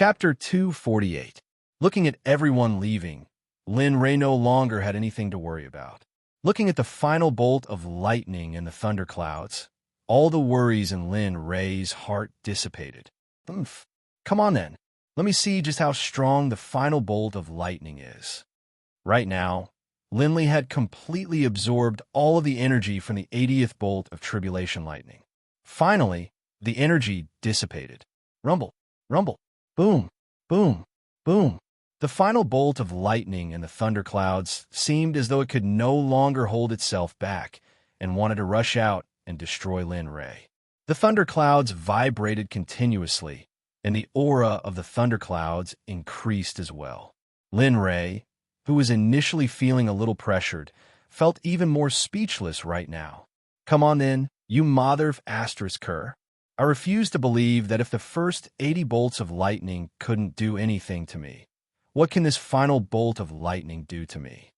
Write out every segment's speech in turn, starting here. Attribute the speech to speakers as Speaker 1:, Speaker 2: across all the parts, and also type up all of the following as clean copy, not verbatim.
Speaker 1: Chapter 248. Looking at everyone leaving, Lin Ray no longer had anything to worry about. Looking at the final bolt of lightning and the thunderclouds, all the worries in Lin Ray's heart dissipated. Oomph. Come on then. Let me see just how strong the final bolt of lightning is. Right now, Linley had completely absorbed all of the energy from the 80th bolt of tribulation lightning. Finally, the energy dissipated. Rumble, rumble, boom, boom, boom. The final bolt of lightning and the thunderclouds seemed as though it could no longer hold itself back and wanted to rush out and destroy Lin Ray. The thunderclouds vibrated continuously, and the aura of the thunderclouds increased as well. Lin Ray, who was initially feeling a little pressured, felt even more speechless right now. Come on then, you mother of Asterisker. I refuse to believe that if the first 80 bolts of lightning couldn't do anything to me, what can this final bolt of lightning do to me?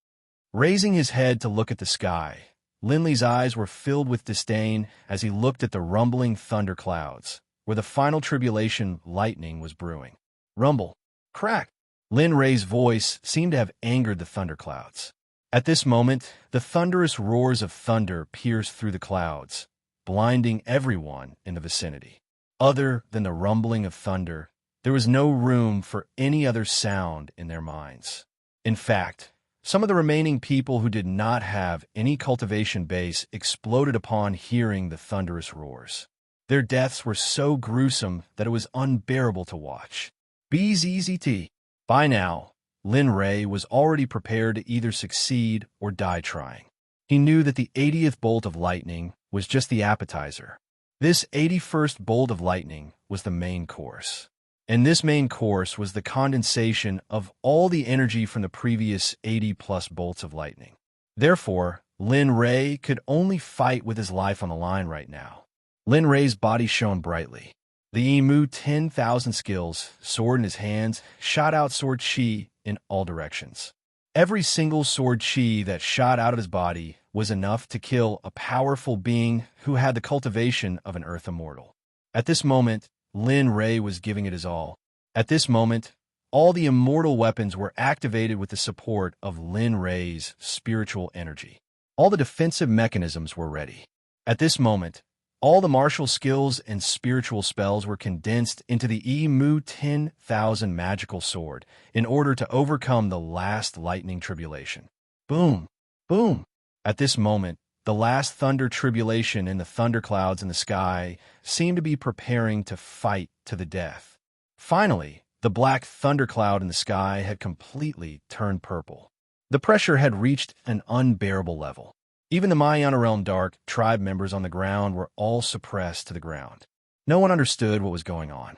Speaker 1: Raising his head to look at the sky, Linley's eyes were filled with disdain as he looked at the rumbling thunderclouds, where the final tribulation lightning was brewing. Rumble, crack. Lin Ray's voice seemed to have angered the thunderclouds. At this moment, the thunderous roars of thunder pierced through the clouds, blinding everyone in the vicinity. Other than the rumbling of thunder, there was no room for any other sound in their minds. In fact, some of the remaining people who did not have any cultivation base exploded upon hearing the thunderous roars. Their deaths were so gruesome that it was unbearable to watch. BZZT. By now, Lin Ray was already prepared to either succeed or die trying. He knew that the 80th bolt of lightning was just the appetizer. This 81st bolt of lightning was the main course. And this main course was the condensation of all the energy from the previous 80-plus bolts of lightning. Therefore, Lin Ray could only fight with his life on the line right now. Lin Ray's body shone brightly. The Emu 10,000 skills, sword in his hands, shot out sword chi in all directions. Every single sword chi that shot out of his body was enough to kill a powerful being who had the cultivation of an earth immortal. At this moment, Lin Ray was giving it his all. At this moment, all the immortal weapons were activated with the support of Lin Ray's spiritual energy. All the defensive mechanisms were ready. At this moment, all the martial skills and spiritual spells were condensed into the Emu 10,000 magical sword in order to overcome the last lightning tribulation. Boom! Boom! At this moment, the last thunder tribulation in the thunderclouds in the sky seemed to be preparing to fight to the death. Finally, the black thundercloud in the sky had completely turned purple. The pressure had reached an unbearable level. Even the Mayana Realm Dark tribe members on the ground were all suppressed to the ground. No one understood what was going on.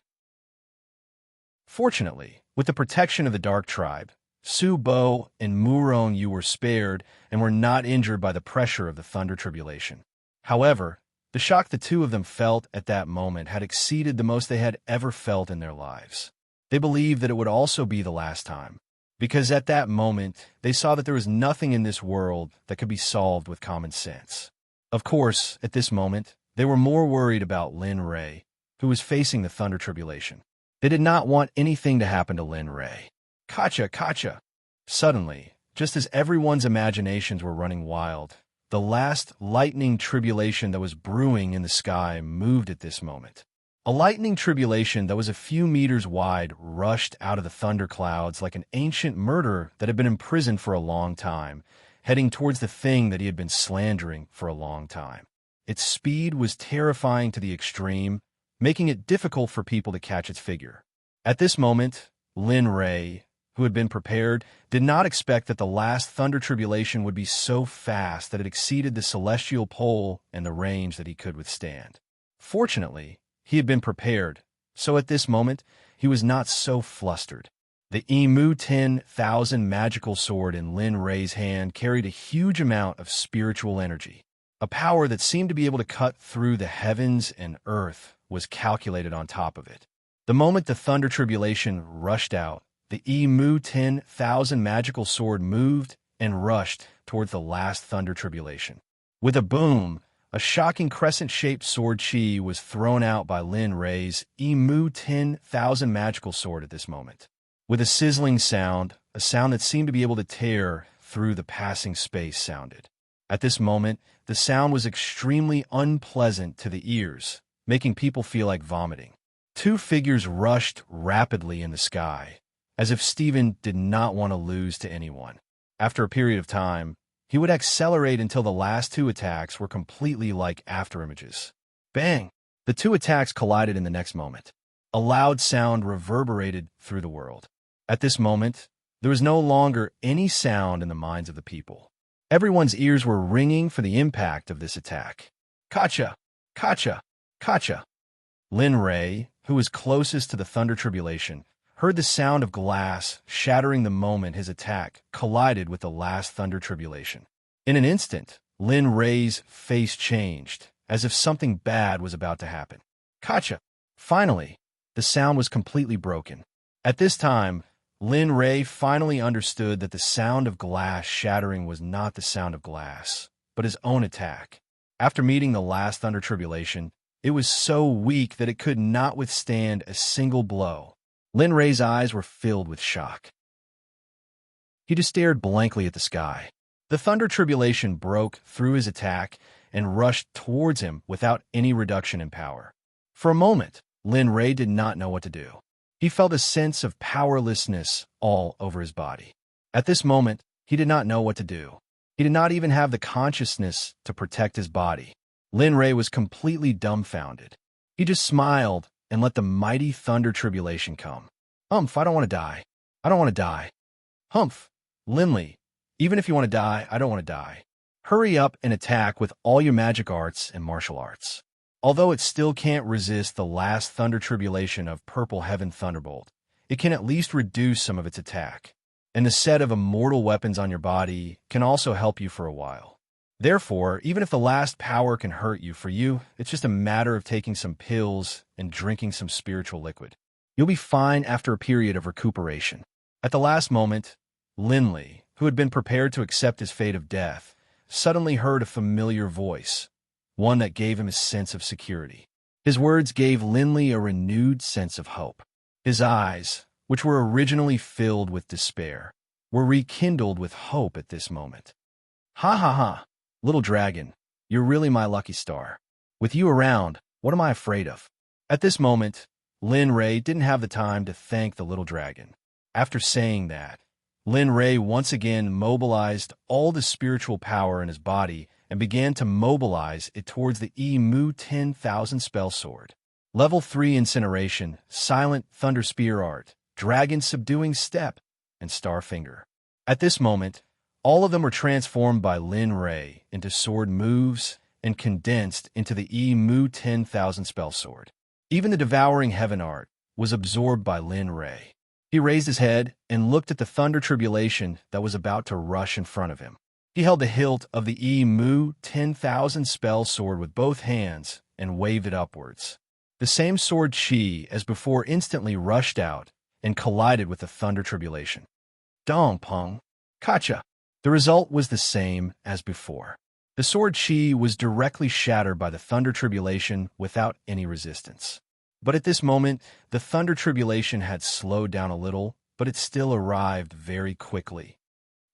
Speaker 1: Fortunately, with the protection of the Dark Tribe, Su Bo and Murong Yu were spared and were not injured by the pressure of the thunder tribulation. However, the shock the two of them felt at that moment had exceeded the most they had ever felt in their lives. They believed that it would also be the last time, because at that moment, they saw that there was nothing in this world that could be solved with common sense. Of course, at this moment, they were more worried about Lin Ray, who was facing the thunder tribulation. They did not want anything to happen to Lin Ray. Kacha, kacha! Suddenly, just as everyone's imaginations were running wild, the last lightning tribulation that was brewing in the sky moved at this moment. A lightning tribulation that was a few meters wide rushed out of the thunderclouds like an ancient murderer that had been imprisoned for a long time, heading towards the thing that he had been slandering for a long time. Its speed was terrifying to the extreme, making it difficult for people to catch its figure. At this moment, Lin Ray, who had been prepared, did not expect that the last thunder tribulation would be so fast that it exceeded the celestial pole and the range that he could withstand. Fortunately, he had been prepared, so at this moment, he was not so flustered. The Emu 10,000 magical sword in Lin Ray's hand carried a huge amount of spiritual energy. A power that seemed to be able to cut through the heavens and earth was calculated on top of it. The moment the thunder tribulation rushed out, the Emu 10,000 magical sword moved and rushed towards the last thunder tribulation. With a boom, A shocking crescent-shaped sword chi was thrown out by Lin Rei's Emu 10,000 magical sword at this moment. With a sizzling sound, a sound that seemed to be able to tear through the passing space sounded. At this moment, the sound was extremely unpleasant to the ears, making people feel like vomiting. Two figures rushed rapidly in the sky, as if Stephen did not want to lose to anyone. After a period of time, he would accelerate until the last two attacks were completely like afterimages. Bang! The two attacks collided in the next moment. A loud sound reverberated through the world. At this moment, there was no longer any sound in the minds of the people. Everyone's ears were ringing for the impact of this attack. Kacha! Kacha! Kacha! Lin Rei, who was closest to the thunder tribulation, heard the sound of glass shattering the moment his attack collided with the last thunder tribulation. In an instant, Lin Rei's face changed, as if something bad was about to happen. Kacha! Finally, the sound was completely broken. At this time, Lin Rei finally understood that the sound of glass shattering was not the sound of glass, but his own attack. After meeting the last thunder tribulation, it was so weak that it could not withstand a single blow. Lin Rei's eyes were filled with shock. He just stared blankly at the sky. The thunder tribulation broke through his attack and rushed towards him without any reduction in power. For a moment, Lin Rei did not know what to do. He felt a sense of powerlessness all over his body. At this moment, he did not know what to do. He did not even have the consciousness to protect his body. Lin Rei was completely dumbfounded. He just smiled and let the mighty thunder tribulation come. Humph, I don't want to die. I don't want to die. Humph, Linley, even if you want to die, I don't want to die. Hurry up and attack with all your magic arts and martial arts. Although it still can't resist the last thunder tribulation of Purple Heaven Thunderbolt, it can at least reduce some of its attack. And the set of immortal weapons on your body can also help you for a while. Therefore, even if the last power can hurt you, for you, it's just a matter of taking some pills and drinking some spiritual liquid. You'll be fine after a period of recuperation. At the last moment, Linley, who had been prepared to accept his fate of death, suddenly heard a familiar voice, one that gave him a sense of security. His words gave Linley a renewed sense of hope. His eyes, which were originally filled with despair, were rekindled with hope at this moment. Ha ha ha! Little dragon, you're really my lucky star. With you around, what am I afraid of? At this moment, Lin Rei didn't have the time to thank the little dragon. After saying that, Lin Rei once again mobilized all the spiritual power in his body and began to mobilize it towards the Emu 10,000 spell sword. Level 3 Incineration, Silent Thunder Spear Art, Dragon Subduing Step, and Star Finger. At this moment, all of them were transformed by Lin Rei into sword moves and condensed into the Emu 10,000 spell sword. Even the Devouring Heaven art was absorbed by Lin Rei. He raised his head and looked at the thunder tribulation that was about to rush in front of him. He held the hilt of the Emu 10,000 spell sword with both hands and waved it upwards. The same sword chi as before instantly rushed out and collided with the thunder tribulation. Dong Pong, Kacha. The result was the same as before. The sword chi was directly shattered by the thunder tribulation without any resistance. But at this moment, the thunder tribulation had slowed down a little, but it still arrived very quickly.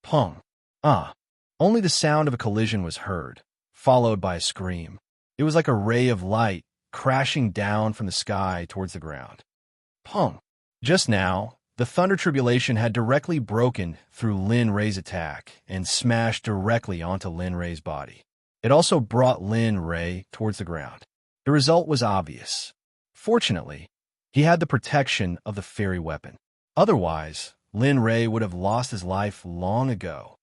Speaker 1: Pong. Ah. Only the sound of a collision was heard, followed by a scream. It was like a ray of light crashing down from the sky towards the ground. Pong. Just now, the thunder tribulation had directly broken through Lin Rei's attack and smashed directly onto Lin Rei's body. It also brought Lin Rei towards the ground. The result was obvious. Fortunately, he had the protection of the fairy weapon. Otherwise, Lin Rei would have lost his life long ago.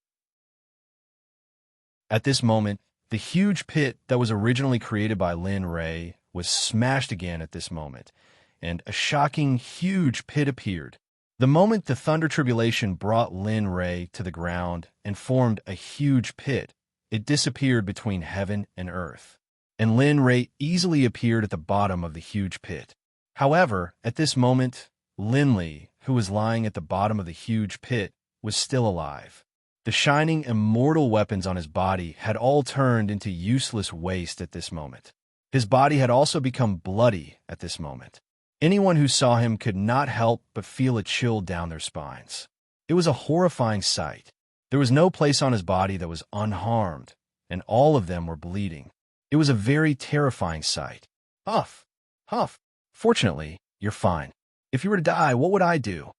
Speaker 1: At this moment, the huge pit that was originally created by Lin Rei was smashed again at this moment, and a shocking, huge pit appeared. The moment the thunder tribulation brought Lin Rei to the ground and formed a huge pit, it disappeared between heaven and earth, and Lin Rei easily appeared at the bottom of the huge pit. However, at this moment, Linley, who was lying at the bottom of the huge pit, was still alive. The shining, immortal weapons on his body had all turned into useless waste at this moment. His body had also become bloody at this moment. Anyone who saw him could not help but feel a chill down their spines. It was a horrifying sight. There was no place on his body that was unharmed, and all of them were bleeding. It was a very terrifying sight. Huff, huff. Fortunately, you're fine. If you were to die, what would I do?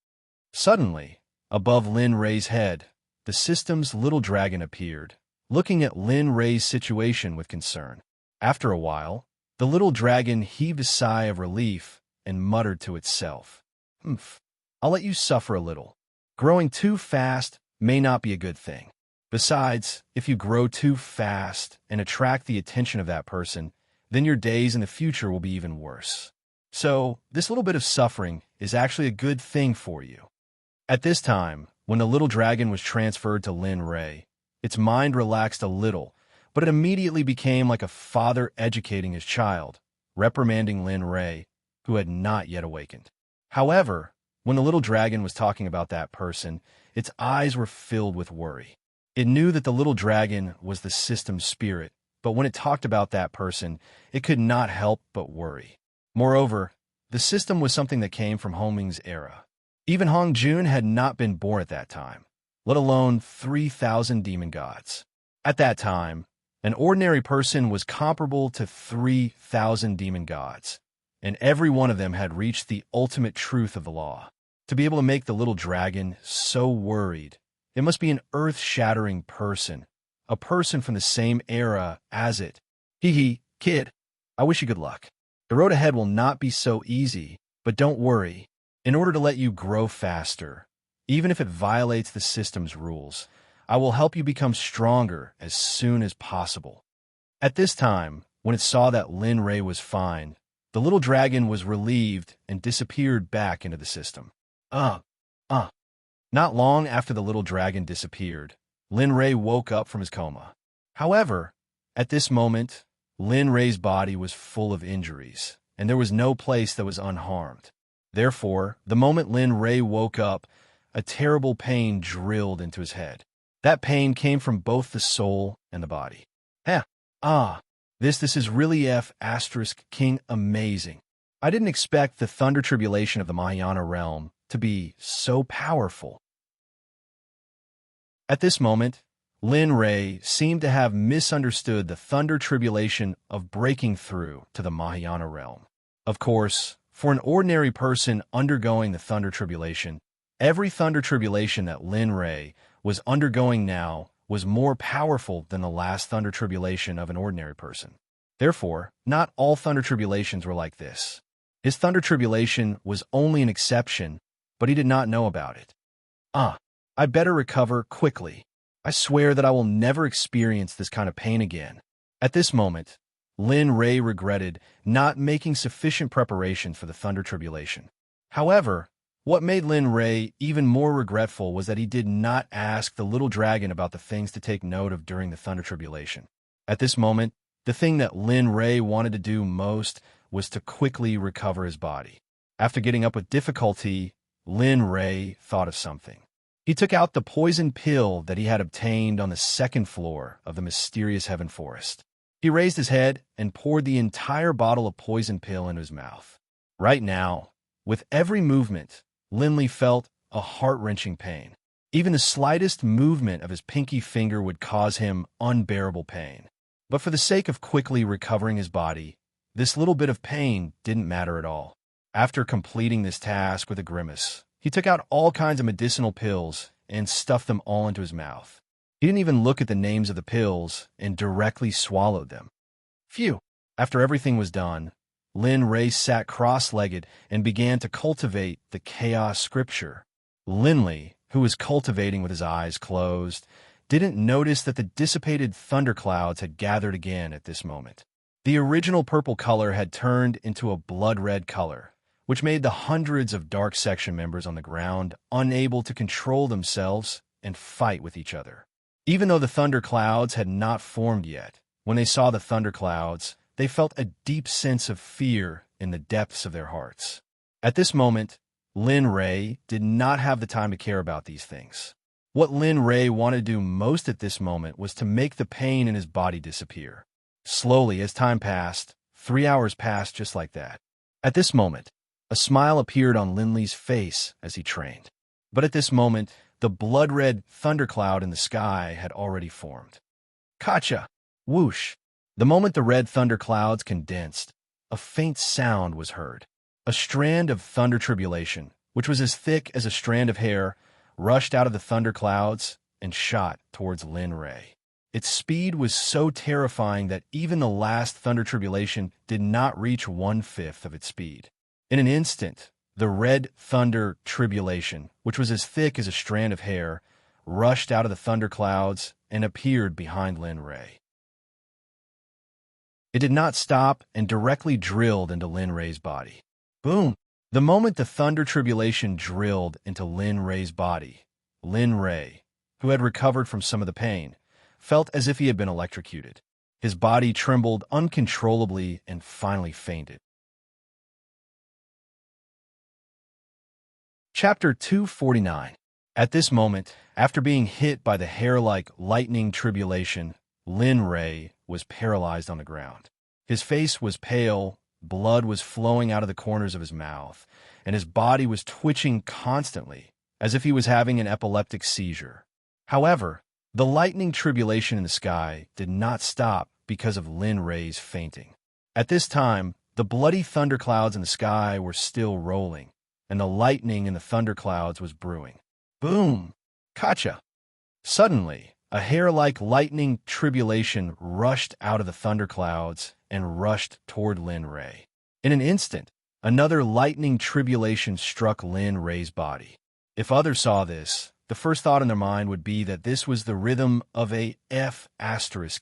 Speaker 1: Suddenly, above Lin Ray's head, the system's little dragon appeared, looking at Lin Ray's situation with concern. After a while, the little dragon heaved a sigh of relief and muttered to itself, "Humph, I'll let you suffer a little. Growing too fast may not be a good thing. Besides, if you grow too fast and attract the attention of that person, then your days in the future will be even worse. So, this little bit of suffering is actually a good thing for you." At this time, when the little dragon was transferred to Lin Ray, its mind relaxed a little, but it immediately became like a father educating his child, reprimanding Lin Ray, who had not yet awakened. However, when the little dragon was talking about that person, its eyes were filled with worry. It knew that the little dragon was the system's spirit, but when it talked about that person, it could not help but worry. Moreover, the system was something that came from Homing's era. Even Hong Jun had not been born at that time, let alone 3,000 demon gods. At that time, an ordinary person was comparable to 3,000 demon gods, and every one of them had reached the ultimate truth of the law. To be able to make the little dragon so worried, it must be an earth-shattering person, a person from the same era as it. Hee, kid, I wish you good luck. The road ahead will not be so easy, but don't worry. In order to let you grow faster, even if it violates the system's rules, I will help you become stronger as soon as possible. At this time, when it saw that Lin Ray was fine, the little dragon was relieved and disappeared back into the system. Not long after the little dragon disappeared, Lin Ray woke up from his coma. However, at this moment, Lin Ray's body was full of injuries, and there was no place that was unharmed. Therefore, the moment Lin Ray woke up, a terrible pain drilled into his head. That pain came from both the soul and the body. This is really King amazing. I didn't expect the thunder tribulation of the Mahayana realm to be so powerful. At this moment, Lin Ray seemed to have misunderstood the thunder tribulation of breaking through to the Mahayana realm. Of course, for an ordinary person undergoing the thunder tribulation, every thunder tribulation that Lin Ray was undergoing now was more powerful than the last thunder tribulation of an ordinary person. Therefore, not all thunder tribulations were like this. His thunder tribulation was only an exception, but he did not know about it. I better recover quickly. I swear that I will never experience this kind of pain again. At this moment, Lin Ray regretted not making sufficient preparation for the thunder tribulation. However, what made Lin Ray even more regretful was that he did not ask the little dragon about the things to take note of during the thunder tribulation. At this moment, the thing that Lin Ray wanted to do most was to quickly recover his body. After getting up with difficulty, Lin Ray thought of something. He took out the poison pill that he had obtained on the second floor of the mysterious heaven forest. He raised his head and poured the entire bottle of poison pill into his mouth. Right now, with every movement, Linley felt a heart-wrenching pain. Even the slightest movement of his pinky finger would cause him unbearable pain. But for the sake of quickly recovering his body, this little bit of pain didn't matter at all. After completing this task with a grimace, he took out all kinds of medicinal pills and stuffed them all into his mouth. He didn't even look at the names of the pills and directly swallowed them. Phew! After everything was done, Lin Ray sat cross-legged and began to cultivate the chaos scripture. Linley, who was cultivating with his eyes closed, didn't notice that the dissipated thunderclouds had gathered again at this moment. The original purple color had turned into a blood-red color, which made the hundreds of Dark Section members on the ground unable to control themselves and fight with each other. Even though the thunderclouds had not formed yet, when they saw the thunderclouds, they felt a deep sense of fear in the depths of their hearts. At this moment, Lin Ray did not have the time to care about these things. What Lin Ray wanted to do most at this moment was to make the pain in his body disappear. Slowly, as time passed, 3 hours passed just like that. At this moment, a smile appeared on Lin Li's face as he trained. But at this moment, the blood-red thundercloud in the sky had already formed. Kacha! Whoosh! The moment the red thunderclouds condensed, a faint sound was heard. A strand of thunder tribulation, which was as thick as a strand of hair, rushed out of the thunderclouds and shot towards Lin Ray. Its speed was so terrifying that even the last thunder tribulation did not reach 1/5 of its speed. In an instant, the red thunder tribulation, which was as thick as a strand of hair, rushed out of the thunderclouds and appeared behind Lin Ray. It did not stop and directly drilled into Lin Ray's body. Boom! The moment the thunder tribulation drilled into Lin Ray's body, Lin Ray, who had recovered from some of the pain, felt as if he had been electrocuted. His body trembled uncontrollably and finally fainted. Chapter 249. At this moment, after being hit by the hair-like lightning tribulation, Lin Ray was paralyzed on the ground. His face was pale, blood was flowing out of the corners of his mouth, and his body was twitching constantly, as if he was having an epileptic seizure. However, the lightning tribulation in the sky did not stop because of Lin Ray's fainting. At this time, the bloody thunderclouds in the sky were still rolling, and the lightning in the thunderclouds was brewing. Boom! Kacha! Suddenly, a hair-like lightning tribulation rushed out of the thunderclouds and rushed toward Lin Ray. In an instant, another lightning tribulation struck Lin Ray's body. If others saw this, the first thought in their mind would be that this was the rhythm of a F**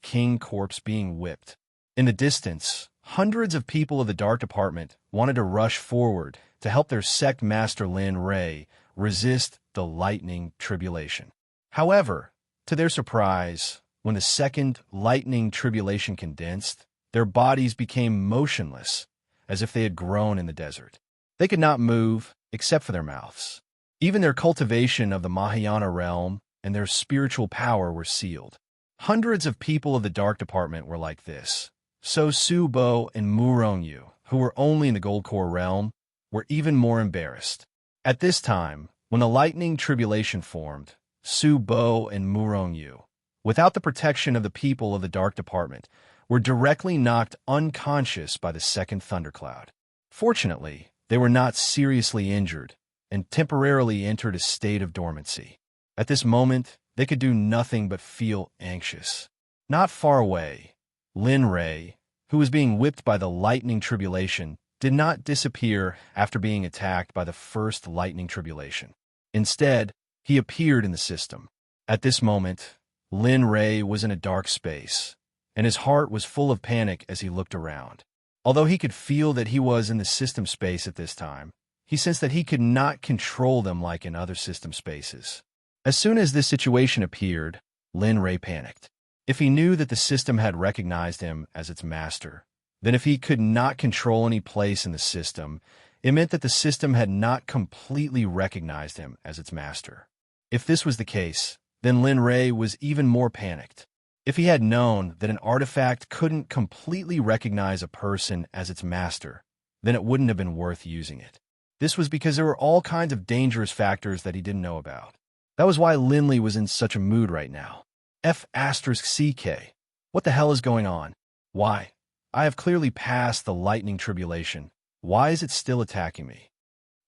Speaker 1: king corpse being whipped. In the distance, hundreds of people of the Dark Department wanted to rush forward to help their Sect master Lin Ray resist the lightning tribulation. However, to their surprise, when the second lightning tribulation condensed, their bodies became motionless, as if they had grown in the desert. They could not move, except for their mouths. Even their cultivation of the Mahayana realm and their spiritual power were sealed. Hundreds of people of the Dark Department were like this. So Su Bo and Murongyu, who were only in the Gold Core realm, were even more embarrassed. At this time, when the lightning tribulation formed, Su Bo and Murongyu, without the protection of the people of the Dark Department, were directly knocked unconscious by the second thundercloud. Fortunately, they were not seriously injured and temporarily entered a state of dormancy. At this moment, they could do nothing but feel anxious. Not far away, Lin Ray, who was being whipped by the lightning tribulation, did not disappear after being attacked by the first lightning tribulation. Instead, he appeared in the system. At this moment, Lin Ray was in a dark space, and his heart was full of panic as he looked around. Although he could feel that he was in the system space at this time, he sensed that he could not control them like in other system spaces. As soon as this situation appeared, Lin Ray panicked. If he knew that the system had recognized him as its master, then if he could not control any place in the system, it meant that the system had not completely recognized him as its master. If this was the case, then Lin Ray was even more panicked. If he had known that an artifact couldn't completely recognize a person as its master, then it wouldn't have been worth using it. This was because there were all kinds of dangerous factors that he didn't know about. That was why Lin Li was in such a mood right now. F***CK. What the hell is going on? Why? I have clearly passed the lightning tribulation. Why is it still attacking me?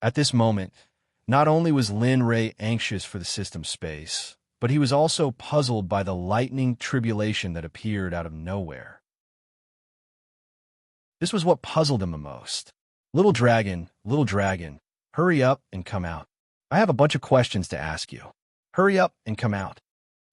Speaker 1: At this moment, not only was Lin Ray anxious for the system space, but he was also puzzled by the lightning tribulation that appeared out of nowhere. This was what puzzled him the most. Little dragon, hurry up and come out. I have a bunch of questions to ask you. Hurry up and come out.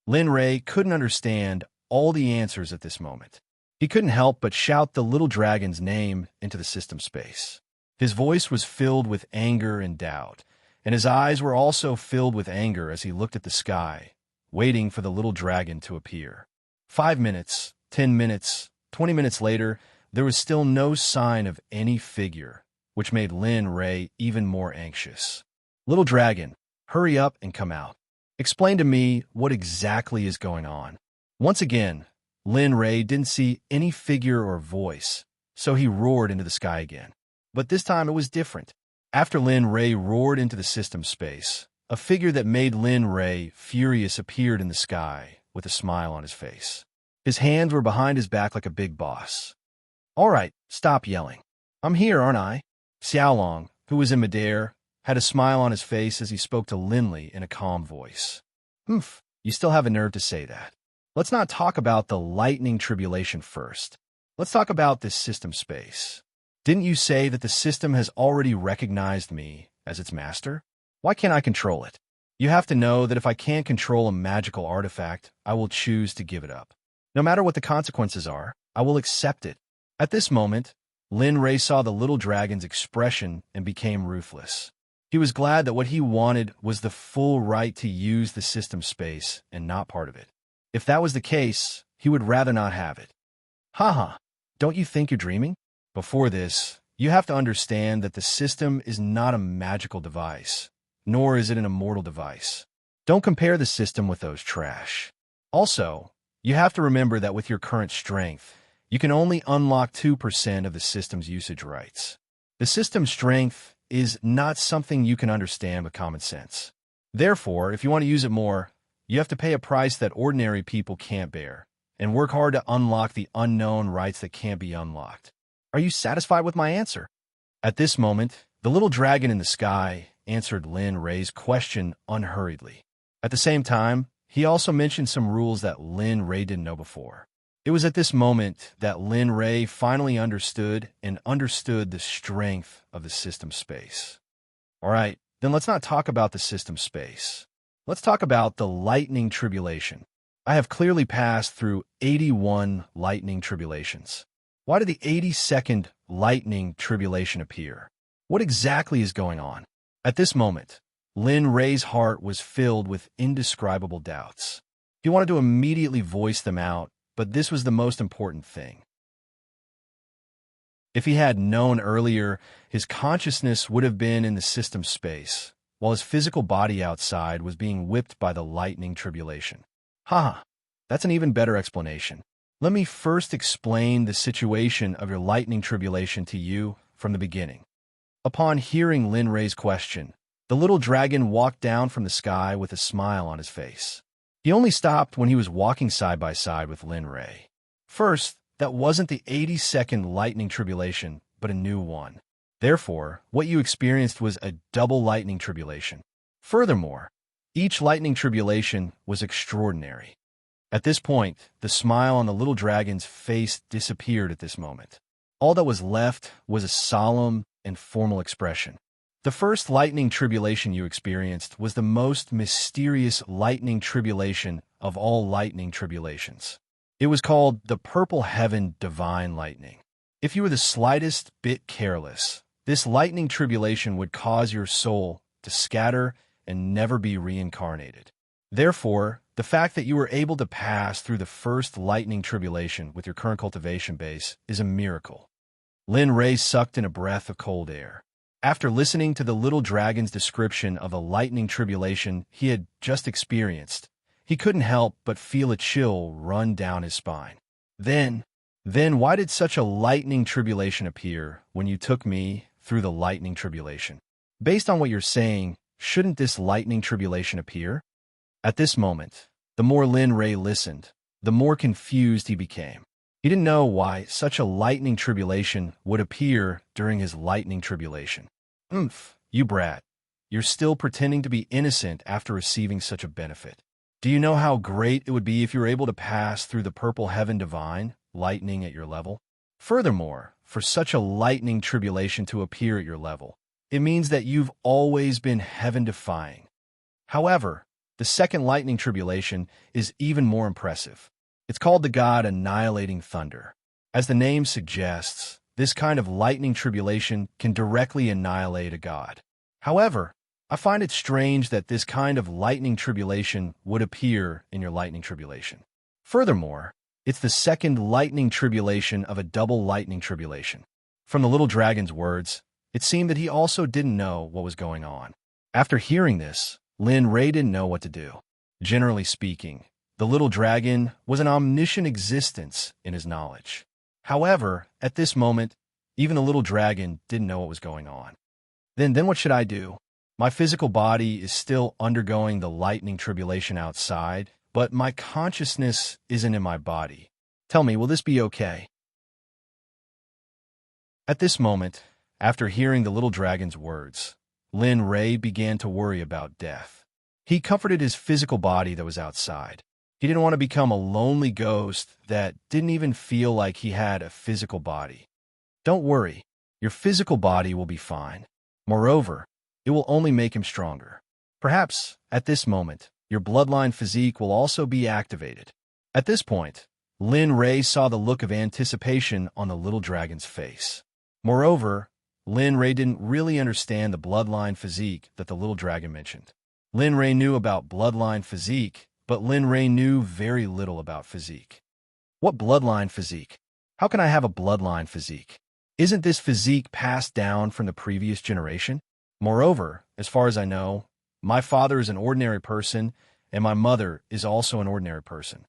Speaker 1: Lin Ray couldn't understand all the answers at this moment. He couldn't help but shout the little dragon's name into the system space. His voice was filled with anger and doubt, and his eyes were also filled with anger as he looked at the sky, waiting for the little dragon to appear. 5 minutes, 10 minutes, 20 minutes later, there was still no sign of any figure, which made Lin Ray even more anxious. Little dragon, hurry up and come out. Explain to me what exactly is going on. Once again, Lin Ray didn't see any figure or voice, so he roared into the sky again. But this time it was different. After Lin Ray roared into the system space, a figure that made Lin Ray furious appeared in the sky with a smile on his face. His hands were behind his back like a big boss. All right, stop yelling. I'm here, aren't I? Xiaolong, who was in midair, had a smile on his face as he spoke to Linley in a calm voice. Humph, you still have a nerve to say that. Let's not talk about the lightning tribulation first. Let's talk about this system space. Didn't you say that the system has already recognized me as its master? Why can't I control it? You have to know that if I can't control a magical artifact, I will choose to give it up. No matter what the consequences are, I will accept it. At this moment, Lin Ray saw the little dragon's expression and became ruthless. He was glad that what he wanted was the full right to use the system space and not part of it. If that was the case, he would rather not have it. Haha, don't you think you're dreaming? Before this, you have to understand that the system is not a magical device, nor is it an immortal device. Don't compare the system with those trash. Also, you have to remember that with your current strength, you can only unlock 2% of the system's usage rights. The system's strength is not something you can understand with common sense. Therefore, if you want to use it more, you have to pay a price that ordinary people can't bear, and work hard to unlock the unknown rights that can't be unlocked. Are you satisfied with my answer? At this moment, the little dragon in the sky answered Lin Ray's question unhurriedly. At the same time, he also mentioned some rules that Lin Ray didn't know before. It was at this moment that Lin Ray finally understood the strength of the system space. All right, then let's not talk about the system space. Let's talk about the lightning tribulation. I have clearly passed through 81 lightning tribulations. Why did the 82nd lightning tribulation appear? What exactly is going on? At this moment, Lin Ray's heart was filled with indescribable doubts. He wanted to immediately voice them out, but this was the most important thing. If he had known earlier, his consciousness would have been in the system space, while his physical body outside was being whipped by the lightning tribulation. Haha, that's an even better explanation. Let me first explain the situation of your lightning tribulation to you from the beginning. Upon hearing Lin Ray's question, the little dragon walked down from the sky with a smile on his face. He only stopped when he was walking side by side with Lin Ray. First, that wasn't the 82nd lightning tribulation, but a new one. Therefore, what you experienced was a double lightning tribulation. Furthermore, each lightning tribulation was extraordinary. At this point, the smile on the little dragon's face disappeared at this moment. All that was left was a solemn and formal expression. The first lightning tribulation you experienced was the most mysterious lightning tribulation of all lightning tribulations. It was called the Purple Heaven Divine Lightning. If you were the slightest bit careless, this lightning tribulation would cause your soul to scatter and never be reincarnated. Therefore, the fact that you were able to pass through the first lightning tribulation with your current cultivation base is a miracle. Lin Ray sucked in a breath of cold air. After listening to the little dragon's description of the lightning tribulation he had just experienced, he couldn't help but feel a chill run down his spine. Then why did such a lightning tribulation appear when you took me through the lightning tribulation? Based on what you're saying, shouldn't this lightning tribulation appear? At this moment, the more Lin Ray listened, the more confused he became. He didn't know why such a lightning tribulation would appear during his lightning tribulation. You brat. You're still pretending to be innocent after receiving such a benefit. Do you know how great it would be if you were able to pass through the Purple Heaven Divine Lightning at your level? Furthermore, for such a lightning tribulation to appear at your level, it means that you've always been heaven-defying. However, the second lightning tribulation is even more impressive. It's called the God Annihilating Thunder. As the name suggests, this kind of lightning tribulation can directly annihilate a god. However, I find it strange that this kind of lightning tribulation would appear in your lightning tribulation. Furthermore, it's the second lightning tribulation of a double lightning tribulation. From the little dragon's words, it seemed that he also didn't know what was going on. After hearing this, Lin Ray didn't know what to do. Generally speaking, the little dragon was an omniscient existence in his knowledge. However, at this moment, even the little dragon didn't know what was going on. Then what should I do? My physical body is still undergoing the lightning tribulation outside, but my consciousness isn't in my body. Tell me, will this be okay? At this moment, after hearing the little dragon's words, Lin Ray began to worry about death. He comforted his physical body that was outside. He didn't want to become a lonely ghost that didn't even feel like he had a physical body. Don't worry, your physical body will be fine. Moreover, it will only make him stronger. Perhaps, at this moment, your bloodline physique will also be activated. At this point, Lin Ray saw the look of anticipation on the little dragon's face. Moreover, Lin Ray didn't really understand the bloodline physique that the little dragon mentioned. Lin Ray knew about bloodline physique, but Lin Ray knew very little about physique. What bloodline physique? How can I have a bloodline physique? Isn't this physique passed down from the previous generation? Moreover, as far as I know, my father is an ordinary person, and my mother is also an ordinary person.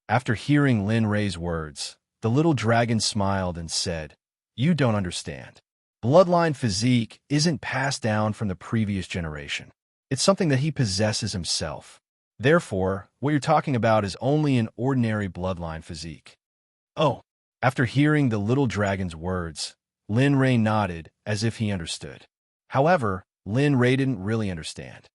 Speaker 1: After hearing Lin Ray's words, the little dragon smiled and said, "You don't understand. Bloodline physique isn't passed down from the previous generation. It's something that he possesses himself. Therefore, what you're talking about is only an ordinary bloodline physique." Oh, after hearing the little dragon's words, Lin Ray nodded as if he understood. However, Lin Ray didn't really understand.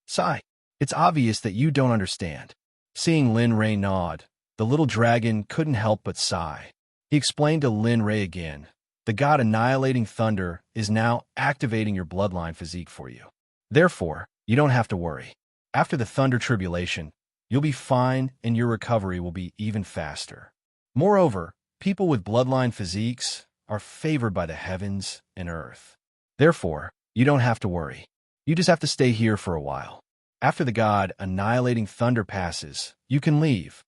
Speaker 1: "Sigh, it's obvious that you don't understand." Seeing Lin Ray nod, the little dragon couldn't help but sigh. He explained to Lin Ray again, "The god annihilating thunder is now activating your bloodline physique for you. Therefore, you don't have to worry. After the thunder tribulation, you'll be fine and your recovery will be even faster. Moreover, people with bloodline physiques are favored by the heavens and earth. Therefore, you don't have to worry. You just have to stay here for a while. After the god annihilating thunder passes, you can leave."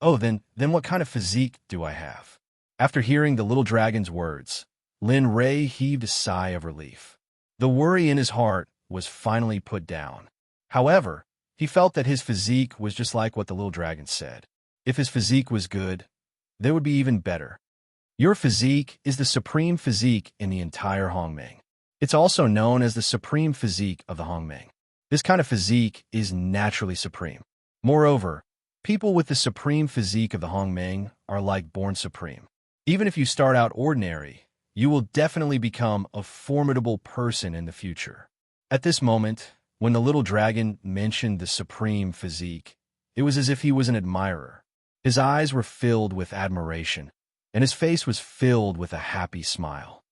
Speaker 1: "Oh, then what kind of physique do I have?" After hearing the little dragon's words, Lin Ray heaved a sigh of relief. The worry in his heart was finally put down. However, he felt that his physique was just like what the little dragon said. If his physique was good, they would be even better. Your physique is the supreme physique in the entire Hongmeng. It's also known as the supreme physique of the Hongmeng. This kind of physique is naturally supreme. Moreover, people with the supreme physique of the Hongmeng are like born supreme. Even if you start out ordinary, you will definitely become a formidable person in the future. At this moment, when the little dragon mentioned the supreme physique, it was as if he was an admirer. His eyes were filled with admiration, and his face was filled with a happy smile.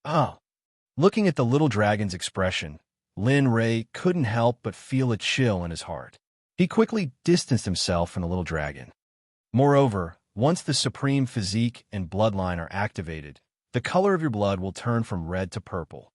Speaker 1: Oh! Looking at the little dragon's expression, Lin Ray couldn't help but feel a chill in his heart. He quickly distanced himself from the little dragon. Moreover, once the supreme physique and bloodline are activated, the color of your blood will turn from red to purple.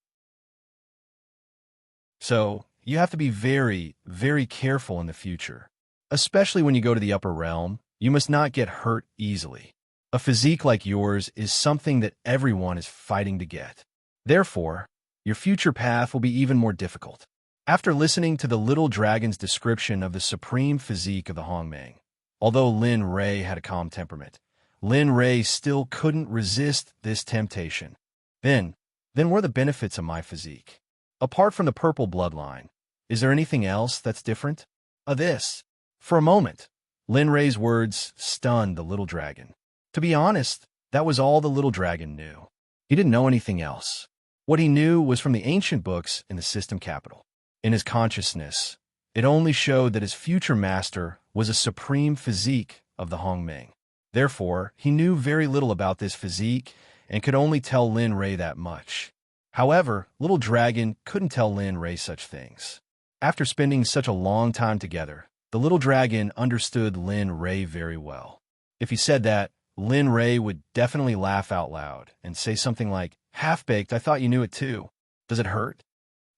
Speaker 1: So, you have to be very, very careful in the future. Especially when you go to the upper realm, you must not get hurt easily. A physique like yours is something that everyone is fighting to get. Therefore, your future path will be even more difficult. After listening to the little dragon's description of the supreme physique of the Hongmeng, although Lin Ray had a calm temperament, Lin Ray still couldn't resist this temptation. Then what are the benefits of my physique? Apart from the purple bloodline, is there anything else that's different? For a moment, Lin Ray's words stunned the little dragon. To be honest, that was all the little dragon knew. He didn't know anything else. What he knew was from the ancient books in the system capital. In his consciousness, it only showed that his future master was a supreme physique of the Hongmeng. Therefore, he knew very little about this physique and could only tell Lin Ray that much. However, Little Dragon couldn't tell Lin Ray such things. After spending such a long time together, the Little Dragon understood Lin Ray very well. If he said that, Lin Ray would definitely laugh out loud and say something like, "Half-baked, I thought you knew it too. Does it hurt?"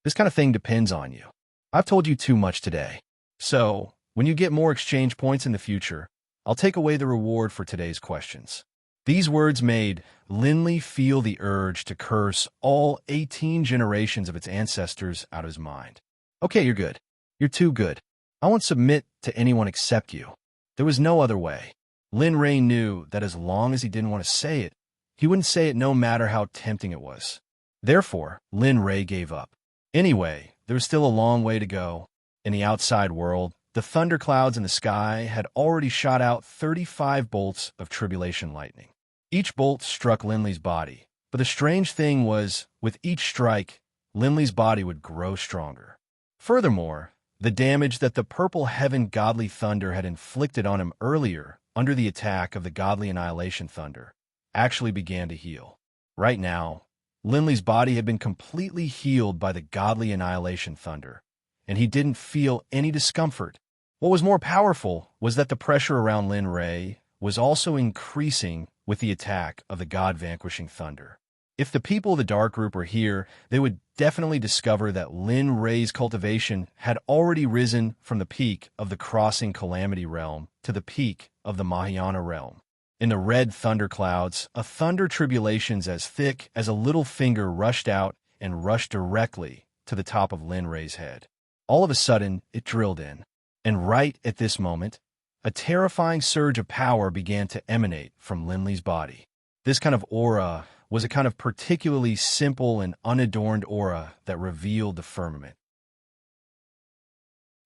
Speaker 1: This kind of thing depends on you. I've told you too much today. So, when you get more exchange points in the future, I'll take away the reward for today's questions. These words made Linley feel the urge to curse all 18 generations of its ancestors out of his mind. Okay, you're good. You're too good. I won't submit to anyone except you. There was no other way. Lin Ray knew that as long as he didn't want to say it, he wouldn't say it no matter how tempting it was. Therefore, Lin Ray gave up. Anyway, there was still a long way to go. In the outside world, the thunderclouds in the sky had already shot out 35 bolts of tribulation lightning. Each bolt struck Linley's body, but the strange thing was, with each strike, Linley's body would grow stronger. Furthermore, the damage that the purple heaven godly thunder had inflicted on him earlier under the attack of the godly annihilation thunder actually began to heal. Right now, Linley's body had been completely healed by the godly annihilation thunder, and he didn't feel any discomfort. What was more powerful was that the pressure around Lin Ray was also increasing with the attack of the God-vanquishing thunder. If the people of the Dark Group were here, they would definitely discover that Lin Ray's cultivation had already risen from the peak of the Crossing Calamity realm to the peak of the Mahayana realm. In the red thunderclouds, a thunder tribulations as thick as a little finger rushed out and rushed directly to the top of Lin Ray's head. All of a sudden, it drilled in. And right at this moment, a terrifying surge of power began to emanate from Linley's body. This kind of aura was a kind of particularly simple and unadorned aura that revealed the firmament.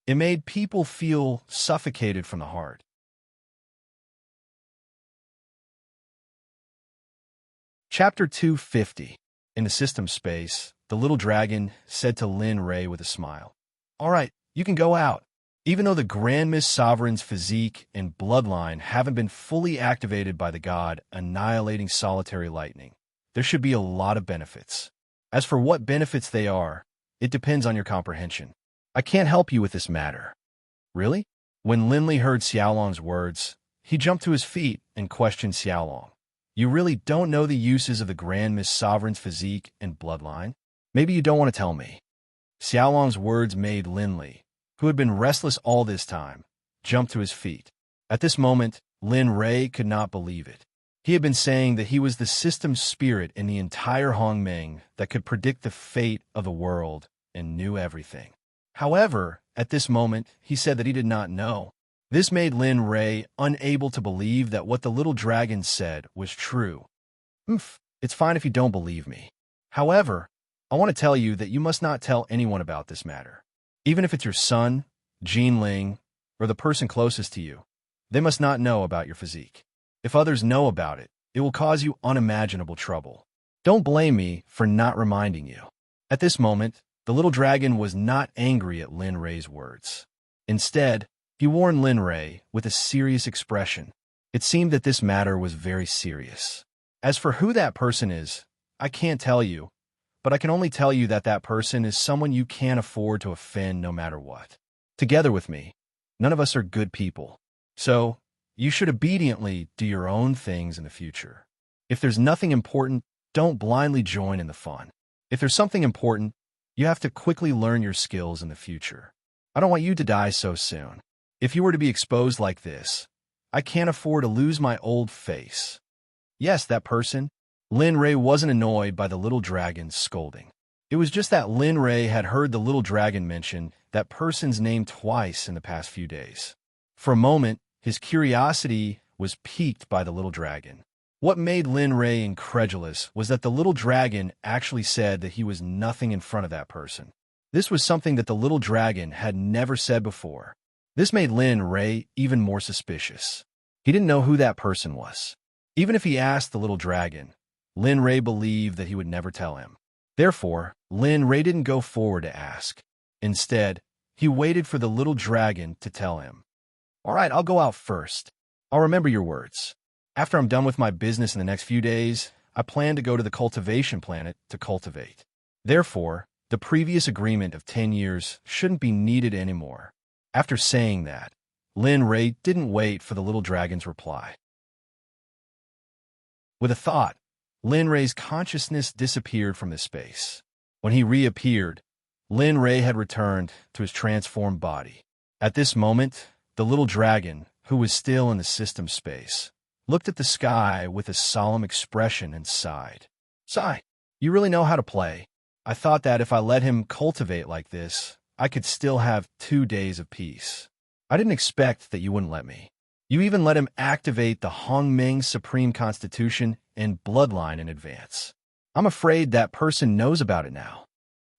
Speaker 1: It made people feel suffocated from the heart. Chapter 250. In the system space, the little dragon said to Lin Ray with a smile, "All right, you can go out. Even though the Grand Mist Sovereign's physique and bloodline haven't been fully activated by the god annihilating solitary lightning, there should be a lot of benefits. As for what benefits they are, it depends on your comprehension. I can't help you with this matter." Really? When Linley heard Xiaolong's words, he jumped to his feet and questioned Xiaolong. "You really don't know the uses of the Grand Mist Sovereign's physique and bloodline? Maybe you don't want to tell me." Xiaolong's words made Linley, who had been restless all this time, jump to his feet. At this moment, Lin Ray could not believe it. He had been saying that he was the system spirit in the entire Hongmeng that could predict the fate of the world and knew everything. However, at this moment, he said that he did not know. This made Lin Ray unable to believe that what the little dragon said was true. It's fine if you don't believe me. However, I want to tell you that you must not tell anyone about this matter. Even if it's your son, Jean Ling, or the person closest to you, they must not know about your physique. If others know about it, it will cause you unimaginable trouble. Don't blame me for not reminding you." At this moment, the little dragon was not angry at Lin Ray's words. Instead, he warned Lin Ray with a serious expression. It seemed that this matter was very serious. As for who that person is, I can't tell you, but I can only tell you that that person is someone you can't afford to offend no matter what. Together with me, none of us are good people. So, you should obediently do your own things in the future. If there's nothing important, don't blindly join in the fun. If there's something important, you have to quickly learn your skills in the future. I don't want you to die so soon. If you were to be exposed like this, I can't afford to lose my old face." Yes, that person. Lin Ray wasn't annoyed by the little dragon's scolding. It was just that Lin Ray had heard the little dragon mention that person's name twice in the past few days. For a moment, his curiosity was piqued by the little dragon. What made Lin Ray incredulous was that the little dragon actually said that he was nothing in front of that person. This was something that the little dragon had never said before. This made Lin Ray even more suspicious. He didn't know who that person was. Even if he asked the little dragon, Lin Ray believed that he would never tell him. Therefore, Lin Ray didn't go forward to ask. Instead, he waited for the little dragon to tell him. "All right, I'll go out first. I'll remember your words. After I'm done with my business in the next few days, I plan to go to the cultivation planet to cultivate. Therefore, the previous agreement of 10 years shouldn't be needed anymore." After saying that, Lin Ray didn't wait for the little dragon's reply. With a thought, Lin Ray's consciousness disappeared from this space. When he reappeared, Lin Ray had returned to his transformed body. At this moment, the little dragon, who was still in the system space, looked at the sky with a solemn expression and sighed. "Sigh, you really know how to play. I thought that if I let him cultivate like this, I could still have 2 days of peace. I didn't expect that you wouldn't let me. You even let him activate the Hongmeng Supreme Constitution and bloodline in advance. I'm afraid that person knows about it now.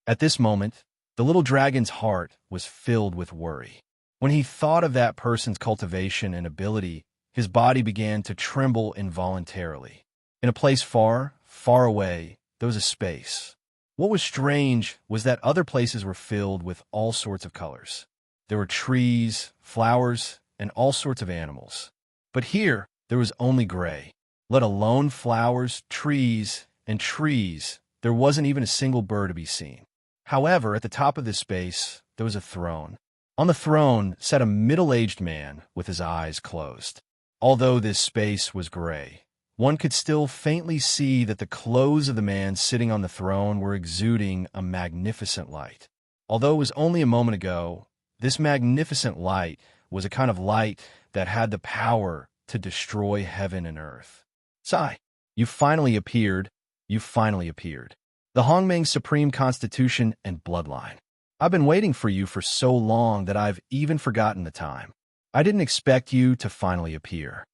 Speaker 1: At this moment, the little dragon's heart was filled with worry. When he thought of that person's cultivation and ability, his body began to tremble involuntarily. In a place far, far away, there was a space. What was strange was that other places were filled with all sorts of colors. There were trees, flowers, and all sorts of animals. But here, there was only gray. Let alone flowers, trees, and trees, there wasn't even a single bird to be seen. However, at the top of this space, there was a throne. On the throne sat a middle-aged man with his eyes closed. Although this space was gray, one could still faintly see that the clothes of the man sitting on the throne were exuding a magnificent light. Although it was only a moment ago, this magnificent light was a kind of light that had the power to destroy heaven and earth. Sai, you finally appeared. You finally appeared. The Hongmeng Supreme Constitution and bloodline. I've been waiting for you for so long that I've even forgotten the time. I didn't expect you to finally appear.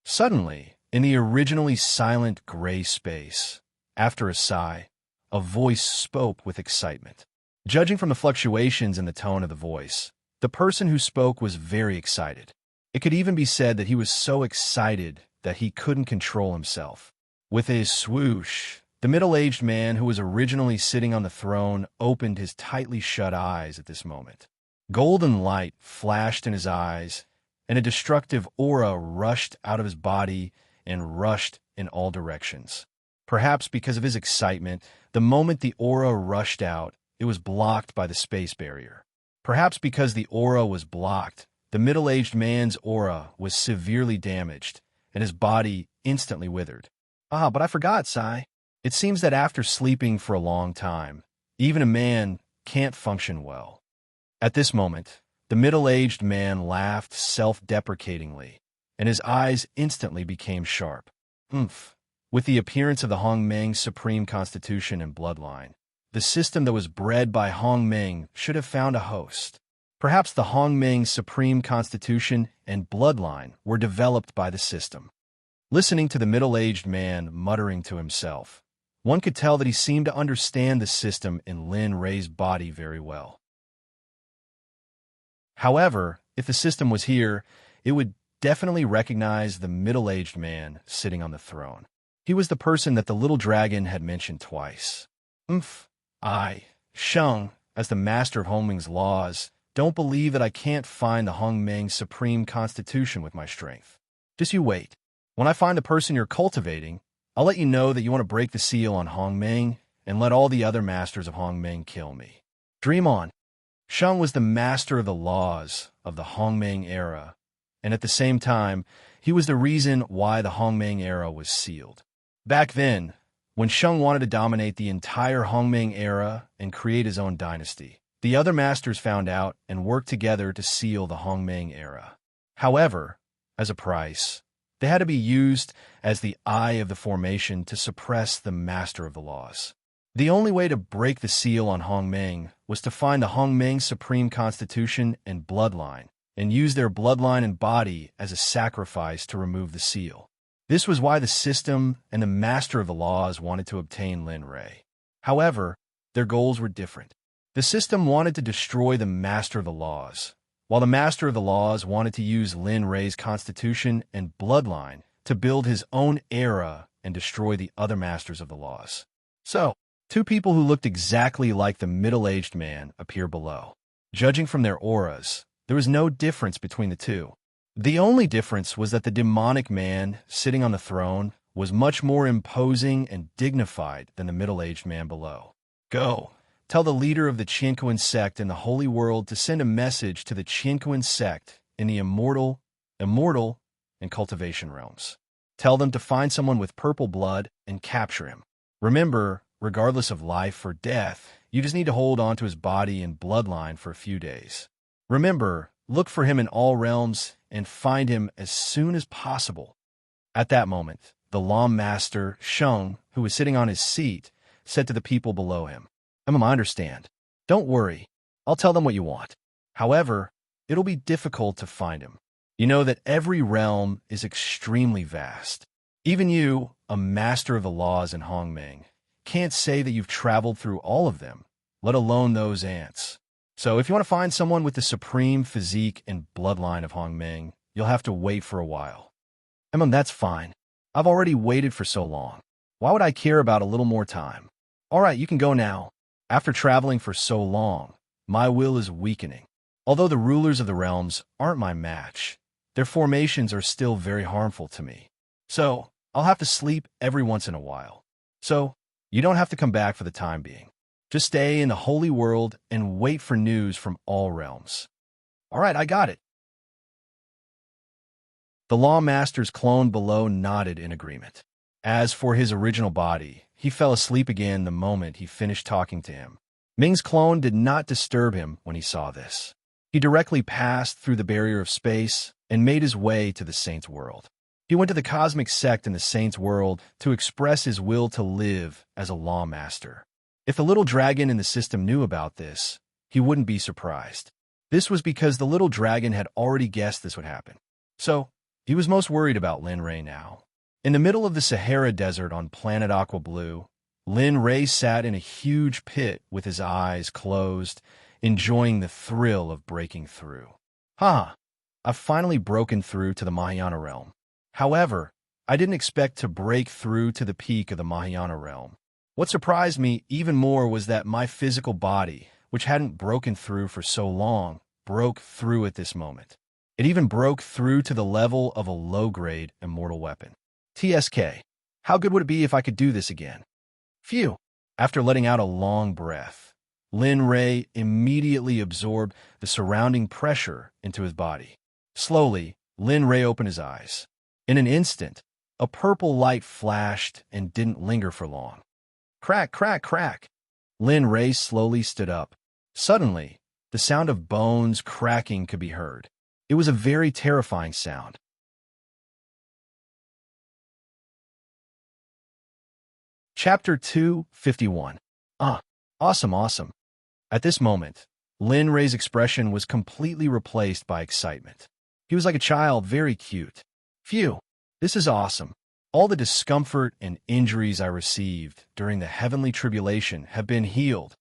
Speaker 1: Suddenly, in the originally silent gray space, after a sigh, a voice spoke with excitement. Judging from the fluctuations in the tone of the voice, the person who spoke was very excited. It could even be said that he was so excited that he couldn't control himself. With a swoosh, the middle-aged man who was originally sitting on the throne opened his tightly shut eyes at this moment. Golden light flashed in his eyes, and a destructive aura rushed out of his body and rushed in all directions. Perhaps because of his excitement, the moment the aura rushed out, it was blocked by the space barrier. Perhaps because the aura was blocked, the middle-aged man's aura was severely damaged, and his body instantly withered. But I forgot, Sai. It seems that after sleeping for a long time, even a man can't function well. At this moment, the middle-aged man laughed self-deprecatingly, and his eyes instantly became sharp. With the appearance of the Hongmeng Supreme Constitution and bloodline, the system that was bred by Hongmeng should have found a host. Perhaps the Hongmeng Supreme Constitution and bloodline were developed by the system. Listening to the middle-aged man muttering to himself, one could tell that he seemed to understand the system in Lin Rei's body very well. However, if the system was here, it would definitely recognize the middle-aged man sitting on the throne. He was the person that the little dragon had mentioned twice. I, Sheng, as the master of Hongmeng's laws, don't believe that I can't find the Hongmeng Supreme Constitution with my strength. Just you wait. When I find the person you're cultivating, I'll let you know that you want to break the seal on Hongmeng and let all the other masters of Hongmeng kill me. Dream on. Sheng was the master of the laws of the Hongmeng era, and at the same time, he was the reason why the Hongmeng era was sealed. Back then, when Sheng wanted to dominate the entire Hongmeng era and create his own dynasty, the other masters found out and worked together to seal the Hongmeng era. However, as a price, they had to be used as the eye of the formation to suppress the master of the laws. The only way to break the seal on Hongmeng was to find the Hongmeng Supreme Constitution and bloodline, and use their bloodline and body as a sacrifice to remove the seal. This was why the system and the master of the laws wanted to obtain Lin Rei. However, their goals were different. The system wanted to destroy the master of the laws, while the master of the laws wanted to use Lin Rei's constitution and bloodline to build his own era and destroy the other masters of the laws. So, two people who looked exactly like the middle-aged man appear below. Judging from their auras, there was no difference between the two. The only difference was that the demonic man sitting on the throne was much more imposing and dignified than the middle-aged man below. Go. Tell the leader of the Tranquil Sect in the Holy World to send a message to the Tranquil Sect in the immortal, and cultivation realms. Tell them to find someone with purple blood and capture him. Remember, regardless of life or death, you just need to hold on to his body and bloodline for a few days. Remember, look for him in all realms and find him as soon as possible. At that moment, the Law Master, Sheng, who was sitting on his seat, said to the people below him, I understand. Don't worry. I'll tell them what you want. However, it'll be difficult to find him. You know that every realm is extremely vast. Even you, a master of the laws in Hongming, can't say that you've traveled through all of them, let alone those ants. So if you want to find someone with the supreme physique and bloodline of Hongming, you'll have to wait for a while. That's fine. I've already waited for so long. Why would I care about a little more time? All right, you can go now. After traveling for so long, my will is weakening. Although the rulers of the realms aren't my match, their formations are still very harmful to me. So, I'll have to sleep every once in a while. So, you don't have to come back for the time being. Just stay in the holy world and wait for news from all realms. All right, I got it. The Lawmaster's clone below nodded in agreement. As for his original body, he fell asleep again the moment he finished talking to him. Ming's clone did not disturb him when he saw this. He directly passed through the barrier of space and made his way to the Saint's world. He went to the cosmic sect in the Saint's world to express his will to live as a Lawmaster. If the little dragon in the system knew about this, he wouldn't be surprised. This was because the little dragon had already guessed this would happen. So, he was most worried about Lin Ray now. In the middle of the Sahara Desert on planet Aqua Blue, Lin Ray sat in a huge pit with his eyes closed, enjoying the thrill of breaking through. I've finally broken through to the Mahayana realm. However, I didn't expect to break through to the peak of the Mahayana realm. What surprised me even more was that my physical body, which hadn't broken through for so long, broke through at this moment. It even broke through to the level of a low-grade immortal weapon. TSK, how good would it be if I could do this again? Phew. After letting out a long breath, Lin Ray immediately absorbed the surrounding pressure into his body. Slowly, Lin Ray opened his eyes. In an instant, a purple light flashed and didn't linger for long. Crack, crack, crack. Lin Ray slowly stood up. Suddenly, the sound of bones cracking could be heard. It was a very terrifying sound. Chapter 251. Awesome. At this moment, Lin Ray's expression was completely replaced by excitement. He was like a child, very cute. Phew, this is awesome. All the discomfort and injuries I received during the heavenly tribulation have been healed.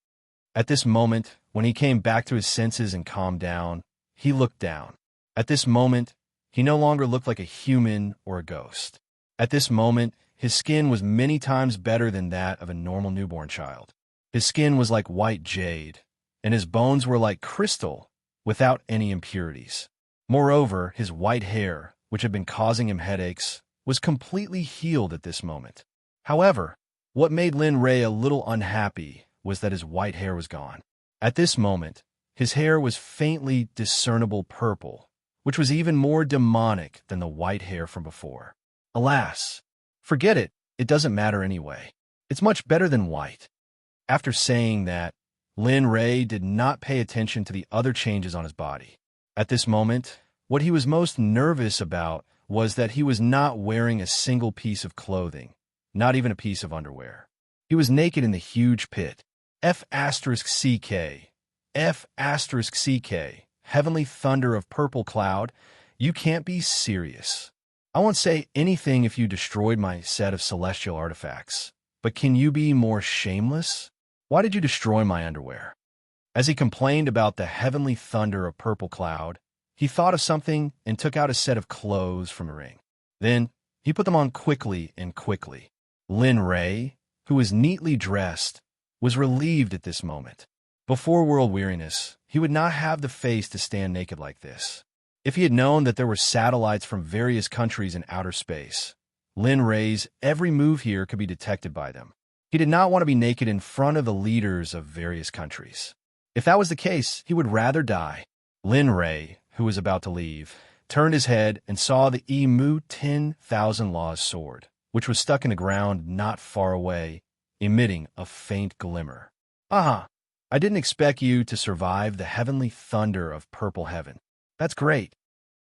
Speaker 1: At this moment, when he came back to his senses and calmed down, he looked down. At this moment, he no longer looked like a human or a ghost. At this moment, his skin was many times better than that of a normal newborn child. His skin was like white jade, and his bones were like crystal, without any impurities. Moreover, his white hair, which had been causing him headaches, was completely healed at this moment. However, what made Lin Ray a little unhappy was that his white hair was gone. At this moment, his hair was faintly discernible purple, which was even more demonic than the white hair from before. Alas, forget it, it doesn't matter anyway. It's much better than white. After saying that, Lin Ray did not pay attention to the other changes on his body. At this moment, what he was most nervous about was that he was not wearing a single piece of clothing, not even a piece of underwear. He was naked in the huge pit. F***CK. F***CK. Heavenly thunder of purple cloud, you can't be serious. I won't say anything if you destroyed my set of celestial artifacts, but can you be more shameless? Why did you destroy my underwear? As he complained about the heavenly thunder of purple cloud, he thought of something and took out a set of clothes from a ring. Then, he put them on quickly. Lin Ray, who was neatly dressed, was relieved at this moment. Before world weariness, he would not have the face to stand naked like this. If he had known that there were satellites from various countries in outer space, Lin Ray's every move here could be detected by them. He did not want to be naked in front of the leaders of various countries. If that was the case, he would rather die. Lin Ray, who was about to leave, turned his head and saw the Emu 10,000 Laws sword, which was stuck in the ground not far away, emitting a faint glimmer. I didn't expect you to survive the heavenly thunder of purple heaven. That's great.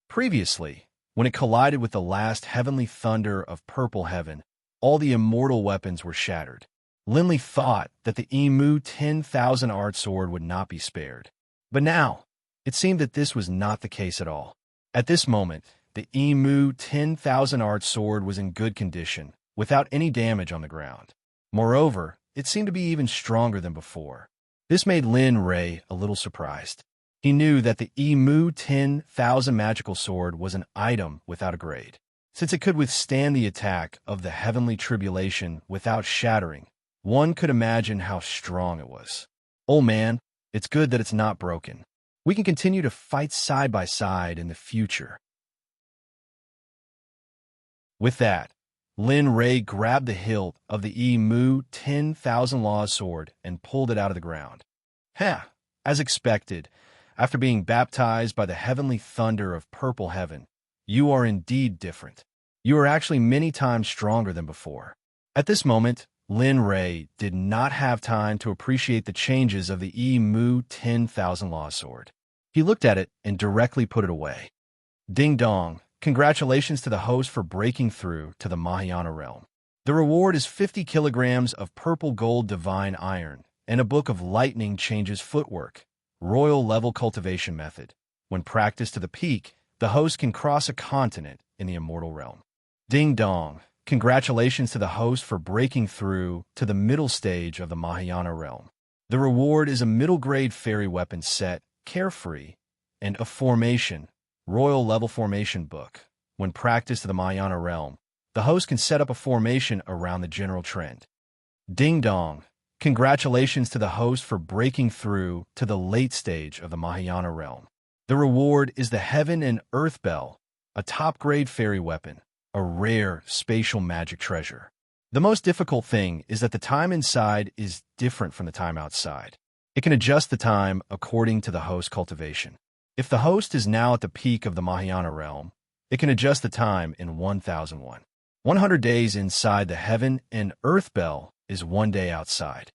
Speaker 1: Previously, when it collided with the last heavenly thunder of purple heaven, all the immortal weapons were shattered. Linley thought that the Emu 10,000 art sword would not be spared. But now, it seemed that this was not the case at all. At this moment, the Emu 10,000 art sword was in good condition, without any damage on the ground. Moreover, it seemed to be even stronger than before. This made Lin Ray a little surprised. He knew that the Emu 10,000 magical sword was an item without a grade. Since it could withstand the attack of the heavenly tribulation without shattering, one could imagine how strong it was. "Old man, it's good that it's not broken. We can continue to fight side by side in the future." With that, Lin Ray grabbed the hilt of the Emu 10,000 Laws sword and pulled it out of the ground. As expected, after being baptized by the heavenly thunder of purple heaven, you are indeed different. You are actually many times stronger than before. At this moment, Lin Ray did not have time to appreciate the changes of the Emu 10,000 Laws sword. He looked at it and directly put it away. Ding dong. Congratulations to the host for breaking through to the Mahayana realm. The reward is 50 kilograms of purple gold divine iron and a book of lightning changes footwork, royal level cultivation method. When practiced to the peak, the host can cross a continent in the immortal realm. Ding dong. Congratulations to the host for breaking through to the middle stage of the Mahayana realm. The reward is a middle grade fairy weapon set, carefree, and a formation, royal level formation book. When practiced to the Mahayana realm, the host can set up a formation around the general trend. Ding dong. Congratulations to the host for breaking through to the late stage of the Mahayana realm. The reward is the Heaven and Earth Bell, a top-grade fairy weapon, a rare spatial magic treasure. The most difficult thing is that the time inside is different from the time outside. It can adjust the time according to the host cultivation. If the host is now at the peak of the Mahayana realm, it can adjust the time in 1001. 100 days inside the Heaven and Earth Bell is 1 day outside.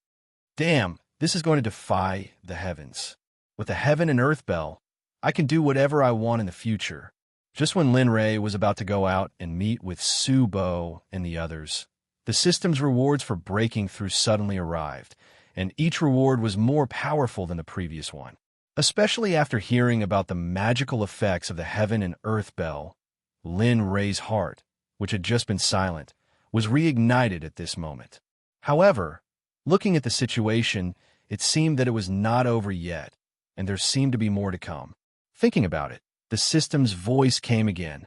Speaker 1: Damn, this is going to defy the heavens. With the Heaven and Earth Bell, I can do whatever I want in the future. Just when Lin Ray was about to go out and meet with Su Bo and the others, the system's rewards for breaking through suddenly arrived, and each reward was more powerful than the previous one. Especially after hearing about the magical effects of the Heaven and Earth Bell, Lin Ray's heart, which had just been silent, was reignited at this moment. However, looking at the situation, it seemed that it was not over yet, and there seemed to be more to come. Thinking about it, the system's voice came again.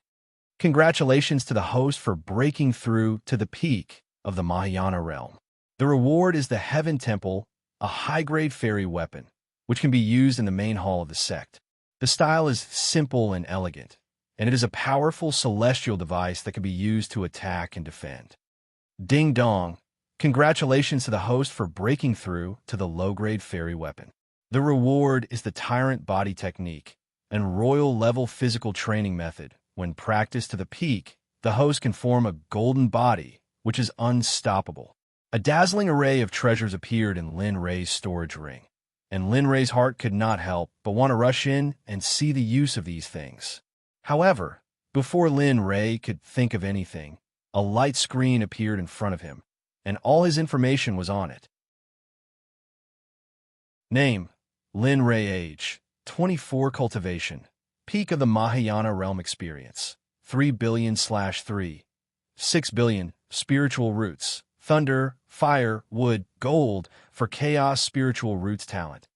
Speaker 1: Congratulations to the host for breaking through to the peak of the Mahayana realm. The reward is the Heaven Temple, a high-grade fairy weapon, which can be used in the main hall of the sect. The style is simple and elegant, and it is a powerful celestial device that can be used to attack and defend. Ding dong. Congratulations to the host for breaking through to the low-grade fairy weapon. The reward is the Tyrant Body Technique, and royal level physical training method. When practiced to the peak, the host can form a golden body, which is unstoppable. A dazzling array of treasures appeared in Lin Ray's storage ring, and Lin Ray's heart could not help but want to rush in and see the use of these things. However, before Lin Ray could think of anything, a light screen appeared in front of him, and all his information was on it. Name: Lin Ray. Age: 24. Cultivation: peak of the Mahayana realm. Experience: 3 billion/3. 6 billion. Spiritual roots: thunder, fire, wood, gold for chaos. Spiritual roots talent.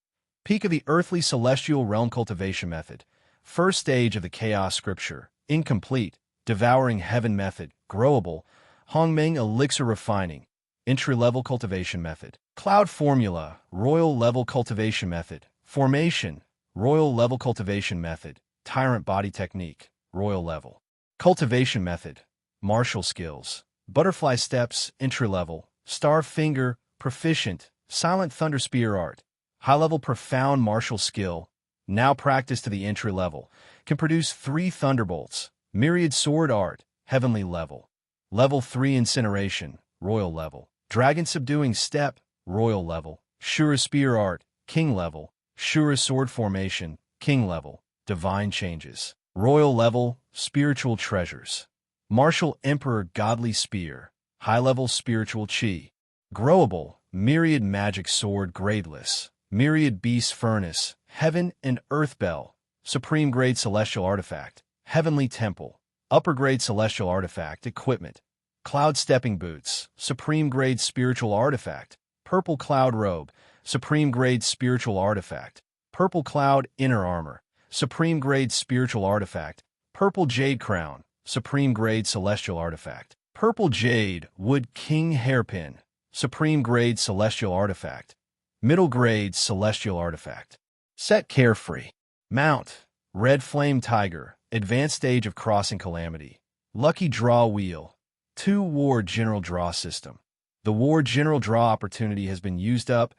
Speaker 1: Peak of the earthly celestial realm cultivation method. First stage of the chaos scripture. Incomplete. Devouring heaven method. Growable. Hongmeng elixir refining. Entry-level cultivation method. Cloud formula. Royal level cultivation method. Formation. Royal level cultivation method. Tyrant body technique. Royal level. Cultivation method. Martial skills. Butterfly steps. Entry-level. Star finger. Proficient. Silent thunder spear art. High-level profound martial skill. Now practice to the entry level. Can produce 3 thunderbolts. Myriad sword art. Heavenly level. Level 3 incineration. Royal level. Dragon subduing step. Royal level. Shura spear art. King level. Shura sword formation. King level. Divine changes. Royal level. Spiritual treasures. Martial emperor godly spear. High-level spiritual chi. Growable. Myriad magic sword gradeless. Myriad beast furnace. Heaven and Earth Bell, Supreme Grade Celestial Artifact, Heavenly Temple, Upper Grade Celestial Artifact, Equipment, Cloud Stepping Boots, Supreme Grade Spiritual Artifact, Purple Cloud Robe, Supreme Grade Spiritual Artifact, Purple Cloud Inner Armor, Supreme Grade Spiritual Artifact, Purple Jade Crown, Supreme Grade Celestial Artifact, Purple Jade Wood King Hairpin, Supreme Grade Celestial Artifact, Middle Grade Celestial Artifact. Set Carefree. Mount, Red Flame Tiger, Advanced Stage of Crossing Calamity, Lucky Draw Wheel, 2 War General Draw System. The War General Draw opportunity has been used up,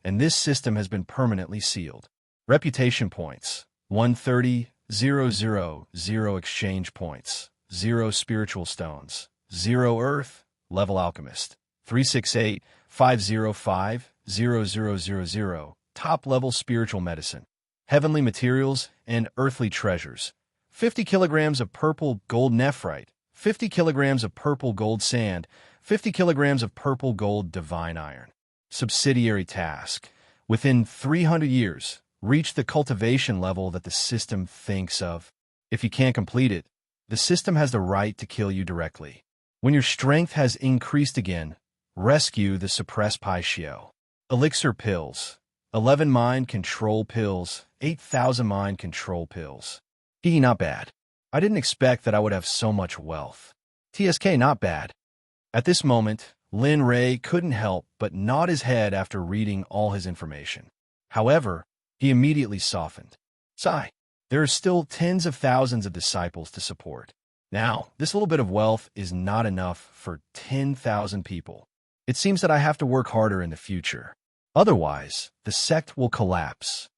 Speaker 1: and this system has been permanently sealed. Reputation Points, 130, 000 Exchange Points, 0 Spiritual Stones, 0 Earth, Level Alchemist, 368, 505, 0000, Top Level Spiritual Medicine, Heavenly Materials and Earthly Treasures, 50 kilograms of Purple Gold Nephrite, 50 kilograms of Purple Gold Sand, 50 kilograms of Purple Gold Divine Iron. Subsidiary Task. Within 300 years, reach the cultivation level that the system thinks of. If you can't complete it, the system has the right to kill you directly. When your strength has increased again, rescue the suppressed Paisio. Elixir Pills. 11 Mind Control Pills, 8,000 Mind Control Pills. Not bad. I didn't expect that I would have so much wealth. TSK not bad. At this moment, Lin Ray couldn't help but nod his head after reading all his information. However, he immediately softened. Sigh. There are still tens of thousands of disciples to support. Now, this little bit of wealth is not enough for 10,000 people. It seems that I have to work harder in the future. Otherwise, the sect will collapse.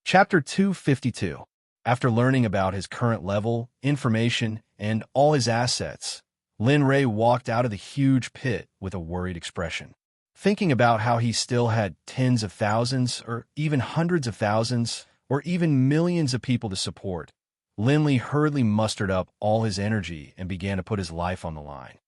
Speaker 1: Chapter 252. After learning about his current level, information, and all his assets, Lin Ray walked out of the huge pit with a worried expression. Thinking about how he still had tens of thousands, or even hundreds of thousands, or even millions of people to support, Lin Li hurriedly mustered up all his energy and began to put his life on the line.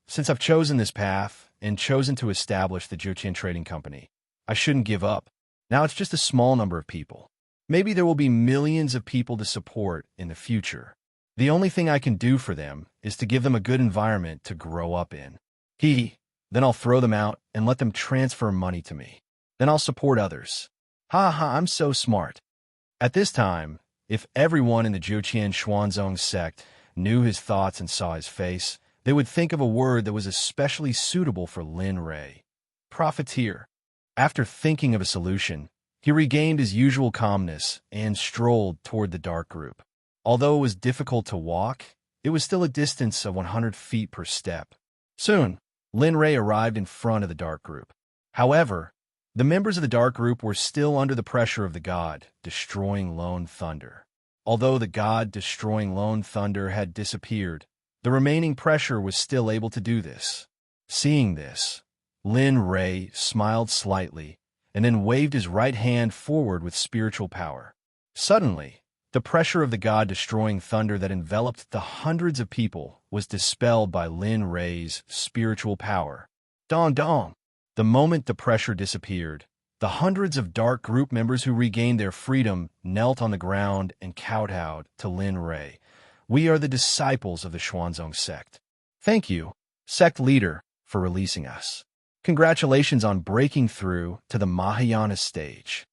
Speaker 1: Since I've chosen this path and chosen to establish the Jiuqian Trading Company, I shouldn't give up. Now it's just a small number of people. Maybe there will be millions of people to support in the future. The only thing I can do for them is to give them a good environment to grow up in. Then I'll throw them out and let them transfer money to me. Then I'll support others. I'm so smart. At this time, if everyone in the Jiuqian Xuanzong sect knew his thoughts and saw his face, they would think of a word that was especially suitable for Lin Ray. Profiteer. After thinking of a solution, he regained his usual calmness and strolled toward the dark group. Although it was difficult to walk, it was still a distance of 100 feet per step. Soon, Lin Ray arrived in front of the dark group. However, the members of the dark group were still under the pressure of the god destroying Lone Thunder. Although the god destroying Lone Thunder had disappeared, the remaining pressure was still able to do this. Seeing this, Lin Ray smiled slightly and then waved his right hand forward with spiritual power. Suddenly, the pressure of the god destroying thunder that enveloped the hundreds of people was dispelled by Lin Ray's spiritual power. Dong dong! The moment the pressure disappeared, the hundreds of dark group members who regained their freedom knelt on the ground and kowtowed to Lin Ray. We are the disciples of the Xuanzong sect. Thank you, sect leader, for releasing us. Congratulations on breaking through to the Mahayana stage.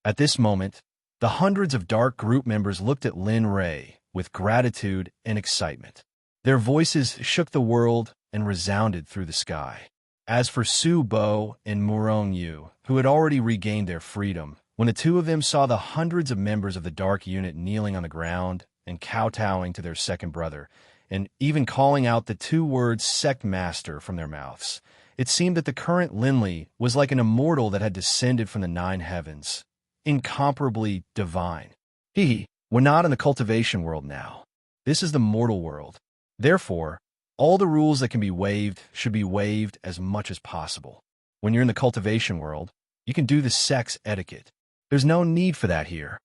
Speaker 1: At this moment, the hundreds of dark group members looked at Lin Ray with gratitude and excitement. Their voices shook the world and resounded through the sky. As for Su Bo and Murong Yu, who had already regained their freedom, when the two of them saw the hundreds of members of the dark unit kneeling on the ground and kowtowing to their second brother, and even calling out the 2 words sect master from their mouths, it seemed that the current Lin Li was like an immortal that had descended from the 9 heavens, incomparably divine. We're not in the cultivation world now. This is the mortal world. Therefore, all the rules that can be waived should be waived as much as possible. When you're in the cultivation world, you can do the sex etiquette. There's no need for that here.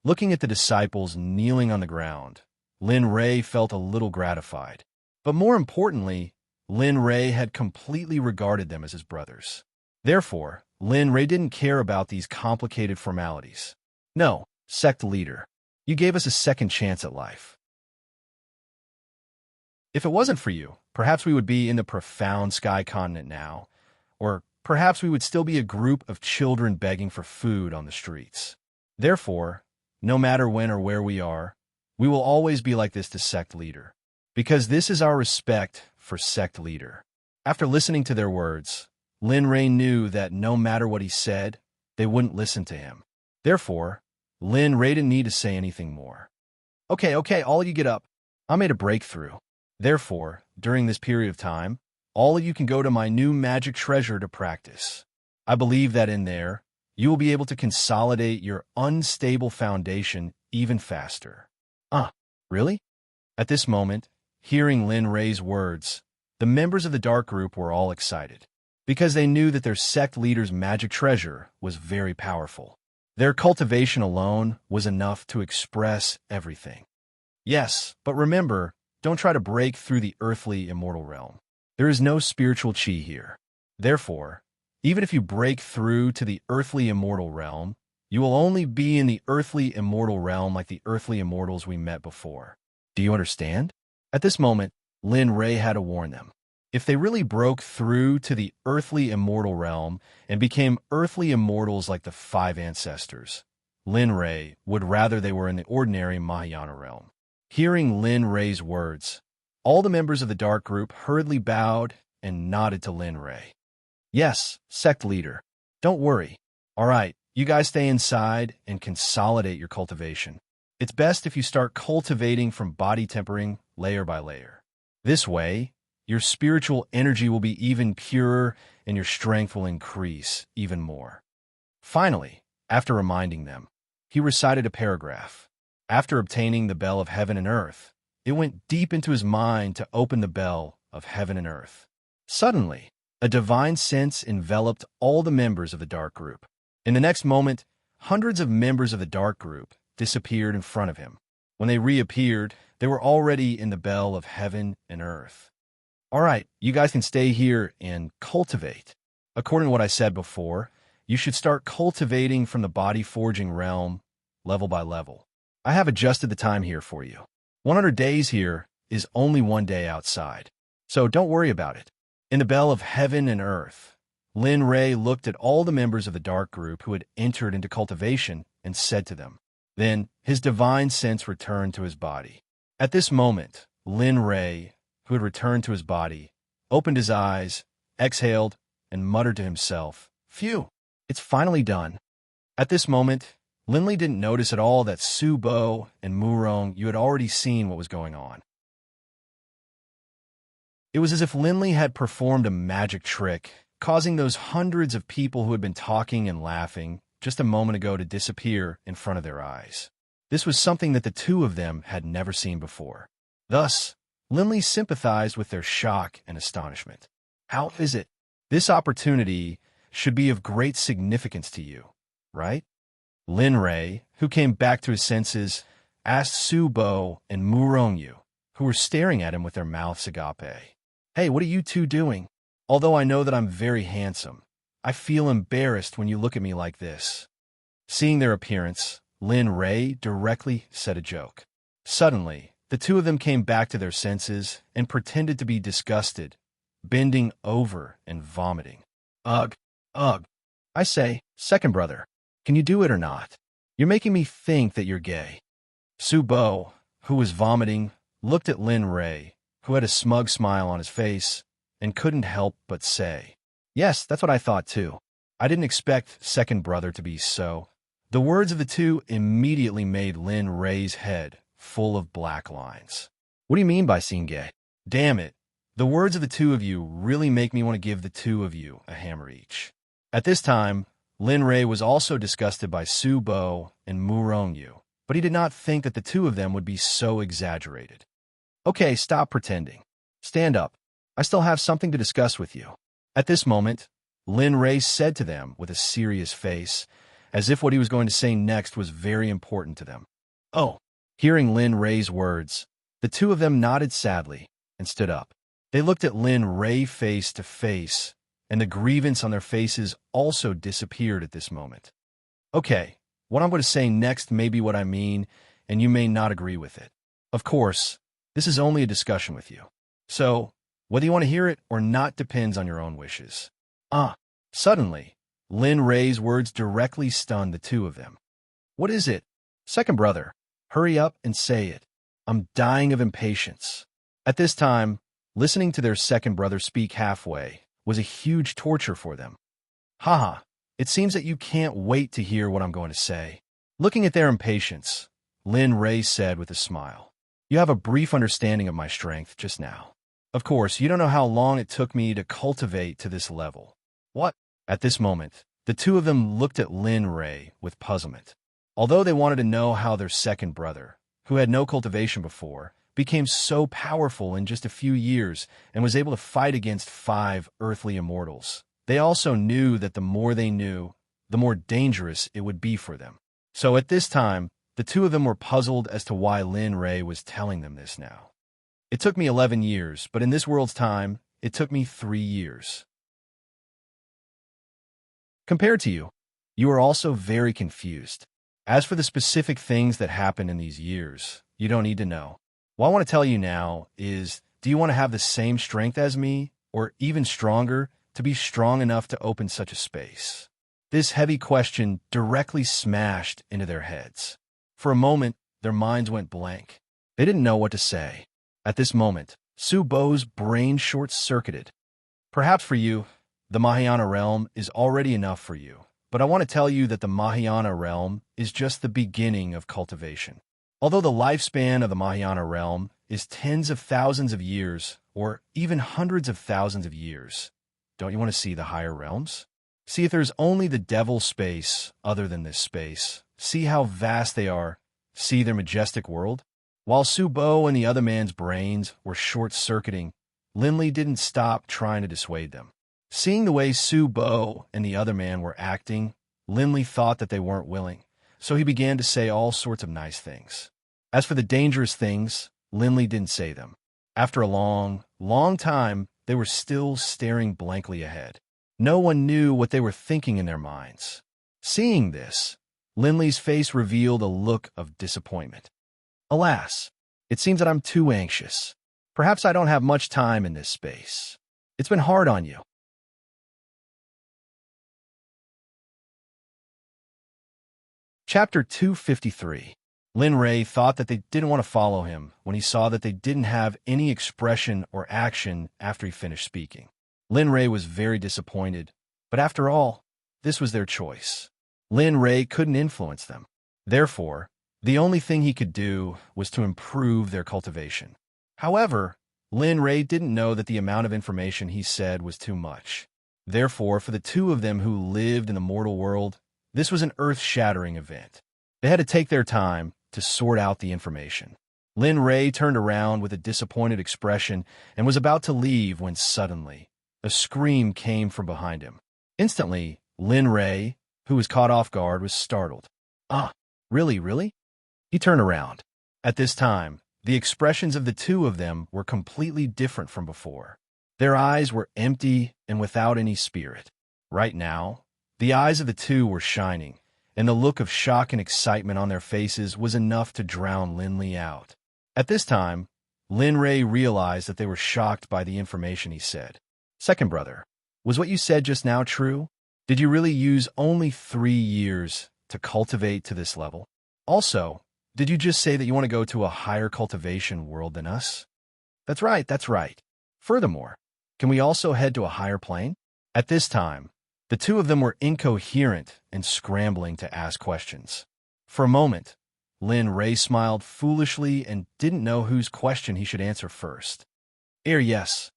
Speaker 1: Looking at the disciples kneeling on the ground, Lin Ray felt a little gratified. But more importantly, Lin Ray had completely regarded them as his brothers. Therefore, Lin Ray didn't care about these complicated formalities. No, sect leader, you gave us a second chance at life. If it wasn't for you, perhaps we would be in the profound sky continent now, or perhaps we would still be a group of children begging for food on the streets. Therefore, no matter when or where we are, we will always be like this to sect leader, because this is our respect for sect leader. After listening to their words, Lin Ray knew that no matter what he said, they wouldn't listen to him. Therefore, Lin Ray didn't need to say anything more. Okay, all of you get up. I made a breakthrough. Therefore, during this period of time, all of you can go to my new magic treasure to practice. I believe that in there, you will be able to consolidate your unstable foundation even faster. Really? At this moment, hearing Lin Ray's words, the members of the dark group were all excited, because they knew that their sect leader's magic treasure was very powerful. Their cultivation alone was enough to express everything. Yes, but remember, don't try to break through the earthly immortal realm. There is no spiritual chi here. Therefore, even if you break through to the earthly immortal realm, you will only be in the earthly immortal realm like the earthly immortals we met before. Do you understand? At this moment, Lin Ray had to warn them. If they really broke through to the earthly immortal realm and became earthly immortals like the 5 ancestors, Lin Ray would rather they were in the ordinary Mahayana realm. Hearing Lin Ray's words, all the members of the dark group hurriedly bowed and nodded to Lin Ray. Yes, sect leader. Don't worry. All right, you guys stay inside and consolidate your cultivation. It's best if you start cultivating from body tempering layer by layer. This way, your spiritual energy will be even purer and your strength will increase even more. Finally, after reminding them, he recited a paragraph. After obtaining the bell of heaven and earth, it went deep into his mind to open the bell of heaven and earth. Suddenly, a divine sense enveloped all the members of the dark group. In the next moment, hundreds of members of the dark group disappeared in front of him. When they reappeared, they were already in the bell of heaven and earth. All right, you guys can stay here and cultivate. According to what I said before, you should start cultivating from the body forging realm, level by level. I have adjusted the time here for you. 100 days here is only 1 day outside, so don't worry about it. In the bell of heaven and earth, Lin Ray looked at all the members of the dark group who had entered into cultivation and said to them. Then his divine sense returned to his body. At this moment, Lin Ray, who had returned to his body, opened his eyes, exhaled, and muttered to himself, "Phew, it's finally done." At this moment, Linley didn't notice at all that Su Bo and Murong you had already seen what was going on. It was as if Linley had performed a magic trick, causing those hundreds of people who had been talking and laughing just a moment ago to disappear in front of their eyes. This was something that the two of them had never seen before. Thus, Linley sympathized with their shock and astonishment. How is it? This opportunity should be of great significance to you, right? Lin Ray, who came back to his senses, asked Su Bo and Murong Yu, who were staring at him with their mouths agape. Hey, what are you two doing? Although I know that I'm very handsome, I feel embarrassed when you look at me like this. Seeing their appearance, Lin Ray directly said a joke. Suddenly, the two of them came back to their senses and pretended to be disgusted, bending over and vomiting. Ugh. I say, second brother, can you do it or not? You're making me think that you're gay. Su Bo, who was vomiting, looked at Lin Ray, who had a smug smile on his face, and couldn't help but say, "Yes, that's what I thought too. I didn't expect second brother to be so." The words of the two immediately made Lin Ray's head full of black lines. What do you mean by seeing gay? Damn it. The words of the two of you really make me want to give the two of you a hammer each. At this time, Lin Ray was also disgusted by Su Bo and Murong Yu, but he did not think that the two of them would be so exaggerated. Okay, stop pretending. Stand up. I still have something to discuss with you. At this moment, Lin Ray said to them with a serious face, as if what he was going to say next was very important to them. Oh. Hearing Lin Ray's words, the two of them nodded sadly and stood up. They looked at Lin Ray face to face, and the grievance on their faces also disappeared at this moment. Okay, what I'm going to say next may be what I mean, and you may not agree with it. Of course, this is only a discussion with you. So, whether you want to hear it or not depends on your own wishes. Suddenly, Lin Ray's words directly stunned the two of them. What is it? Second brother, hurry up and say it. I'm dying of impatience. At this time, listening to their second brother speak halfway was a huge torture for them. Haha, it seems that you can't wait to hear what I'm going to say. Looking at their impatience, Lin Ray said with a smile, you have a brief understanding of my strength just now. Of course, you don't know how long it took me to cultivate to this level. What? At this moment, the two of them looked at Lin Ray with puzzlement. Although they wanted to know how their second brother, who had no cultivation before, became so powerful in just a few years and was able to fight against 5 earthly immortals, they also knew that the more they knew, the more dangerous it would be for them. So at this time, the two of them were puzzled as to why Lin Ray was telling them this now. It took me 11 years, but in this world's time, it took me 3 years. Compared to you, you are also very confused. As for the specific things that happened in these years, you don't need to know. What I want to tell you now is, do you want to have the same strength as me, or even stronger, to be strong enough to open such a space? This heavy question directly smashed into their heads. For a moment, their minds went blank. They didn't know what to say. At this moment, Su Bo's brain short-circuited. Perhaps for you, the Mahayana realm is already enough for you, but I want to tell you that the Mahayana realm is just the beginning of cultivation. Although the lifespan of the Mahayana realm is tens of thousands of years, or even hundreds of thousands of years, don't you want to see the higher realms? See if there's only the devil space other than this space. See how vast they are. See their majestic world? While Su Bo and the other man's brains were short-circuiting, Linley didn't stop trying to dissuade them. Seeing the way Su Bo and the other man were acting, Linley thought that they weren't willing, so he began to say all sorts of nice things. As for the dangerous things, Linley didn't say them. After a long, long time, they were still staring blankly ahead. No one knew what they were thinking in their minds. Seeing this, Linley's face revealed a look of disappointment. Alas, it seems that I'm too anxious. Perhaps I don't have much time in this space. It's been hard on you. Chapter 253. Lin Ray thought that they didn't want to follow him when he saw that they didn't have any expression or action after he finished speaking. Lin Ray was very disappointed, but after all, this was their choice. Lin Ray couldn't influence them. Therefore, the only thing he could do was to improve their cultivation. However, Lin Ray didn't know that the amount of information he said was too much. Therefore, for the two of them who lived in the mortal world, this was an earth-shattering event. They had to take their time to sort out the information. Lin Ray turned around with a disappointed expression and was about to leave when suddenly, a scream came from behind him. Instantly, Lin Ray, who was caught off guard, was startled. Really? He turned around. At this time, the expressions of the two of them were completely different from before. Their eyes were empty and without any spirit. Right now, the eyes of the two were shining, and the look of shock and excitement on their faces was enough to drown Linley out. At this time, Lin Ray realized that they were shocked by the information he said. Second brother, was what you said just now true? Did you really use only 3 years to cultivate to this level? Also, did you just say that you want to go to a higher cultivation world than us? That's right. Furthermore, can we also head to a higher plane? At this time, the two of them were incoherent and scrambling to ask questions. For a moment, Lin Ray smiled foolishly and didn't know whose question he should answer first. Yes,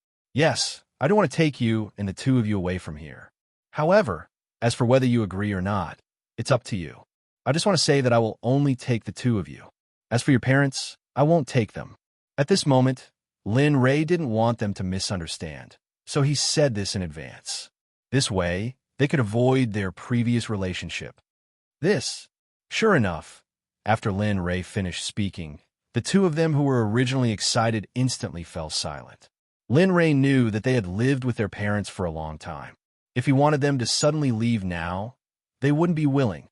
Speaker 1: I don't want to take you and the two of you away from here. However, as for whether you agree or not, it's up to you. I just want to say that I will only take the two of you. As for your parents, I won't take them. At this moment, Lin Ray didn't want them to misunderstand, so he said this in advance. This way, they could avoid their previous relationship. Sure enough, after Lin Ray finished speaking, the two of them who were originally excited instantly fell silent. Lin Ray knew that they had lived with their parents for a long time. If he wanted them to suddenly leave now, they wouldn't be willing.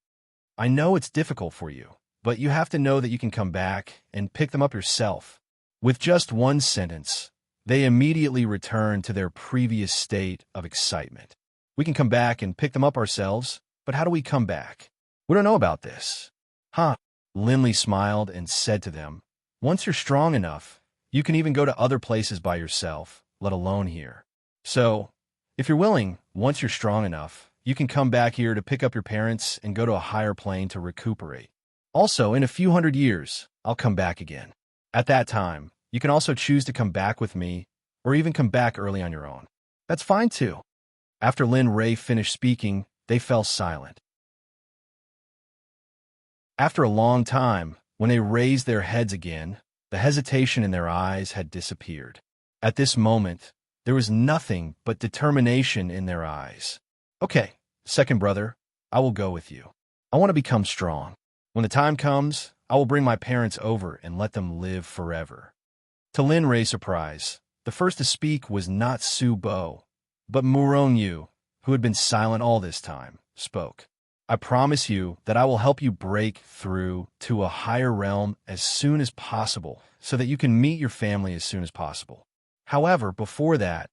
Speaker 1: I know it's difficult for you, but you have to know that you can come back and pick them up yourself. With just one sentence, they immediately returned to their previous state of excitement. We can come back and pick them up ourselves, but how do we come back? We don't know about this. Huh? Linley smiled and said to them, once you're strong enough, you can even go to other places by yourself, let alone here. So, if you're willing, once you're strong enough, you can come back here to pick up your parents and go to a higher plane to recuperate. Also, in a few hundred years, I'll come back again. At that time, you can also choose to come back with me, or even come back early on your own. That's fine too. After Lin Ray finished speaking, they fell silent. After a long time, when they raised their heads again, the hesitation in their eyes had disappeared. At this moment, there was nothing but determination in their eyes. Okay, second brother, I will go with you. I want to become strong. When the time comes, I will bring my parents over and let them live forever. To Lin Ray's surprise, the first to speak was not Su Bo, but Murong Yu, who had been silent all this time, spoke. I promise you that I will help you break through to a higher realm as soon as possible so that you can meet your family as soon as possible. However, before that,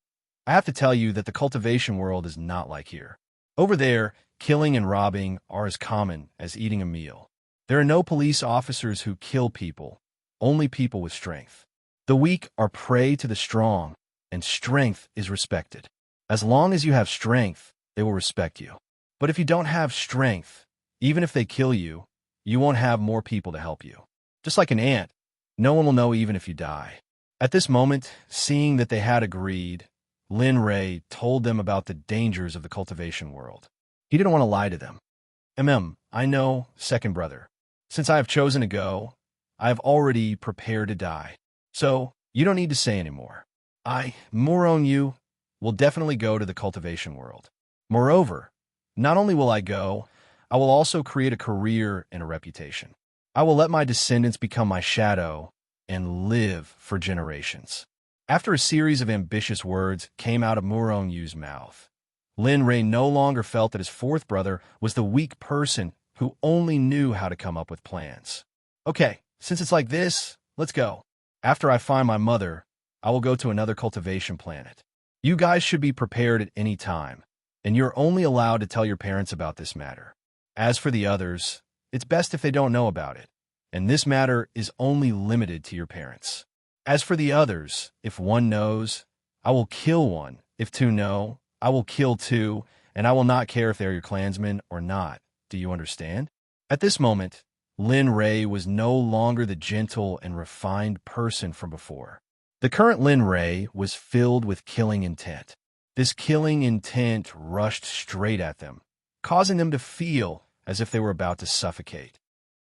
Speaker 1: I have to tell you that the cultivation world is not like here. Over there, killing and robbing are as common as eating a meal. There are no police officers who kill people, only people with strength. The weak are prey to the strong, and strength is respected. As long as you have strength, they will respect you. But if you don't have strength, even if they kill you, you won't have more people to help you. Just like an ant, no one will know even if you die. At this moment, seeing that they had agreed, Lin Ray told them about the dangers of the cultivation world. He didn't want to lie to them. I know, second brother. Since I have chosen to go, I have already prepared to die. So, you don't need to say anymore. Murong Yu, will definitely go to the cultivation world. Moreover, not only will I go, I will also create a career and a reputation. I will let my descendants become my shadow and live for generations. After a series of ambitious words came out of Murong Yu's mouth, Lin Ray no longer felt that his fourth brother was the weak person who only knew how to come up with plans. Okay, since it's like this, let's go. After I find my mother, I will go to another cultivation planet. You guys should be prepared at any time, and you're only allowed to tell your parents about this matter. As for the others, it's best if they don't know about it, and this matter is only limited to your parents. As for the others, if one knows, I will kill one. If two know, I will kill two, and I will not care if they're your clansmen or not. Do you understand? At this moment, Lin Ray was no longer the gentle and refined person from before. The current Lin Ray was filled with killing intent. This killing intent rushed straight at them, causing them to feel as if they were about to suffocate.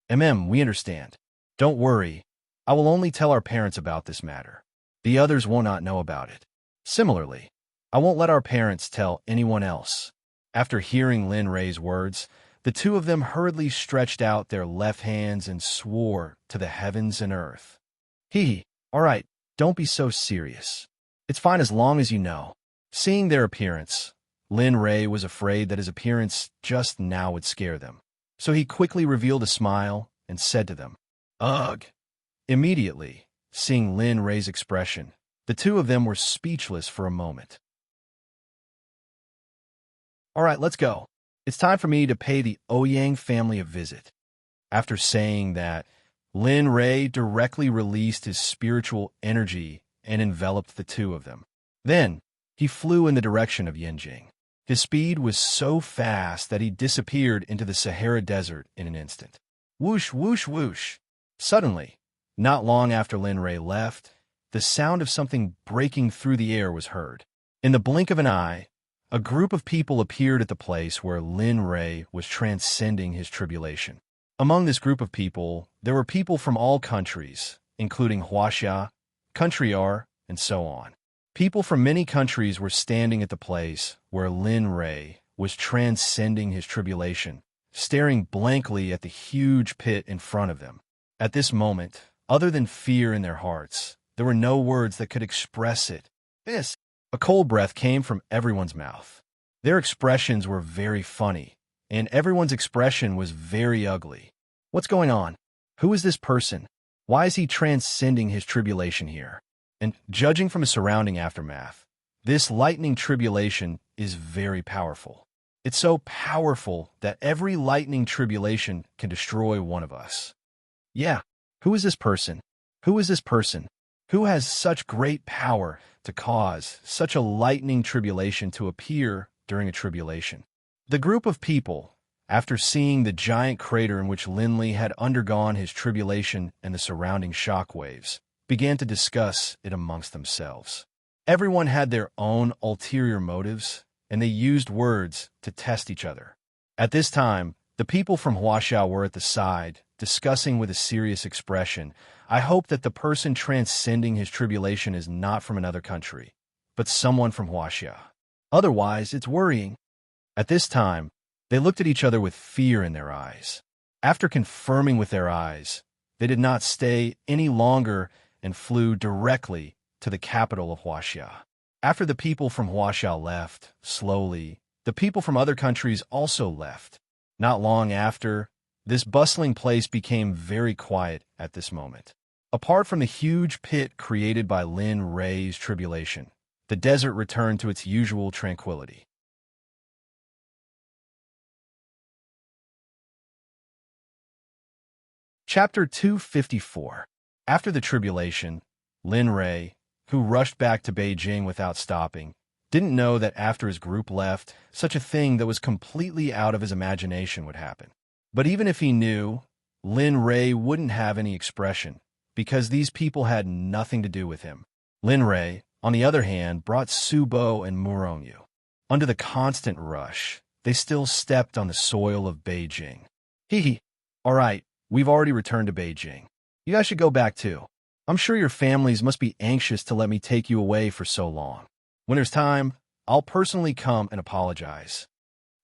Speaker 1: We understand. Don't worry. I will only tell our parents about this matter. The others will not know about it. Similarly, I won't let our parents tell anyone else. After hearing Lin Ray's words, the two of them hurriedly stretched out their left hands and swore to the heavens and earth. All right, don't be so serious. It's fine as long as you know. Seeing their appearance, Lin Ray was afraid that his appearance just now would scare them. So he quickly revealed a smile and said to them, Ugh! Immediately, seeing Lin Ray's expression, the two of them were speechless for a moment. All right, let's go. It's time for me to pay the Ouyang family a visit. After saying that, Lin Ray directly released his spiritual energy and enveloped the two of them. Then, he flew in the direction of Yanjing. His speed was so fast that he disappeared into the Sahara Desert in an instant. Whoosh, whoosh, whoosh. Suddenly, not long after Lin Ray left, the sound of something breaking through the air was heard. In the blink of an eye, a group of people appeared at the place where Lin Ray was transcending his tribulation. Among this group of people, there were people from all countries, including Huaxia, Countryar, and so on. People from many countries were standing at the place where Lin Ray was transcending his tribulation, staring blankly at the huge pit in front of them. At this moment, other than fear in their hearts, there were no words that could express it, This. A cold breath came from everyone's mouth. Their expressions were very funny, and everyone's expression was very ugly. What's going on? Who is this person? Why is he transcending his tribulation here? And judging from his surrounding aftermath, this lightning tribulation is very powerful. It's so powerful that every lightning tribulation can destroy one of us. Yeah, who is this person? Who is this person? Who has such great power to cause such a lightning tribulation to appear during a tribulation? The group of people, after seeing the giant crater in which Linley had undergone his tribulation and the surrounding shock waves, began to discuss it amongst themselves. Everyone had their own ulterior motives, and they used words to test each other. At this time, the people from Huaxiao were at the side, discussing with a serious expression, "I hope that the person transcending his tribulation is not from another country, but someone from Huaxia. Otherwise, it's worrying." At this time, they looked at each other with fear in their eyes. After confirming with their eyes, they did not stay any longer and flew directly to the capital of Huaxia. After the people from Huaxiao left, slowly, the people from other countries also left. Not long after, this bustling place became very quiet at this moment. Apart from the huge pit created by Lin Rei's tribulation, the desert returned to its usual tranquility. Chapter 254. After the tribulation, Lin Rei, who rushed back to Beijing without stopping, didn't know that after his group left, such a thing that was completely out of his imagination would happen. But even if he knew, Lin Rei wouldn't have any expression, because these people had nothing to do with him. Lin Rei, on the other hand, brought Su Bo and Murongyu. Under the constant rush, they still stepped on the soil of Beijing. Hee. All right, we've already returned to Beijing. You guys should go back too. I'm sure your families must be anxious to let me take you away for so long. When there's time, I'll personally come and apologize.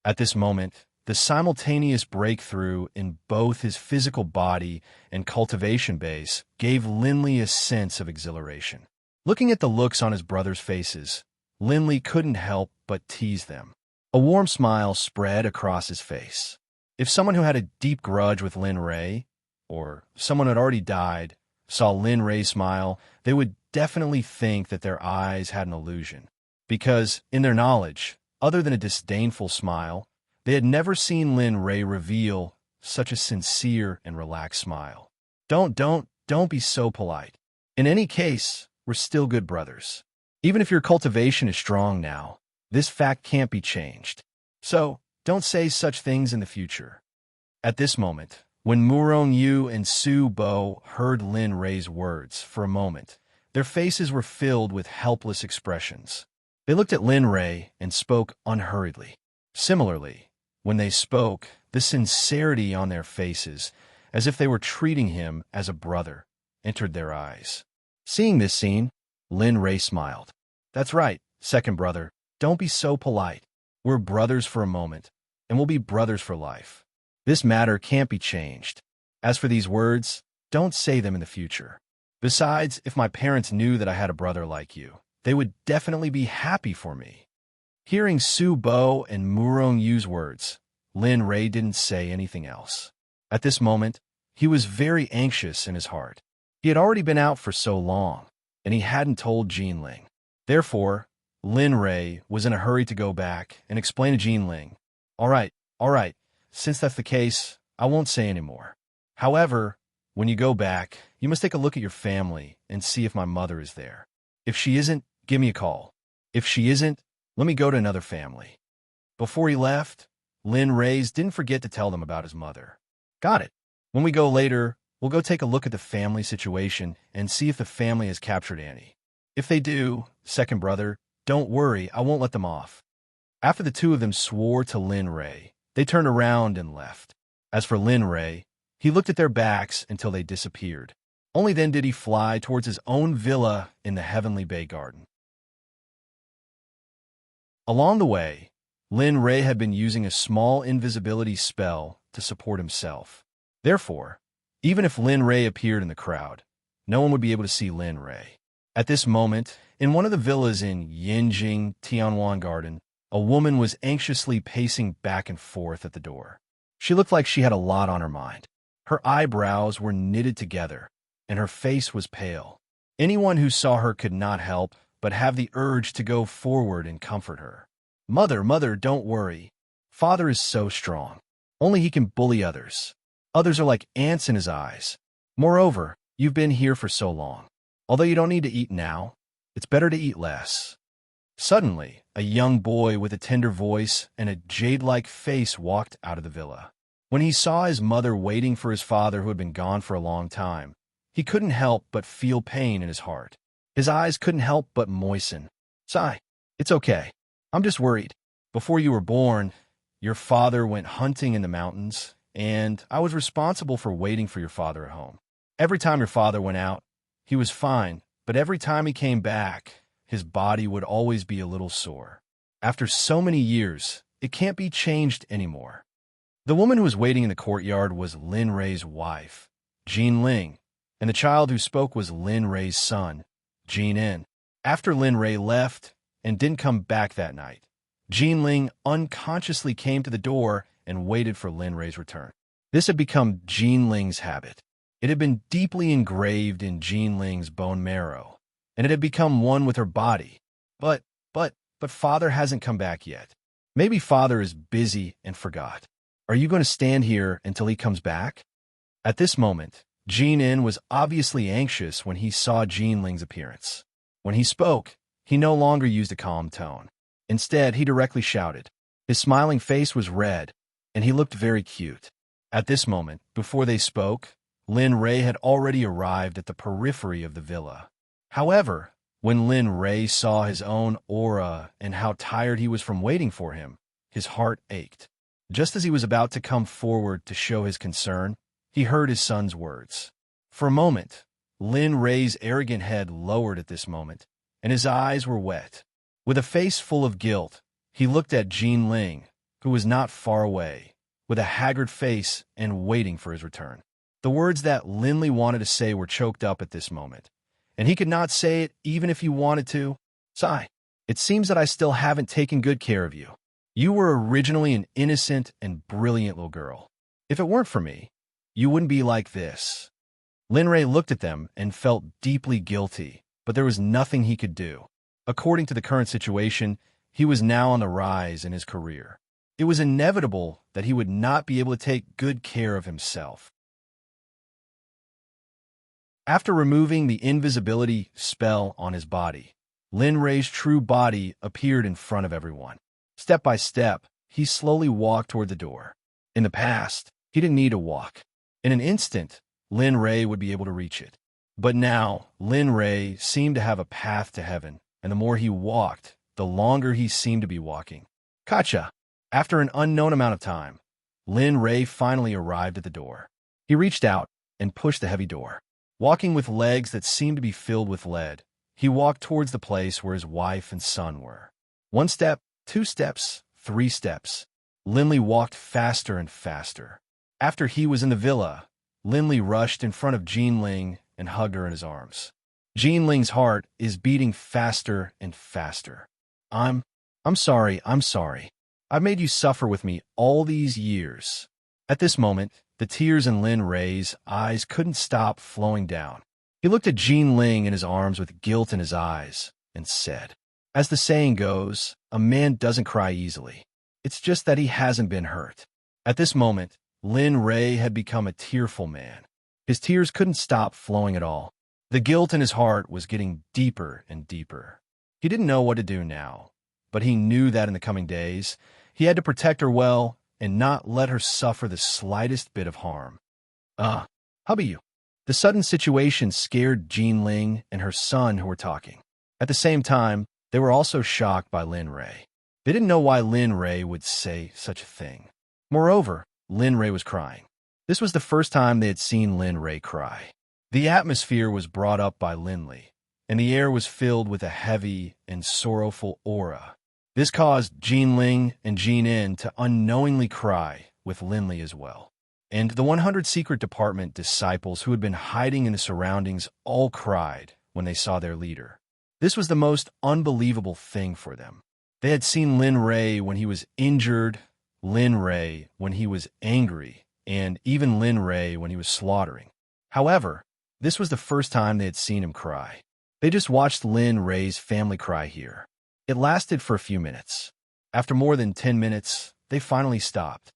Speaker 1: At this moment, the simultaneous breakthrough in both his physical body and cultivation base gave Linley a sense of exhilaration. Looking at the looks on his brothers' faces, Linley couldn't help but tease them. A warm smile spread across his face. If someone who had a deep grudge with Lin Rei, or someone who had already died, saw Lin Rei smile, they would definitely think that their eyes had an illusion. Because, in their knowledge, other than a disdainful smile, they had never seen Lin Rei reveal such a sincere and relaxed smile. Don't be so polite. In any case, we're still good brothers. Even if your cultivation is strong now, this fact can't be changed. So, don't say such things in the future. At this moment, when Murongyu and Su Bo heard Lin Rei's words for a moment, their faces were filled with helpless expressions. They looked at Lin Rei and spoke unhurriedly. Similarly, when they spoke, the sincerity on their faces, as if they were treating him as a brother, entered their eyes. Seeing this scene, Lin Rei smiled. "That's right, second brother. Don't be so polite. We're brothers for a moment, and we'll be brothers for life. This matter can't be changed. As for these words, don't say them in the future. Besides, if my parents knew that I had a brother like you, they would definitely be happy for me." Hearing Su Bo and Murongyu's words, Lin Rei didn't say anything else. At this moment, he was very anxious in his heart. He had already been out for so long, and he hadn't told Jinling. Therefore, Lin Rei was in a hurry to go back and explain to Jinling, all right, since that's the case, I won't say any more. However, when you go back, you must take a look at your family and see if my mother is there. If she isn't, give me a call. If she isn't, let me go to another family." Before he left, Lin Rei didn't forget to tell them about his mother. "Got it. When we go later, we'll go take a look at the family situation and see if the family has captured Annie. If they do, second brother, don't worry, I won't let them off." After the two of them swore to Lin Rei, they turned around and left. As for Lin Rei, he looked at their backs until they disappeared. Only then did he fly towards his own villa in the Heavenly Bay Garden. Along the way, Lin Rei had been using a small invisibility spell to support himself. Therefore, even if Lin Rei appeared in the crowd, no one would be able to see Lin Rei. At this moment, In one of the villas in Yinjing Tianwan Garden, a woman was anxiously pacing back and forth at the door. She looked like she had a lot on her mind. Her eyebrows were knitted together, and her face was pale. Anyone who saw her could not help but have the urge to go forward and comfort her. "Mother, mother, don't worry. Father is so strong. Only he can bully others. Others are like ants in his eyes. Moreover, you've been here for so long. Although you don't need to eat now, it's better to eat less." Suddenly, a young boy with a tender voice and a jade-like face walked out of the villa. When he saw his mother waiting for his father who had been gone for a long time, he couldn't help but feel pain in his heart. His eyes couldn't help but moisten. "Sigh, it's okay. I'm just worried. Before you were born, your father went hunting in the mountains, and I was responsible for waiting for your father at home. Every time your father went out, he was fine, but every time he came back, his body would always be a little sore. After so many years, it can't be changed anymore." The woman who was waiting in the courtyard was Lin Rei's wife, Jean Ling, and the child who spoke was Lin Rei's son, Jean In. After Lin Rei left and didn't come back that night, Jean Ling unconsciously came to the door and waited for Lin Rei's return. This had become Jean Ling's habit. It had been deeply engraved in Jean Ling's bone marrow, and it had become one with her body. But father hasn't come back yet. Maybe father is busy and forgot. Are you going to stand here until he comes back? At this moment, Jean In was obviously anxious when he saw Jean Ling's appearance. When he spoke, he no longer used a calm tone. Instead, he directly shouted. His smiling face was red, and he looked very cute. At this moment, before they spoke, Lin Rei had already arrived at the periphery of the villa. However, when Lin Rei saw his own aura and how tired he was from waiting for him, his heart ached. Just as he was about to come forward to show his concern, he heard his son's words. For a moment, Lin Rei's arrogant head lowered at this moment, and his eyes were wet. With a face full of guilt, he looked at Jean Ling, who was not far away, with a haggard face and waiting for his return. The words that Lin Li wanted to say were choked up at this moment, and he could not say it even if he wanted to. "Sigh, it seems that I still haven't taken good care of you. You were originally an innocent and brilliant little girl. If it weren't for me, you wouldn't be like this." Lin Rei looked at them and felt deeply guilty, but there was nothing he could do. According to the current situation, he was now on the rise in his career. It was inevitable that he would not be able to take good care of himself. After removing the invisibility spell on his body, Lin Rei's true body appeared in front of everyone. Step by step, he slowly walked toward the door. In the past, he didn't need to walk. In an instant, Lin Rei would be able to reach it. But now, Lin Rei seemed to have a path to heaven, and the more he walked, the longer he seemed to be walking. Gotcha! After an unknown amount of time, Lin Rei finally arrived at the door. He reached out and pushed the heavy door. Walking with legs that seemed to be filled with lead, he walked towards the place where his wife and son were. 1 step, 2 steps, 3 steps. Lin Li walked faster and faster. After he was in the villa, Lin Li rushed in front of Jean Ling and hugged her in his arms. Jean Ling's heart is beating faster and faster. I'm sorry. I've made you suffer with me all these years." At this moment, the tears in Lin Rei's eyes couldn't stop flowing down. He looked at Jean Ling in his arms with guilt in his eyes and said, "As the saying goes, a man doesn't cry easily. It's just that he hasn't been hurt." At this moment, Lin Rei had become a tearful man. His tears couldn't stop flowing at all. The guilt in his heart was getting deeper and deeper. He didn't know what to do now, but he knew that in the coming days, he had to protect her well and not let her suffer the slightest bit of harm. How about you?" The sudden situation scared Jean Ling and her son who were talking. At the same time, they were also shocked by Lin Rei. They didn't know why Lin Rei would say such a thing. Moreover, Lin Rei was crying. This was the first time they had seen Lin Rei cry. The atmosphere was brought up by Lin Li, and the air was filled with a heavy and sorrowful aura. This caused Jean Ling and Jean In to unknowingly cry with Lin Li as well. And the 100 Secret Department disciples who had been hiding in the surroundings all cried when they saw their leader. This was the most unbelievable thing for them. They had seen Lin Ray when he was injured, Lin Ray when he was angry, and even Lin Ray when he was slaughtering. However, this was the first time they had seen him cry. They just watched Lin Ray's family cry here. It lasted for a few minutes. After more than 10 minutes, they finally stopped.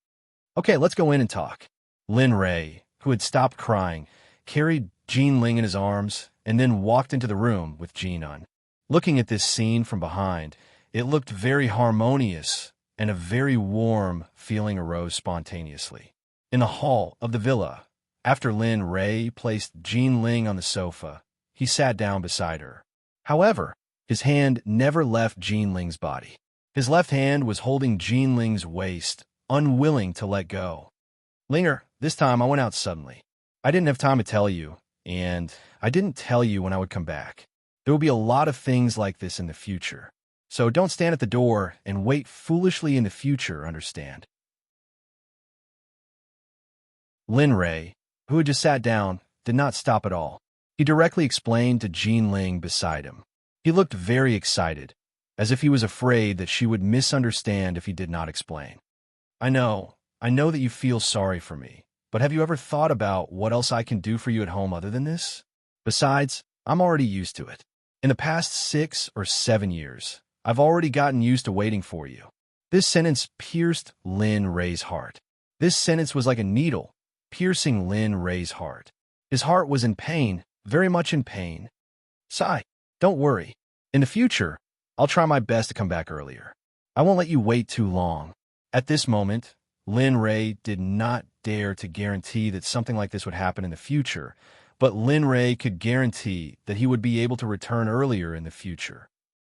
Speaker 1: Okay, let's go in and talk. Lin Ray, who had stopped crying, carried Jin Ling in his arms and then walked into the room with Jin Un. Looking at this scene from behind, it looked very harmonious, and a very warm feeling arose spontaneously. In the hall of the villa, after Lin Ray placed Jin Ling on the sofa, he sat down beside her. However, his hand never left Jin Ling's body. His left hand was holding Jin Ling's waist, unwilling to let go. Linger, this time I went out suddenly. I didn't have time to tell you, and I didn't tell you when I would come back. There will be a lot of things like this in the future. So don't stand at the door and wait foolishly in the future, understand? Lin Ray, who had just sat down, did not stop at all. He directly explained to Jin Ling beside him. He looked very excited, as if he was afraid that she would misunderstand if he did not explain. I know that you feel sorry for me, but have you ever thought about what else I can do for you at home other than this? Besides, I'm already used to it. In the past 6 or 7 years, I've already gotten used to waiting for you. This sentence pierced Lin Ray's heart. This sentence was like a needle, piercing Lin Ray's heart. His heart was in pain, very much in pain. Sigh, don't worry. In the future, I'll try my best to come back earlier. I won't let you wait too long. At this moment, Lin Ray did not dare to guarantee that something like this would happen in the future, but Lin Ray could guarantee that he would be able to return earlier in the future.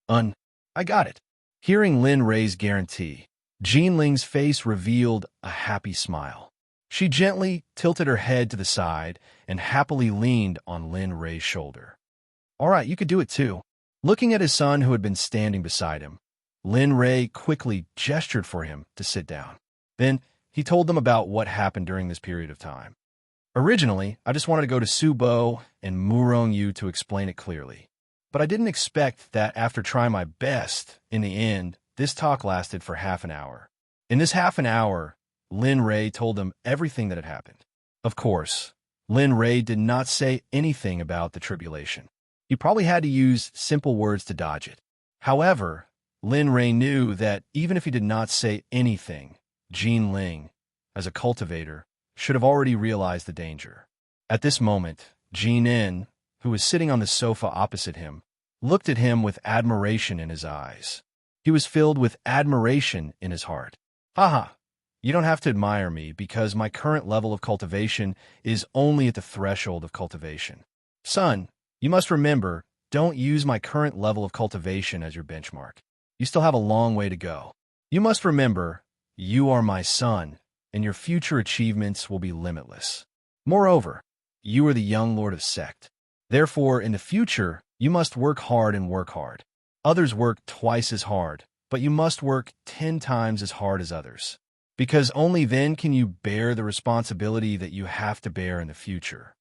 Speaker 1: I got it. Hearing Lin Ray's guarantee, Jin Ling's face revealed a happy smile. She gently tilted her head to the side and happily leaned on Lin Ray's shoulder. All right, you could do it too. Looking at his son who had been standing beside him, Lin Ray quickly gestured for him to sit down. Then he told them about what happened during this period of time. Originally, I just wanted to go to Subo and Murong Yu to explain it clearly. But I didn't expect that after trying my best, in the end, this talk lasted for half an hour. In this half an hour, Lin Ray told them everything that had happened. Of course, Lin Ray did not say anything about the tribulation. He probably had to use simple words to dodge it. However, Lin Ray knew that even if he did not say anything, Jin Ling, as a cultivator, should have already realized the danger. At this moment, Jin In, who was sitting on the sofa opposite him, looked at him with admiration in his eyes. He was filled with admiration in his heart. Haha, you don't have to admire me because my current level of cultivation is only at the threshold of cultivation. Son, you must remember, don't use my current level of cultivation as your benchmark. You still have a long way to go. You must remember, you are my son, and your future achievements will be limitless. Moreover, you are the young lord of Sect. Therefore, in the future, you must work hard and work hard. Others work twice as hard, but you must work 10 times as hard as others. Because only then can you bear the responsibility that you have to bear in the future.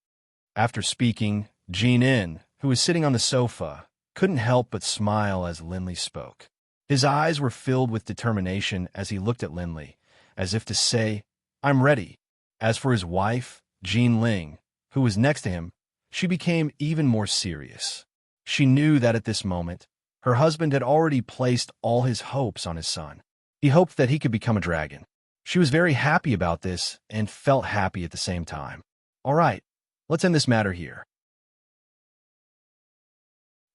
Speaker 1: After speaking, Jin In, who was sitting on the sofa, couldn't help but smile as Linley spoke. His eyes were filled with determination as he looked at Linley, as if to say, I'm ready. As for his wife, Jin Ling, who was next to him, she became even more serious. She knew that at this moment, her husband had already placed all his hopes on his son. He hoped that he could become a dragon. She was very happy about this and felt happy at the same time. All right, let's end this matter here.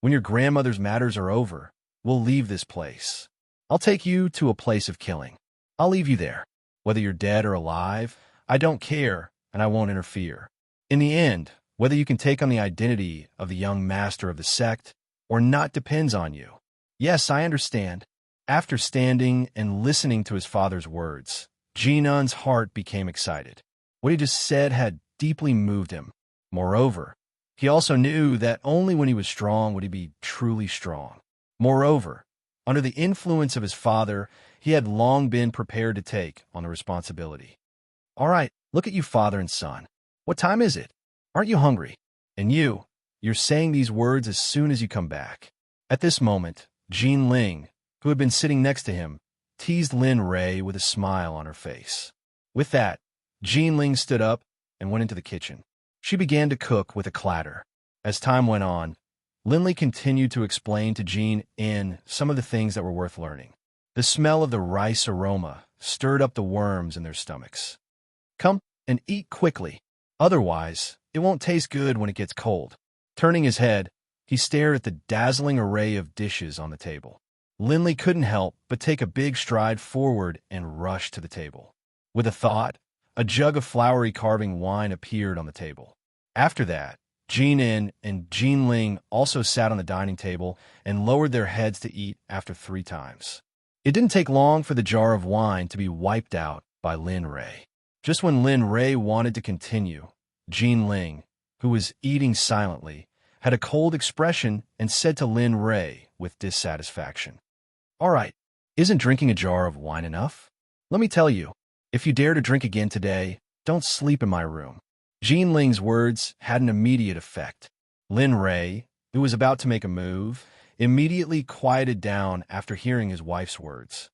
Speaker 1: When your grandmother's matters are over, we'll leave this place. I'll take you to a place of killing. I'll leave you there. Whether you're dead or alive, I don't care, and I won't interfere. In the end, whether you can take on the identity of the young master of the sect or not depends on you. Yes, I understand. After standing and listening to his father's words, Jinun's heart became excited. What he just said had deeply moved him. Moreover, he also knew that only when he was strong would he be truly strong. Moreover, under the influence of his father, he had long been prepared to take on the responsibility. All right, look at you, father and son. What time is it? Aren't you hungry? And you're saying these words as soon as you come back. At this moment, Jean Ling, who had been sitting next to him, teased Lin Ray with a smile on her face. With that, Jean Ling stood up and went into the kitchen. She began to cook with a clatter. As time went on, Linley continued to explain to Jean In some of the things that were worth learning. The smell of the rice aroma stirred up the worms in their stomachs. Come and eat quickly. Otherwise, it won't taste good when it gets cold. Turning his head, he stared at the dazzling array of dishes on the table. Linley couldn't help but take a big stride forward and rush to the table. With a thought, a jug of flowery carving wine appeared on the table. After that, Jean In and Jean Ling also sat on the dining table and lowered their heads to eat after 3 times. It didn't take long for the jar of wine to be wiped out by Lin Ray. Just when Lin Ray wanted to continue, Jean Ling, who was eating silently, had a cold expression and said to Lin Ray with dissatisfaction, "All right, isn't drinking a jar of wine enough? Let me tell you, if you dare to drink again today, don't sleep in my room." Jean Ling's words had an immediate effect. Lin Ray, who was about to make a move, immediately quieted down after hearing his wife's words.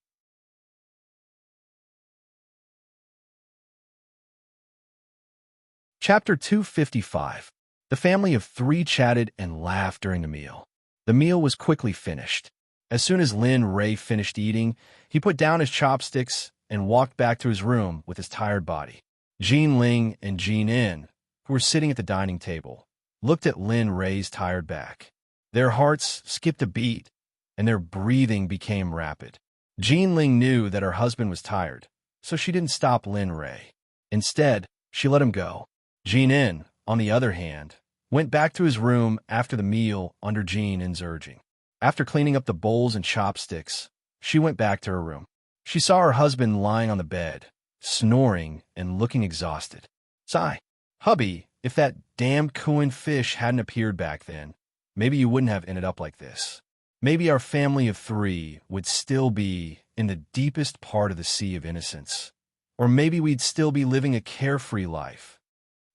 Speaker 1: Chapter 255. The family of 3 chatted and laughed during the meal. The meal was quickly finished. As soon as Lin Ray finished eating, he put down his chopsticks and walked back to his room with his tired body. Jean Ling and Jean In, who were sitting at the dining table, looked at Lin Ray's tired back. Their hearts skipped a beat, and their breathing became rapid. Jean Ling knew that her husband was tired, so she didn't stop Lin Ray. Instead, she let him go. Jean In, on the other hand, went back to his room after the meal under Jean In's urging. After cleaning up the bowls and chopsticks, she went back to her room. She saw her husband lying on the bed, snoring and looking exhausted. Sigh. Hubby, if that damn Kuan fish hadn't appeared back then, maybe you wouldn't have ended up like this. Maybe our family of 3 would still be in the deepest part of the sea of innocence. Or maybe we'd still be living a carefree life.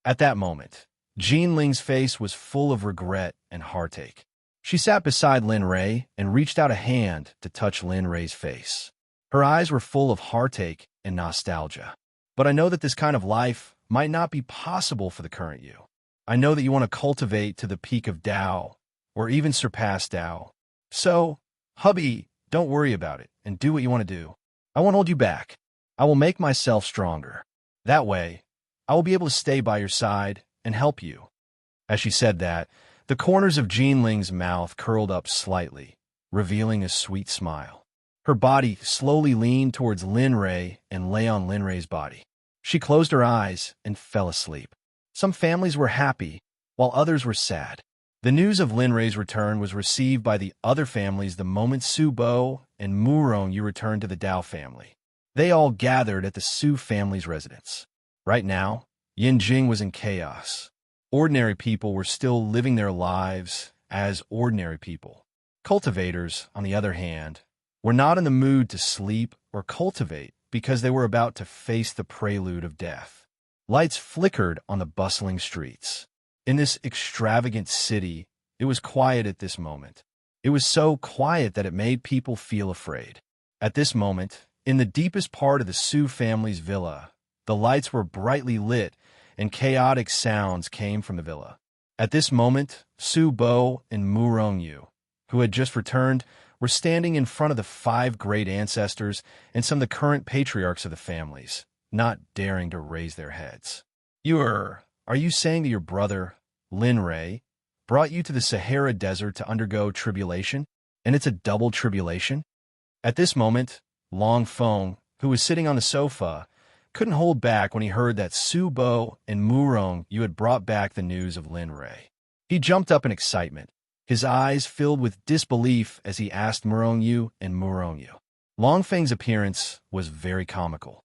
Speaker 1: At that moment, Jean Ling's face was full of regret and heartache. She sat beside Lin Ray and reached out a hand to touch Lin Ray's face. Her eyes were full of heartache and nostalgia. But I know that this kind of life might not be possible for the current you. I know that you want to cultivate to the peak of Tao, or even surpass Tao. So, hubby, don't worry about it and do what you want to do. I won't hold you back. I will make myself stronger. That way, I will be able to stay by your side and help you. As she said that, the corners of Jean Ling's mouth curled up slightly, revealing a sweet smile. Her body slowly leaned towards Lin Ray and lay on Lin Ray's body. She closed her eyes and fell asleep. Some families were happy, while others were sad. The news of Lin Ray's return was received by the other families the moment Su Bo and Murong Yu returned to the Dao family. They all gathered at the Su family's residence. Right now, Yin Jing was in chaos. Ordinary people were still living their lives as ordinary people. Cultivators, on the other hand, were not in the mood to sleep or cultivate because they were about to face the prelude of death. Lights flickered on the bustling streets. In this extravagant city, it was quiet at this moment. It was so quiet that it made people feel afraid. At this moment, in the deepest part of the Su family's villa, the lights were brightly lit and chaotic sounds came from the villa. At this moment, Su Bo and Murong Yu, who had just returned, were standing in front of the 5 great ancestors and some of the current patriarchs of the families, not daring to raise their heads. Are you saying that your brother, Lin Ray, brought you to the Sahara Desert to undergo tribulation, and it's a double tribulation? At this moment, Long Feng, who was sitting on the sofa, couldn't hold back when he heard that Su Bo and Murong Yu had brought back the news of Lin Ray. He jumped up in excitement, his eyes filled with disbelief as he asked Murong Yu and Murong Yu. Long Feng's appearance was very comical.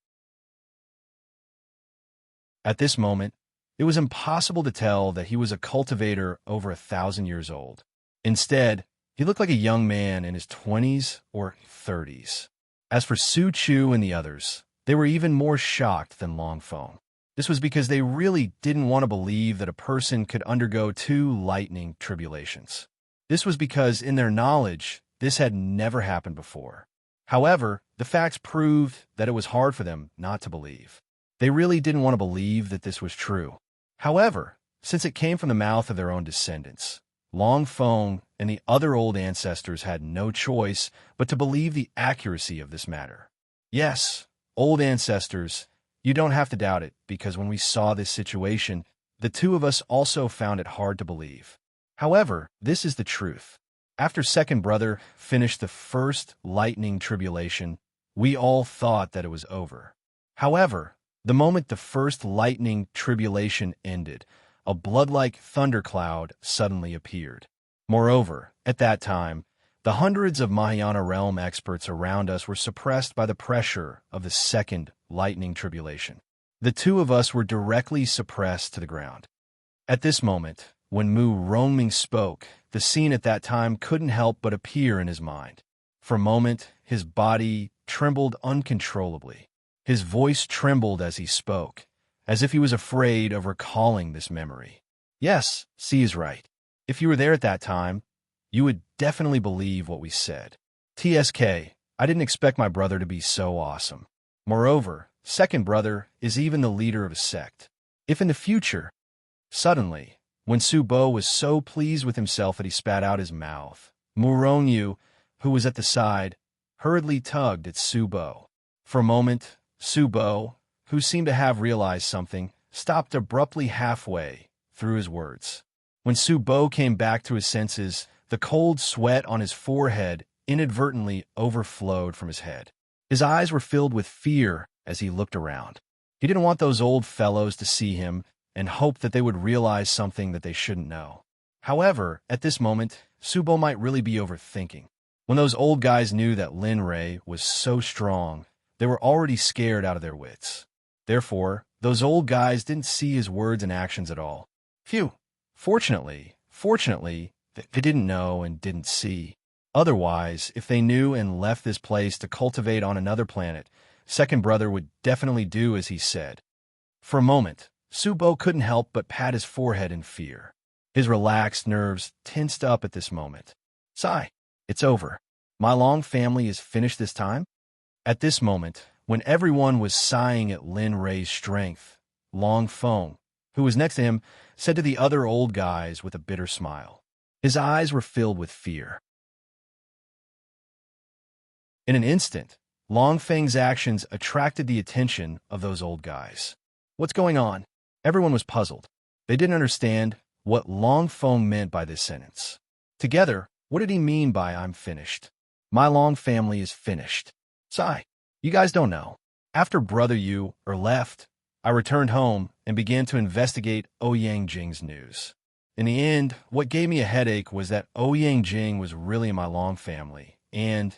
Speaker 1: At this moment, it was impossible to tell that he was a cultivator over 1,000 years old. Instead, he looked like a young man in his 20s or 30s. As for Su Chu and the others, they were even more shocked than Long Feng. This was because they really didn't want to believe that a person could undergo 2 lightning tribulations. This was because, in their knowledge, this had never happened before. However, the facts proved that it was hard for them not to believe. They really didn't want to believe that this was true. However, since it came from the mouth of their own descendants, Long Feng and the other old ancestors had no choice but to believe the accuracy of this matter. Yes, old ancestors, you don't have to doubt it, because when we saw this situation, the two of us also found it hard to believe. However, this is the truth. After second brother finished the first lightning tribulation, we all thought that it was over. However, the moment the first lightning tribulation ended, a blood-like thundercloud suddenly appeared. Moreover, at that time, the hundreds of Mahayana realm experts around us were suppressed by the pressure of the second lightning tribulation. The two of us were directly suppressed to the ground. At this moment, when Mu Rongming spoke, the scene at that time couldn't help but appear in his mind. For a moment, his body trembled uncontrollably. His voice trembled as he spoke, as if he was afraid of recalling this memory. Yes, C is right. If you were there at that time, you would definitely believe what we said. TSK, I didn't expect my brother to be so awesome. Moreover, second brother is even the leader of a sect. If in the future, suddenly, when Su Bo was so pleased with himself that he spat out his mouth, Mu Rongyu, who was at the side, hurriedly tugged at Su Bo. For a moment, Su Bo, who seemed to have realized something, stopped abruptly halfway through his words. When Su Bo came back to his senses, the cold sweat on his forehead inadvertently overflowed from his head. His eyes were filled with fear as he looked around. He didn't want those old fellows to see him and hoped that they would realize something that they shouldn't know. However, at this moment, Su Bo might really be overthinking. When those old guys knew that Lin Rei was so strong, they were already scared out of their wits. Therefore, those old guys didn't see his words and actions at all. Phew! Fortunately, they didn't know and didn't see. Otherwise, if they knew and left this place to cultivate on another planet, second brother would definitely do as he said. For a moment, Su Bo couldn't help but pat his forehead in fear. His relaxed nerves tensed up at this moment. Sigh, it's over. My Long family is finished this time? At this moment, when everyone was sighing at Lin Rei's strength, Long Feng, who was next to him, said to the other old guys with a bitter smile. His eyes were filled with fear. In an instant, Long Feng's actions attracted the attention of those old guys. What's going on? Everyone was puzzled. They didn't understand what Long Feng meant by this sentence. Together, what did he mean by I'm finished? My Long family is finished. Sigh, you guys don't know. After Brother Yu left, I returned home and began to investigate Ouyang Jing's news. In the end, what gave me a headache was that Ouyang Jing was really in my Long family, and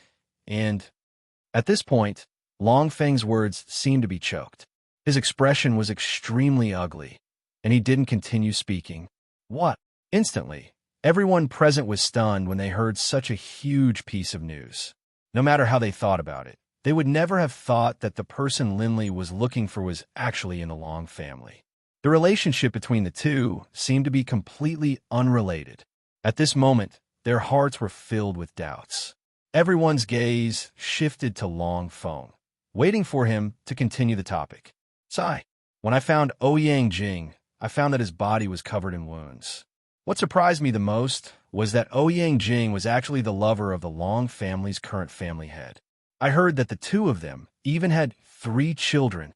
Speaker 1: at this point, Long Feng's words seemed to be choked. His expression was extremely ugly, and he didn't continue speaking. What? Instantly, everyone present was stunned when they heard such a huge piece of news. No matter how they thought about it, they would never have thought that the person Linley was looking for was actually in the Long family. The relationship between the two seemed to be completely unrelated. At this moment, their hearts were filled with doubts. Everyone's gaze shifted to Long Feng, waiting for him to continue the topic. Sigh. When I found Ouyang Jing, I found that his body was covered in wounds. What surprised me the most was that Ouyang Jing was actually the lover of the Long family's current family head. I heard that the two of them even had 3 children.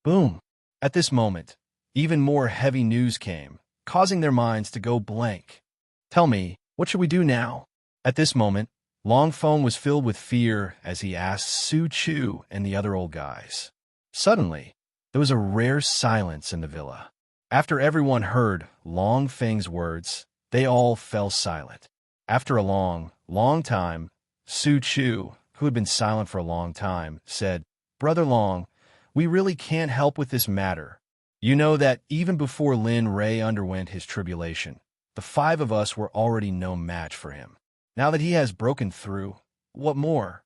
Speaker 1: Boom. At this moment, even more heavy news came, causing their minds to go blank. Tell me, what should we do now? At this moment, Long Feng was filled with fear as he asked Su Chu and the other old guys. Suddenly, there was a rare silence in the villa. After everyone heard Long Feng's words, they all fell silent. After a long time, Su Chu, who had been silent for a long time, said, Brother Long, we really can't help with this matter. You know that even before Lin Rei underwent his tribulation, the 5 of us were already no match for him. Now that he has broken through, what more?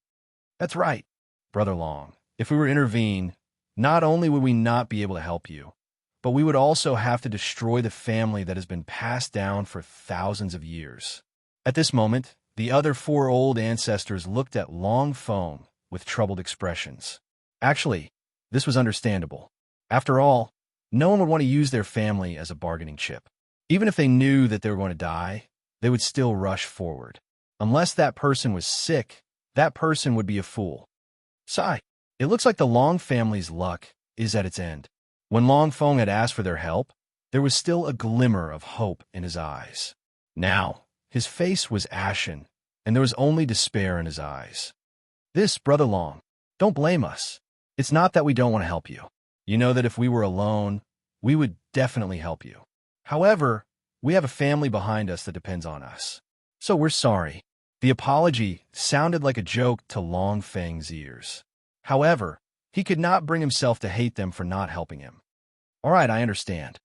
Speaker 1: That's right, Brother Long. If we were to intervene, not only would we not be able to help you, but we would also have to destroy the family that has been passed down for thousands of years. At this moment, the other four old ancestors looked at Long Feng with troubled expressions. Actually, this was understandable. After all, no one would want to use their family as a bargaining chip. Even if they knew that they were going to die, they would still rush forward. Unless that person was sick, that person would be a fool. Sigh. It looks like the Long family's luck is at its end. When Long Feng had asked for their help, there was still a glimmer of hope in his eyes. Now, his face was ashen, and there was only despair in his eyes. This, Brother Long, don't blame us. It's not that we don't want to help you. You know that if we were alone, we would definitely help you. However, we have a family behind us that depends on us. So we're sorry. The apology sounded like a joke to Long Feng's ears. However, he could not bring himself to hate them for not helping him. All right, I understand.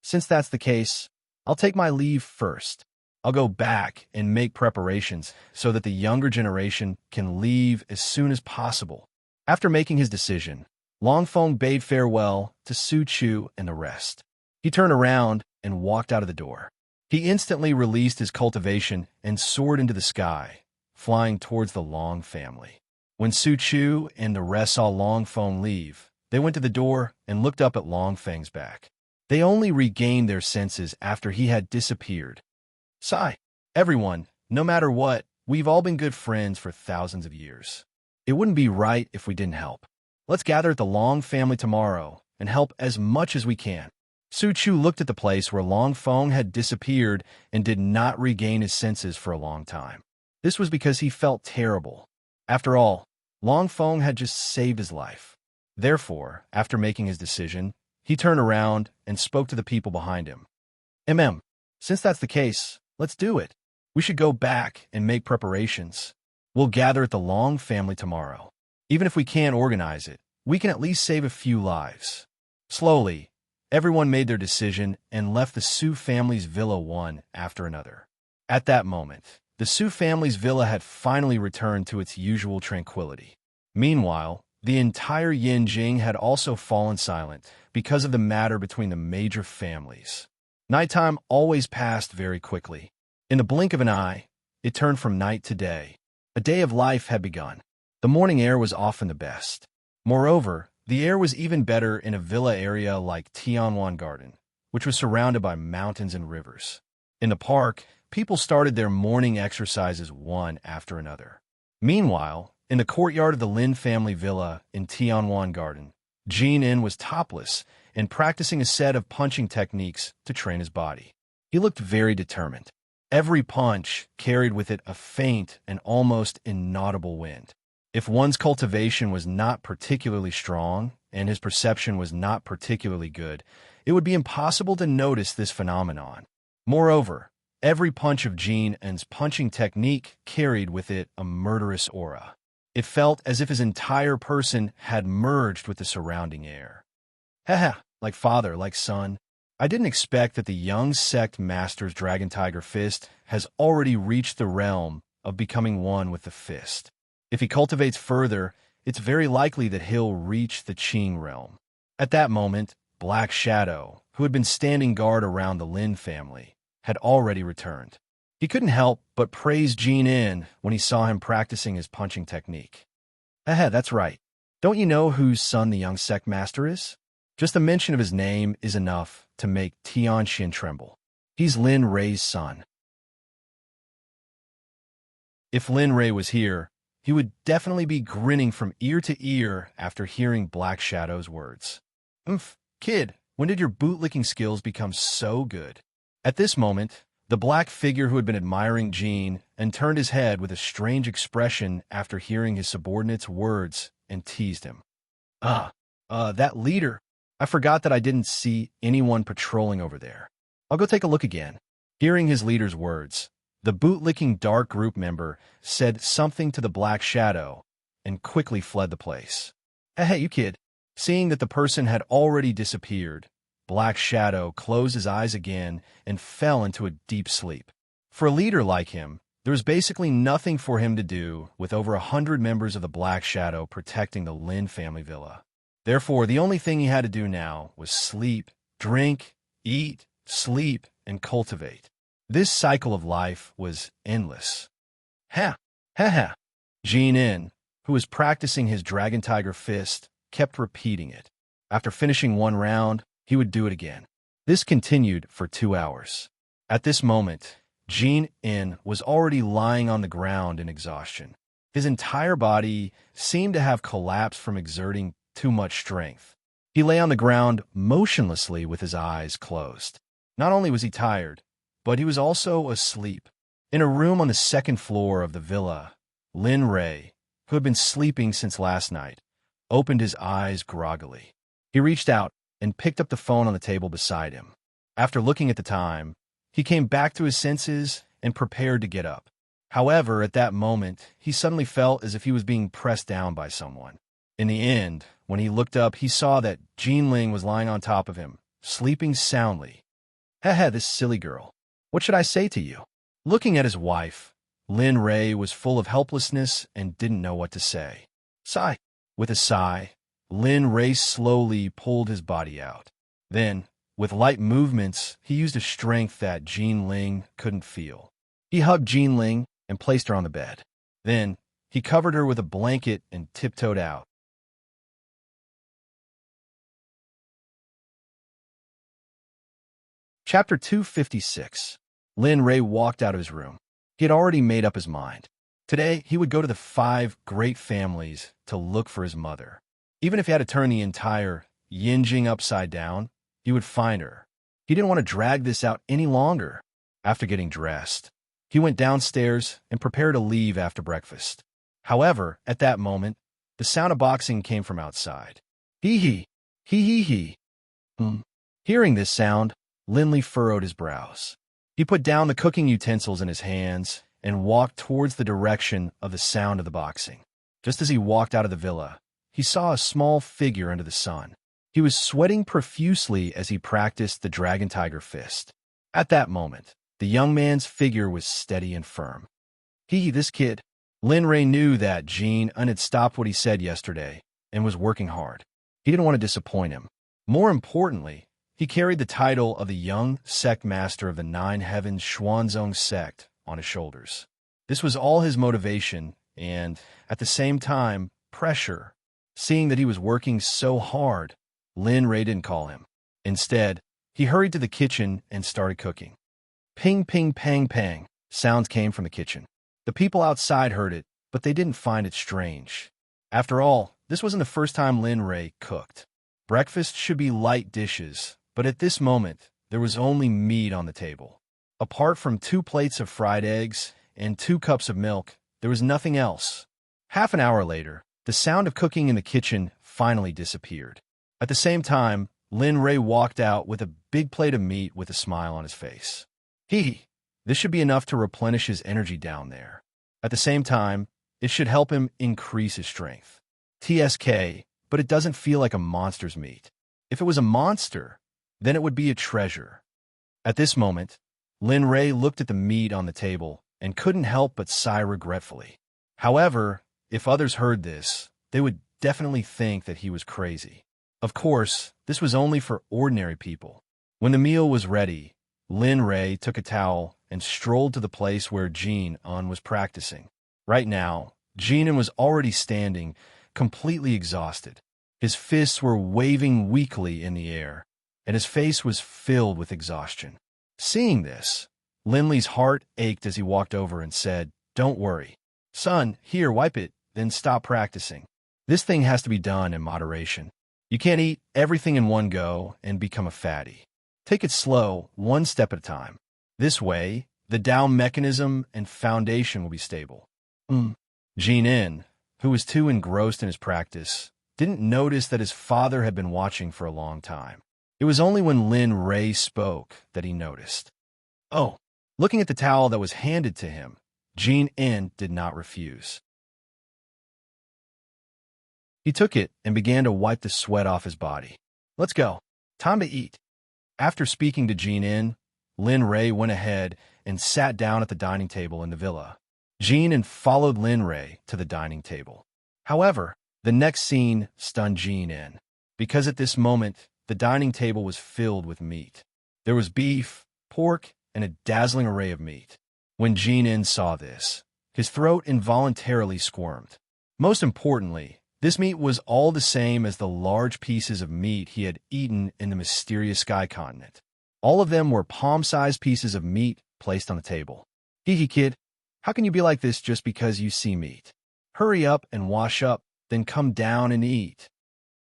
Speaker 1: Since that's the case, I'll take my leave first. I'll go back and make preparations so that the younger generation can leave as soon as possible. After making his decision, Long Feng bade farewell to Su Chu and the rest. He turned around and walked out of the door. He instantly released his cultivation and soared into the sky, flying towards the Long family. When Su Chu and the rest saw Long Feng leave, they went to the door and looked up at Long Feng's back. They only regained their senses after he had disappeared. Sigh. Everyone, no matter what, we've all been good friends for thousands of years. It wouldn't be right if we didn't help. Let's gather at the Long family tomorrow and help as much as we can. Su Chu looked at the place where Long Feng had disappeared and did not regain his senses for a long time. This was because he felt terrible. After all, Long Feng had just saved his life. Therefore, after making his decision, he turned around and spoke to the people behind him. Since that's the case, let's do it. We should go back and make preparations. We'll gather at the Long family tomorrow. Even if we can't organize it, we can at least save a few lives. Slowly, everyone made their decision and left the Su family's villa one after another. At that moment, the Su family's villa had finally returned to its usual tranquility. Meanwhile, the entire Yinjing had also fallen silent because of the matter between the major families. Nighttime always passed very quickly. In the blink of an eye, it turned from night to day. A day of life had begun. The morning air was often the best. Moreover, the air was even better in a villa area like Tianwan Garden, which was surrounded by mountains and rivers. In the park, people started their morning exercises one after another. Meanwhile, in the courtyard of the Lin family villa in Tianwan Garden, Jin was topless and practicing a set of punching techniques to train his body. He looked very determined. Every punch carried with it a faint and almost inaudible wind. If one's cultivation was not particularly strong and his perception was not particularly good, it would be impossible to notice this phenomenon. Moreover, every punch of Jin's punching technique carried with it a murderous aura. It felt as if his entire person had merged with the surrounding air. Haha, like father, like son. I didn't expect that the young Sect Master's Dragon Tiger Fist has already reached the realm of becoming one with the fist. If he cultivates further, it's very likely that he'll reach the Qing realm. At that moment, Black Shadow, who had been standing guard around the Lin family, had already returned. He couldn't help but praise Jin when he saw him practicing his punching technique. That's right. Don't you know whose son the young Sect Master is? Just the mention of his name is enough to make Tianxin tremble. He's Lin Rei's son. If Lin Rei was here, he would definitely be grinning from ear to ear after hearing Black Shadow's words. Kid, when did your bootlicking skills become so good? At this moment, the black figure who had been admiring Jin and turned his head with a strange expression after hearing his subordinate's words and teased him. That leader. I forgot that I didn't see anyone patrolling over there. I'll go take a look again. Hearing his leader's words, the bootlicking dark group member said something to the Black Shadow and quickly fled the place. Hey, you kid. Seeing that the person had already disappeared, Black Shadow closed his eyes again and fell into a deep sleep. For a leader like him, there was basically nothing for him to do with over 100 members of the Black Shadow protecting the Lin family villa. Therefore, the only thing he had to do now was sleep, drink, eat, sleep, and cultivate. This cycle of life was endless. Ha! Ha ha! Jin, who was practicing his Dragon Tiger fist, kept repeating it. After finishing one round, he would do it again. This continued for 2 hours. At this moment, Jin was already lying on the ground in exhaustion. His entire body seemed to have collapsed from exerting too much strength. He lay on the ground motionlessly with his eyes closed. Not only was he tired, but he was also asleep. In a room on the second floor of the villa, Lin Ray, who had been sleeping since last night, opened his eyes groggily. He reached out and picked up the phone on the table beside him. After looking at the time, he came back to his senses and prepared to get up. However, at that moment, he suddenly felt as if he was being pressed down by someone. In the end, when he looked up, he saw that Jinling was lying on top of him, sleeping soundly. Heh, this silly girl. What should I say to you? Looking at his wife, Lin Ray was full of helplessness and didn't know what to say. Sigh. With a sigh, Lin Ray slowly pulled his body out. Then, with light movements, he used a strength that Jinling couldn't feel. He hugged Jinling and placed her on the bed. Then, he covered her with a blanket and tiptoed out. Chapter 256. Lin Ray walked out of his room. He had already made up his mind. Today, he would go to the 5 great families to look for his mother. Even if he had to turn the entire Yinjing upside down, he would find her. He didn't want to drag this out any longer. After getting dressed, he went downstairs and prepared to leave after breakfast. However, at that moment, the sound of boxing came from outside. Hee. Hearing this sound, Linley furrowed his brows. He put down the cooking utensils in his hands and walked towards the direction of the sound of the boxing. Just as he walked out of the villa, he saw a small figure under the sun. He was sweating profusely as he practiced the Dragon Tiger fist. At that moment, the young man's figure was steady and firm. This kid. Lin Ray knew that Jin had stopped what he said yesterday and was working hard. He didn't want to disappoint him. More importantly, he carried the title of the young Sect master of the 9 Heavens Xuanzong Sect on his shoulders. This was all his motivation and, at the same time, pressure. Seeing that he was working so hard, Lin Ray didn't call him. Instead, he hurried to the kitchen and started cooking. Ping, ping, pang, pang. Sounds came from the kitchen. The people outside heard it, but they didn't find it strange. After all, this wasn't the first time Lin Ray cooked. Breakfast should be light dishes, but at this moment, there was only meat on the table. Apart from 2 plates of fried eggs and 2 cups of milk, there was nothing else. Half an hour later, the sound of cooking in the kitchen finally disappeared. At the same time, Lin Ray walked out with a big plate of meat with a smile on his face. This should be enough to replenish his energy down there. At the same time, it should help him increase his strength. TSK, but it doesn't feel like a monster's meat. If it was a monster, then it would be a treasure. At this moment, Lin Ray looked at the meat on the table and couldn't help but sigh regretfully. However, if others heard this, they would definitely think that he was crazy. Of course, this was only for ordinary people. When the meal was ready, Lin Ray took a towel and strolled to the place where Jin was practicing. Right now, Jin was already standing, completely exhausted. His fists were waving weakly in the air, and his face was filled with exhaustion. Seeing this, Linley's heart ached as he walked over and said, "Don't worry. Son, here, wipe it, then stop practicing. This thing has to be done in moderation. You can't eat everything in one go and become a fatty. Take it slow, one step at a time. This way, the Tao mechanism and foundation will be stable." Jin, who was too engrossed in his practice, didn't notice that his father had been watching for a long time. It was only when Lin Ray spoke that he noticed. Oh, looking at the towel that was handed to him, Jin did not refuse. He took it and began to wipe the sweat off his body. "Let's go. Time to eat." After speaking to Jin, Lin Ray went ahead and sat down at the dining table in the villa. Jin followed Lin Ray to the dining table. However, the next scene stunned Jin, because at this moment, the dining table was filled with meat. There was beef, pork, and a dazzling array of meat. When Jin saw this, his throat involuntarily squirmed. Most importantly, this meat was all the same as the large pieces of meat he had eaten in the mysterious sky continent. All of them were palm-sized pieces of meat placed on the table. Hee kid, how can you be like this just because you see meat? Hurry up and wash up, then come down and eat.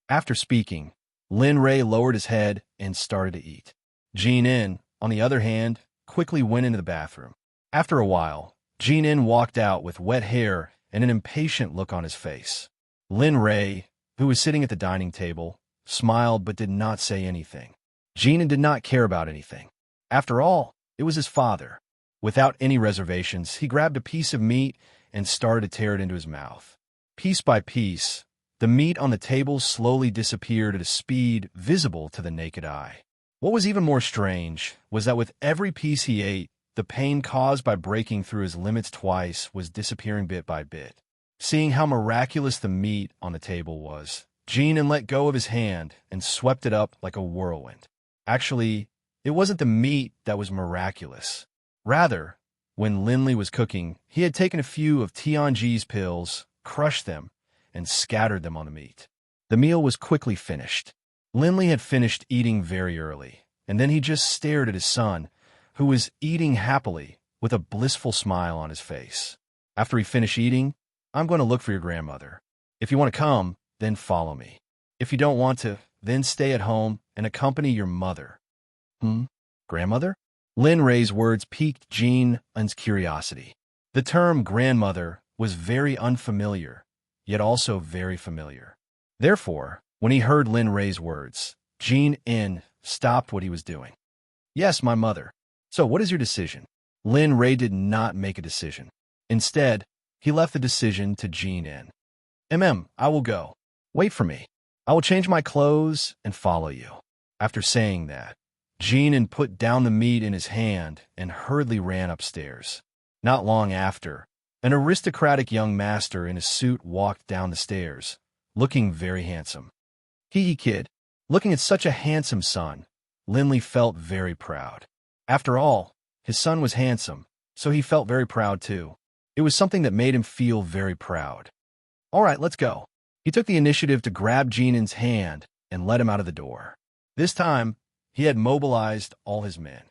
Speaker 1: After speaking, Lin Rei lowered his head and started to eat. Jin, on the other hand, quickly went into the bathroom. After a while, Jin walked out with wet hair and an impatient look on his face. Lin Rei, who was sitting at the dining table, smiled but did not say anything. Jin did not care about anything. After all, it was his father. Without any reservations, he grabbed a piece of meat and started to tear it into his mouth. Piece by piece, the meat on the table slowly disappeared at a speed visible to the naked eye. What was even more strange was that with every piece he ate, the pain caused by breaking through his limits twice was disappearing bit by bit. Seeing how miraculous the meat on the table was, Jin let go of his hand and swept it up like a whirlwind. Actually, it wasn't the meat that was miraculous. Rather, when Linley was cooking, he had taken a few of Tianji's pills, crushed them, and scattered them on the meat. The meal was quickly finished. Linley had finished eating very early, and then he just stared at his son, who was eating happily with a blissful smile on his face. After he finished eating, I'm going to look for your grandmother. If you want to come, then follow me. If you don't want to, then stay at home and accompany your mother. Grandmother? Lin Rei's words piqued Jin's curiosity. The term grandmother was very unfamiliar, yet also very familiar. Therefore, when he heard Lin Rei's words, Jin stopped what he was doing. Yes, my mother. So what is your decision? Lin Rei did not make a decision. Instead, he left the decision to Jin. I will go. Wait for me. I will change my clothes and follow you. After saying that, Jin put down the meat in his hand and hurriedly ran upstairs. Not long after, an aristocratic young master in a suit walked down the stairs, looking very handsome. Hee kid, looking at such a handsome son, Linley felt very proud. After all, his son was handsome, so he felt very proud too. It was something that made him feel very proud. All right, let's go. He took the initiative to grab Jin's hand and let him out of the door. This time, he had mobilized all his men.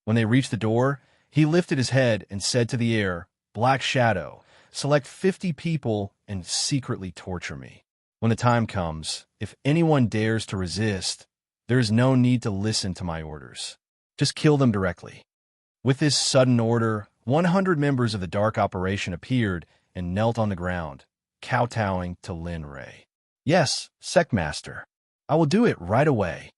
Speaker 1: When they reached the door, he lifted his head and said to the air, "Black Shadow, select 50 people and secretly torture me. When the time comes, if anyone dares to resist, there is no need to listen to my orders. Just kill them directly." With this sudden order, 100 members of the dark operation appeared and knelt on the ground, kowtowing to Lin Rei. Yes, Sect Master. I will do it right away.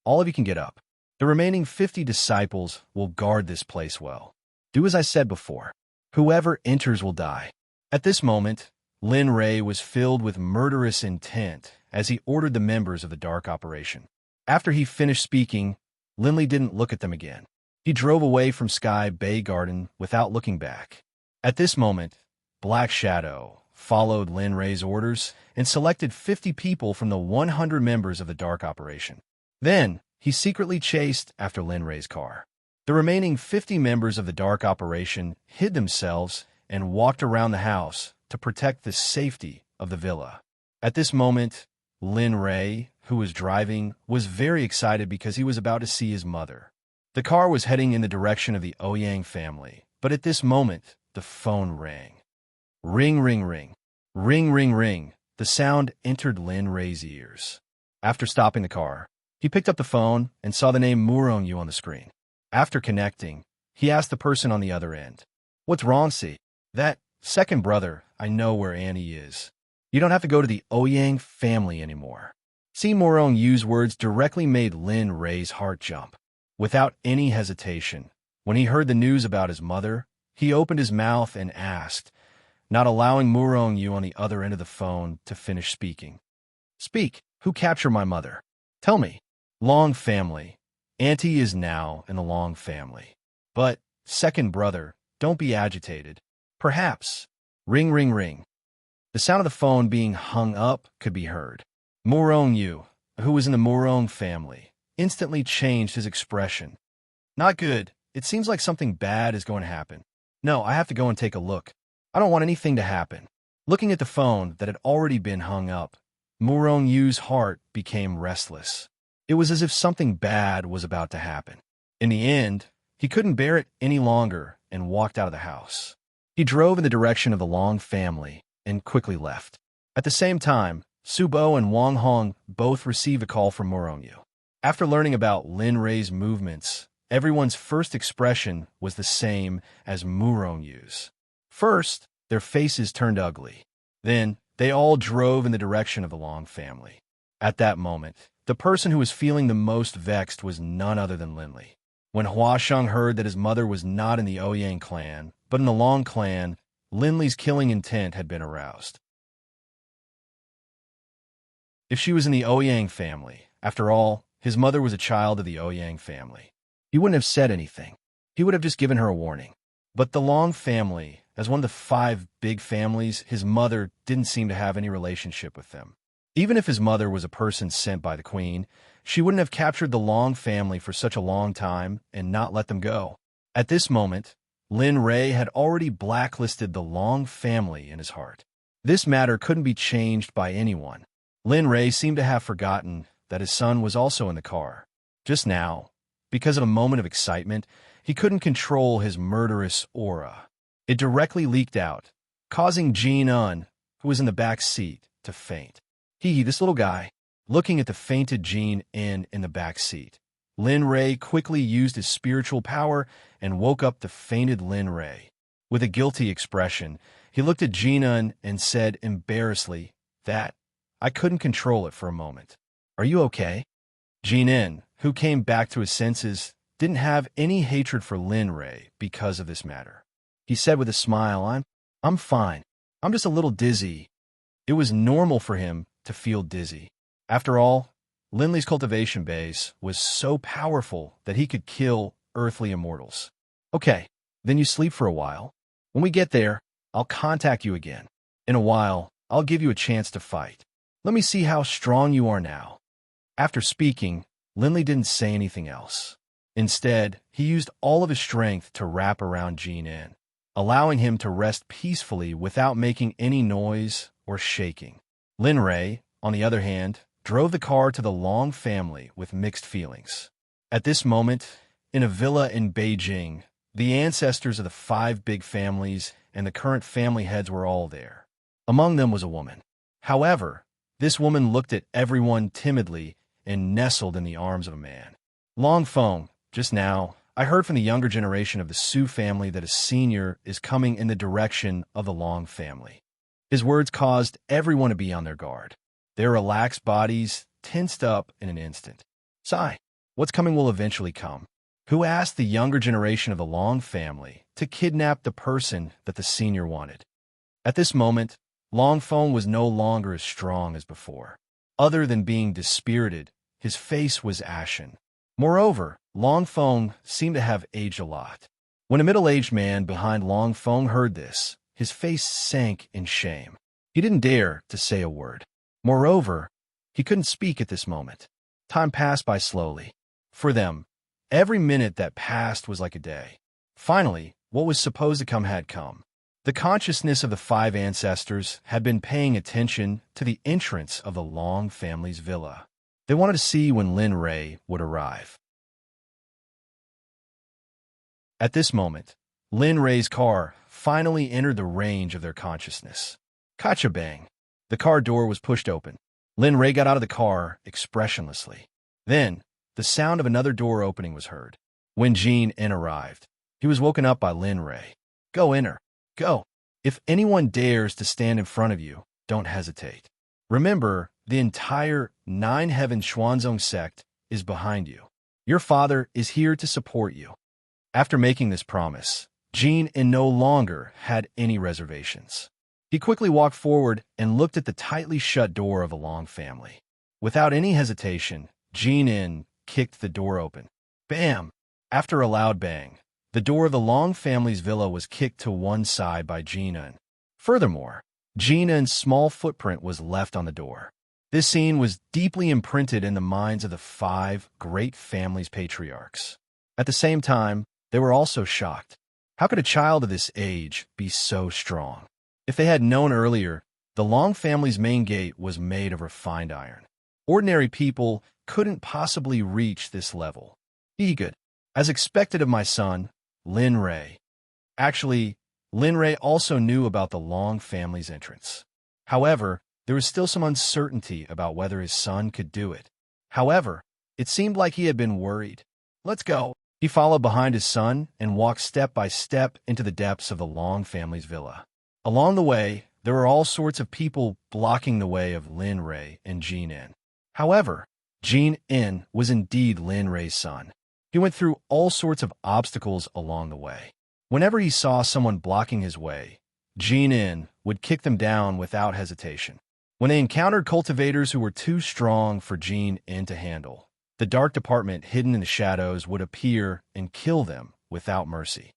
Speaker 1: All of you can get up. The remaining 50 disciples will guard this place well. Do as I said before. Whoever enters will die. At this moment, Lin Rei was filled with murderous intent as he ordered the members of the dark operation. After he finished speaking, Linley didn't look at them again. He drove away from Sky Bay Garden without looking back. At this moment, Black Shadow followed Lin Rei's orders and selected 50 people from the 100 members of the dark operation. Then, he secretly chased after Lin Rei's car. The remaining 50 members of the dark operation hid themselves and walked around the house to protect the safety of the villa. At this moment, Lin Rei, who was driving, was very excited because he was about to see his mother. The car was heading in the direction of the Ouyang family, but at this moment, the phone rang. Ring, ring, ring. Ring, ring, ring. The sound entered Lin Rei's ears. After stopping the car, he picked up the phone and saw the name Murong Yu on the screen. After connecting, he asked the person on the other end, "What's wrong, see? That second brother, I know where Annie is. You don't have to go to the Ouyang family anymore." See, Murong Yu's words directly made Lin Rei's heart jump. Without any hesitation, when he heard the news about his mother, he opened his mouth and asked, not allowing Murong Yu on the other end of the phone to finish speaking. "Speak, who captured my mother? Tell me." "Long family. Auntie is now in the Long family. But, second brother, don't be agitated. Perhaps." Ring, ring, ring. The sound of the phone being hung up could be heard. Murong Yu, who was in the Murong family, instantly changed his expression. Not good. It seems like something bad is going to happen. No, I have to go and take a look. I don't want anything to happen. Looking at the phone that had already been hung up, Murong Yu's heart became restless. It was as if something bad was about to happen. In the end, he couldn't bear it any longer and walked out of the house. He drove in the direction of the Long family and quickly left. At the same time, Subo and Wang Hong both received a call from Murong Yu. After learning about Lin Rei's movements, everyone's first expression was the same as Murong Yu's. First, their faces turned ugly. Then, they all drove in the direction of the Long family. At that moment, the person who was feeling the most vexed was none other than Linley. When Hua Sheng heard that his mother was not in the Ouyang clan, but in the Long clan, Linley's killing intent had been aroused. If she was in the Ouyang family, after all, his mother was a child of the Ouyang family. He wouldn't have said anything. He would have just given her a warning. But the Long family, as one of the 5 big families, his mother didn't seem to have any relationship with them. Even if his mother was a person sent by the queen, she wouldn't have captured the Long family for such a long time and not let them go. At this moment, Lin Rei had already blacklisted the Long family in his heart. This matter couldn't be changed by anyone. Lin Rei seemed to have forgotten that his son was also in the car. Just now, because of a moment of excitement, he couldn't control his murderous aura. It directly leaked out, causing Jin Un, who was in the back seat, to faint. This little guy, looking at the fainted Jin in the back seat. Lin Rei quickly used his spiritual power and woke up the fainted Lin Rei. With a guilty expression, he looked at Jin Un and said embarrassedly that I couldn't control it for a moment. Are you okay? Jin Un, who came back to his senses, didn't have any hatred for Lin Rei because of this matter. He said with a smile, I'm fine. I'm just a little dizzy. It was normal for him to feel dizzy. After all, Linley's cultivation base was so powerful that he could kill earthly immortals. Okay, then you sleep for a while. When we get there, I'll contact you again. In a while, I'll give you a chance to fight. Let me see how strong you are now. After speaking, Linley didn't say anything else. Instead, he used all of his strength to wrap around Jin In, allowing him to rest peacefully without making any noise or shaking. Lin Rei, on the other hand, drove the car to the Long family with mixed feelings. At this moment, in a villa in Beijing, the ancestors of the 5 big families and the current family heads were all there. Among them was a woman. However, this woman looked at everyone timidly and nestled in the arms of a man. Long Feng, just now, I heard from the younger generation of the Su family that a senior is coming in the direction of the Long family. His words caused everyone to be on their guard. Their relaxed bodies tensed up in an instant. Sigh, what's coming will eventually come. Who asked the younger generation of the Long family to kidnap the person that the senior wanted? At this moment, Long Feng was no longer as strong as before. Other than being dispirited, his face was ashen. Moreover, Long Feng seemed to have aged a lot. When a middle-aged man behind Long Feng heard this, his face sank in shame. He didn't dare to say a word. Moreover, he couldn't speak at this moment. Time passed by slowly. For them, every minute that passed was like a day. Finally, what was supposed to come had come. The consciousness of the 5 ancestors had been paying attention to the entrance of the Long family's villa. They wanted to see when Lin Rei would arrive. At this moment, Lin Rei's car finally entered the range of their consciousness. Ka-cha-bang! The car door was pushed open. Lin Rei got out of the car expressionlessly. Then, the sound of another door opening was heard. When Jin In arrived, he was woken up by Lin Rei. Go enter. Go. If anyone dares to stand in front of you, don't hesitate. Remember, the entire 9 Heaven Xuanzong Sect is behind you. Your father is here to support you. After making this promise, Jin In no longer had any reservations. He quickly walked forward and looked at the tightly shut door of the Long family. Without any hesitation, Jin In kicked the door open. Bam! After a loud bang, the door of the Long family's villa was kicked to one side by Jin In. Furthermore, Jin In's small footprint was left on the door. This scene was deeply imprinted in the minds of the 5 great family's patriarchs. At the same time, they were also shocked. How could a child of this age be so strong? If they had known earlier, the Long family's main gate was made of refined iron. Ordinary people couldn't possibly reach this level. Good. As expected of my son, Lin Ray. Actually, Lin Ray also knew about the Long family's entrance. However, there was still some uncertainty about whether his son could do it. However, it seemed like he had been worried. Let's go. He followed behind his son and walked step by step into the depths of the Long family's villa. Along the way, there were all sorts of people blocking the way of Lin Ray and Jin In. However, Jin In was indeed Lin Ray's son. He went through all sorts of obstacles along the way. Whenever he saw someone blocking his way, Jin In would kick them down without hesitation. When they encountered cultivators who were too strong for Jin In to handle, the dark department hidden in the shadows would appear and kill them without mercy.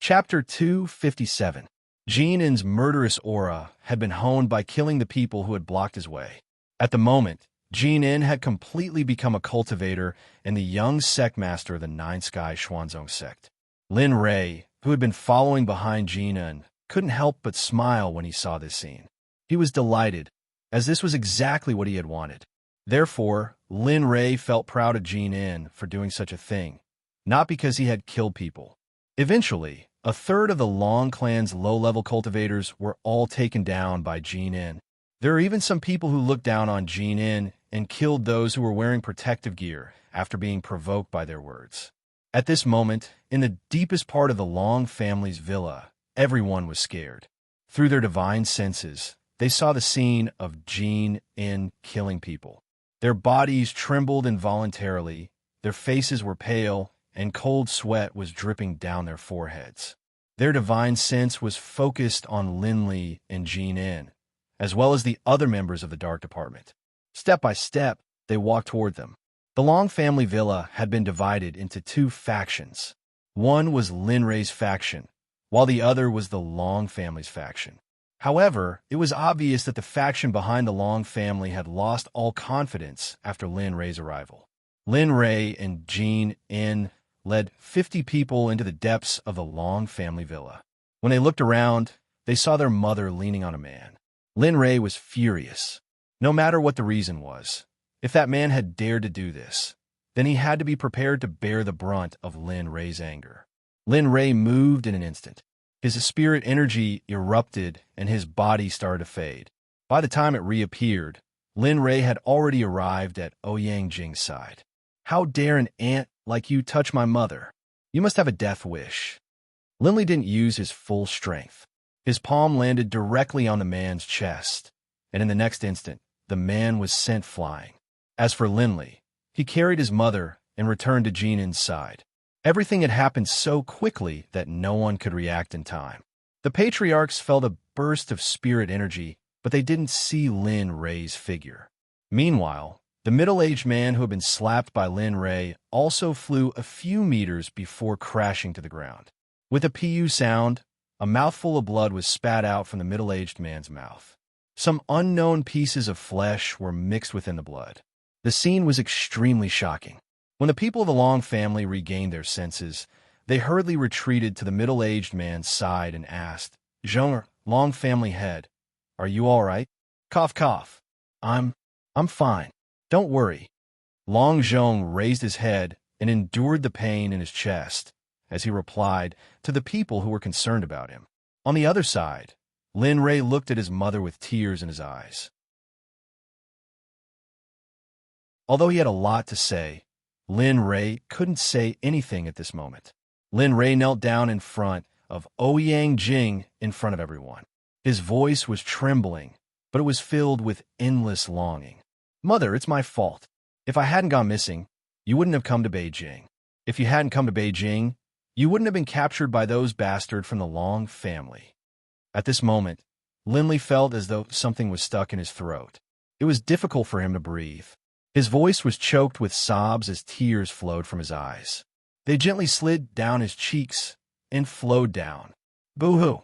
Speaker 1: Chapter 257. Jin In's murderous aura had been honed by killing the people who had blocked his way. At the moment, Jin In had completely become a cultivator and the young sect master of the Nine Sky Xuanzong sect. Lin Ray, who had been following behind Jin In, couldn't help but smile when he saw this scene. He was delighted, as this was exactly what he had wanted. Therefore, Lin Ray felt proud of Jin In for doing such a thing, not because he had killed people. Eventually, a third of the Long clan's low-level cultivators were all taken down by Jin In. There are even some people who looked down on Jin In and killed those who were wearing protective gear after being provoked by their words. At this moment, in the deepest part of the Long family's villa, everyone was scared. Through their divine senses, they saw the scene of Jin In killing people. Their bodies trembled involuntarily, their faces were pale, and cold sweat was dripping down their foreheads. Their divine sense was focused on Lin Li and Jin In, as well as the other members of the Dark Department. Step by step, they walked toward them. The Long family villa had been divided into 2 factions. One was Lin Ray's faction, while the other was the Long family's faction. However, it was obvious that the faction behind the Long family had lost all confidence after Lin Ray's arrival. Lin Ray and Jin In led 50 people into the depths of the Long family villa. When they looked around, they saw their mother leaning on a man. Lin Ray was furious. No matter what the reason was, if that man had dared to do this, then he had to be prepared to bear the brunt of Lin Ray's anger. Lin Ray moved in an instant. His spirit energy erupted and his body started to fade. By the time it reappeared, Lin Ray had already arrived at Ouyang Jing's side. How dare an ant like you touch my mother? You must have a death wish. Lin Li didn't use his full strength. His palm landed directly on the man's chest, and in the next instant, the man was sent flying. As for Lin Li, he carried his mother and returned to Jin In's side. Everything had happened so quickly that no one could react in time. The patriarchs felt a burst of spirit energy, but they didn't see Lin Ray's figure. Meanwhile, the middle-aged man who had been slapped by Lin Ray also flew a few meters before crashing to the ground. With a pu sound, a mouthful of blood was spat out from the middle-aged man's mouth. Some unknown pieces of flesh were mixed within the blood. The scene was extremely shocking. When the people of the Long family regained their senses, they hurriedly retreated to the middle-aged man's side and asked, "Zheng, Long family head, are you all right?" Cough, cough. I'm fine. Don't worry." Long Zhong raised his head and endured the pain in his chest as he replied to the people who were concerned about him. On the other side, Lin Ray looked at his mother with tears in his eyes. Although he had a lot to say, Lin Ray couldn't say anything at this moment. Lin Ray knelt down in front of Ouyang Jing in front of everyone. His voice was trembling, but it was filled with endless longing. "Mother, it's my fault. If I hadn't gone missing, you wouldn't have come to Beijing. If you hadn't come to Beijing, you wouldn't have been captured by those bastards from the Long family." At this moment, Lin Li felt as though something was stuck in his throat. It was difficult for him to breathe. His voice was choked with sobs as tears flowed from his eyes. They gently slid down his cheeks and flowed down. Boo-hoo.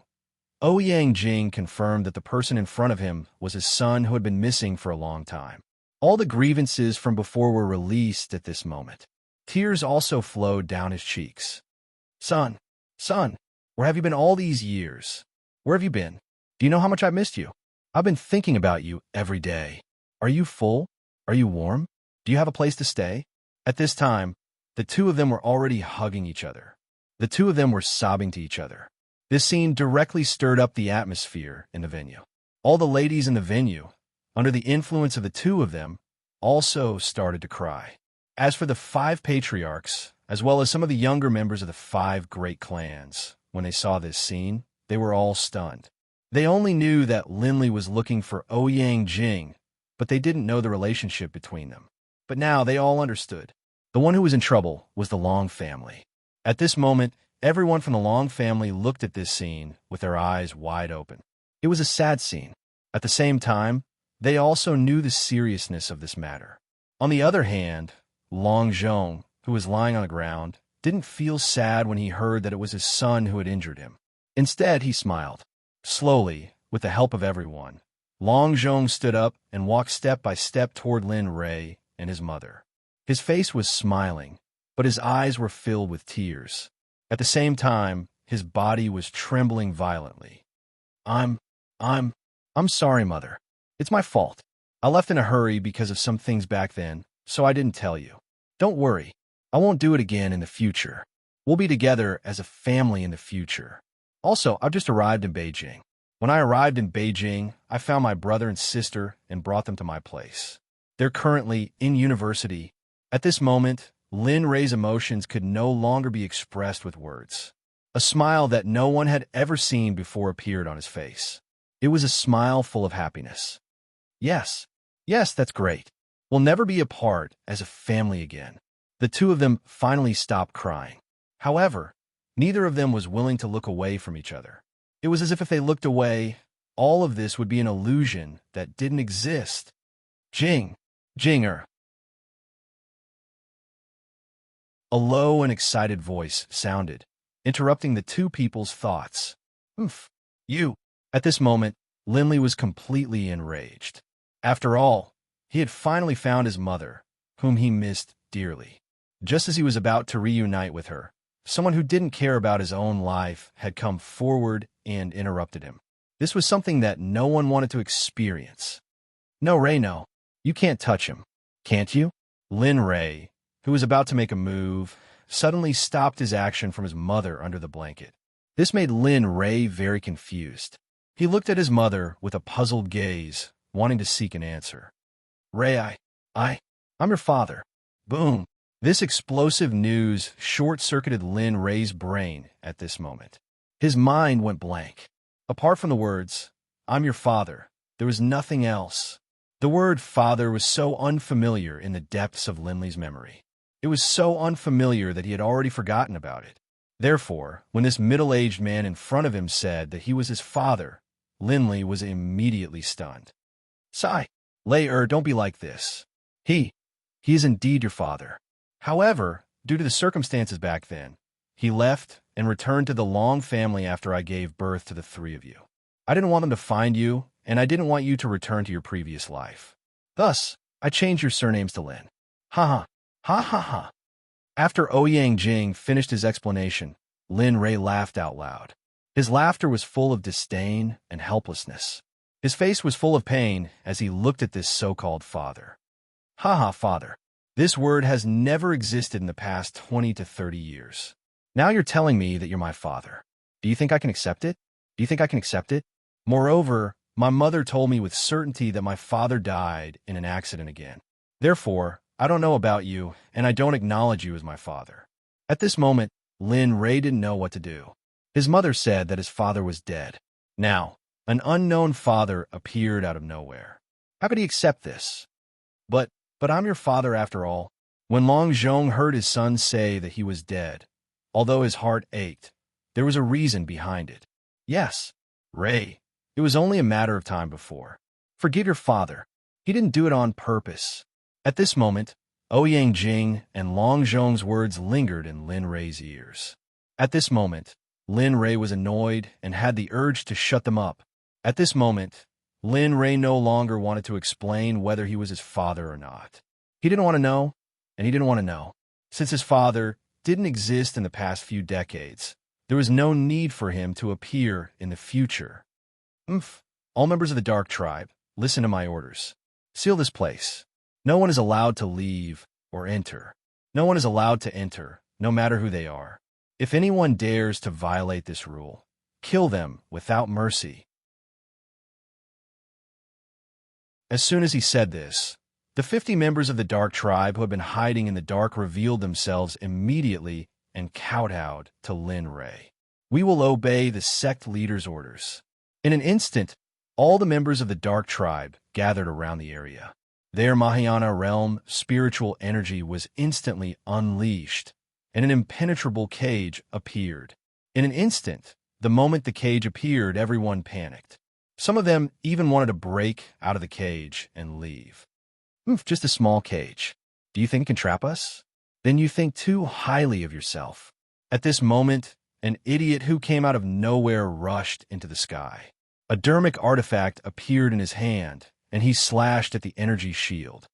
Speaker 1: Ouyang Jing confirmed that the person in front of him was his son who had been missing for a long time. All the grievances from before were released at this moment. Tears also flowed down his cheeks. Son, son, where have you been all these years? Where have you been? Do you know how much I missed you? I've been thinking about you every day. Are you full? Are you warm? Do you have a place to stay? At this time, the two of them were already hugging each other. The two of them were sobbing to each other. This scene directly stirred up the atmosphere in the venue. All the ladies in the venue, under the influence of the two of them, also started to cry. As for the 5 patriarchs, as well as some of the younger members of the 5 great clans, when they saw this scene, they were all stunned. They only knew that Linley was looking for Ouyang Jing, but they didn't know the relationship between them. But now they all understood. The one who was in trouble was the Long family. At this moment, everyone from the Long family looked at this scene with their eyes wide open. It was a sad scene. At the same time, they also knew the seriousness of this matter. On the other hand, Long Zhong, who was lying on the ground, didn't feel sad when he heard that it was his son who had injured him. Instead, he smiled. Slowly, with the help of everyone, Long Zhong stood up and walked step by step toward Lin Rei and his mother. His face was smiling, but his eyes were filled with tears. At the same time, his body was trembling violently. I'm sorry, Mother. It's my fault. I left in a hurry because of some things back then, so I didn't tell you. Don't worry. I won't do it again in the future. We'll be together as a family in the future. Also, I've just arrived in Beijing. When I arrived in Beijing, I found my brother and sister and brought them to my place. They're currently in university. At this moment, Lin Rei's emotions could no longer be expressed with words. A smile that no one had ever seen before appeared on his face. It was a smile full of happiness. Yes, that's great. We'll never be apart as a family again. The two of them finally stopped crying. However, neither of them was willing to look away from each other. It was as if they looked away, all of this would be an illusion that didn't exist. Jinger. A low and excited voice sounded, interrupting the two people's thoughts. You. At this moment, Linley was completely enraged. After all, he had finally found his mother, whom he missed dearly. Just as he was about to reunite with her, someone who didn't care about his own life had come forward and interrupted him. This was something that no one wanted to experience. No, Ray, no. You can't touch him. Can't you? Lin Rei, who was about to make a move, suddenly stopped his action from his mother under the blanket. This made Lin Rei very confused. He looked at his mother with a puzzled gaze, wanting to seek an answer. Ray, I'm your father. Boom. This explosive news short-circuited Lin Rei's brain at this moment. His mind went blank. Apart from the words, I'm your father, there was nothing else. The word father was so unfamiliar in the depths of Linley's memory. It was so unfamiliar that he had already forgotten about it. Therefore, when this middle-aged man in front of him said that he was his father, Linley was immediately stunned. Sigh. Don't be like this. He is indeed your father. However, due to the circumstances back then, he left and returned to the Long family after I gave birth to the three of you. I didn't want them to find you, and I didn't want you to return to your previous life. Thus, I changed your surnames to Lin. Ha ha. After Ouyang Jing finished his explanation, Lin Rei laughed out loud. His laughter was full of disdain and helplessness. His face was full of pain as he looked at this so-called father. Father. This word has never existed in the past 20 to 30 years. Now you're telling me that you're my father. Do you think I can accept it? Moreover, my mother told me with certainty that my father died in an accident again. Therefore, I don't know about you, and I don't acknowledge you as my father. At this moment, Lin Rei didn't know what to do. His mother said that his father was dead. Now, an unknown father appeared out of nowhere. How could he accept this? But I'm your father after all. When Long Zhong heard his son say that he was dead, although his heart ached, there was a reason behind it. Yes, Ray, it was only a matter of time before. Forgive your father. He didn't do it on purpose. At this moment, Ouyang Jing and Long Zhong's words lingered in Lin Rei's ears. At this moment, Lin Ray was annoyed and had the urge to shut them up. At this moment, Lin Ray no longer wanted to explain whether he was his father or not. He didn't want to know, and he didn't want to know. Since his father didn't exist in the past few decades, there was no need for him to appear in the future. All members of the Dark Tribe, listen to my orders. Seal this place. No one is allowed to leave or enter. No one is allowed to enter, no matter who they are. If anyone dares to violate this rule, kill them without mercy. As soon as he said this, the 50 members of the Dark Tribe who had been hiding in the dark revealed themselves immediately and kowtowed to Lin Ray. We will obey the Sect leader's orders. In an instant, all the members of the Dark Tribe gathered around the area. Their Mahayana realm spiritual energy was instantly unleashed, and an impenetrable cage appeared. In an instant, the moment the cage appeared, everyone panicked. Some of them even wanted to break out of the cage and leave. Just a small cage. Do you think it can trap us? Then you think too highly of yourself. At this moment, an idiot who came out of nowhere rushed into the sky. A dermic artifact appeared in his hand, and he slashed at the energy shield.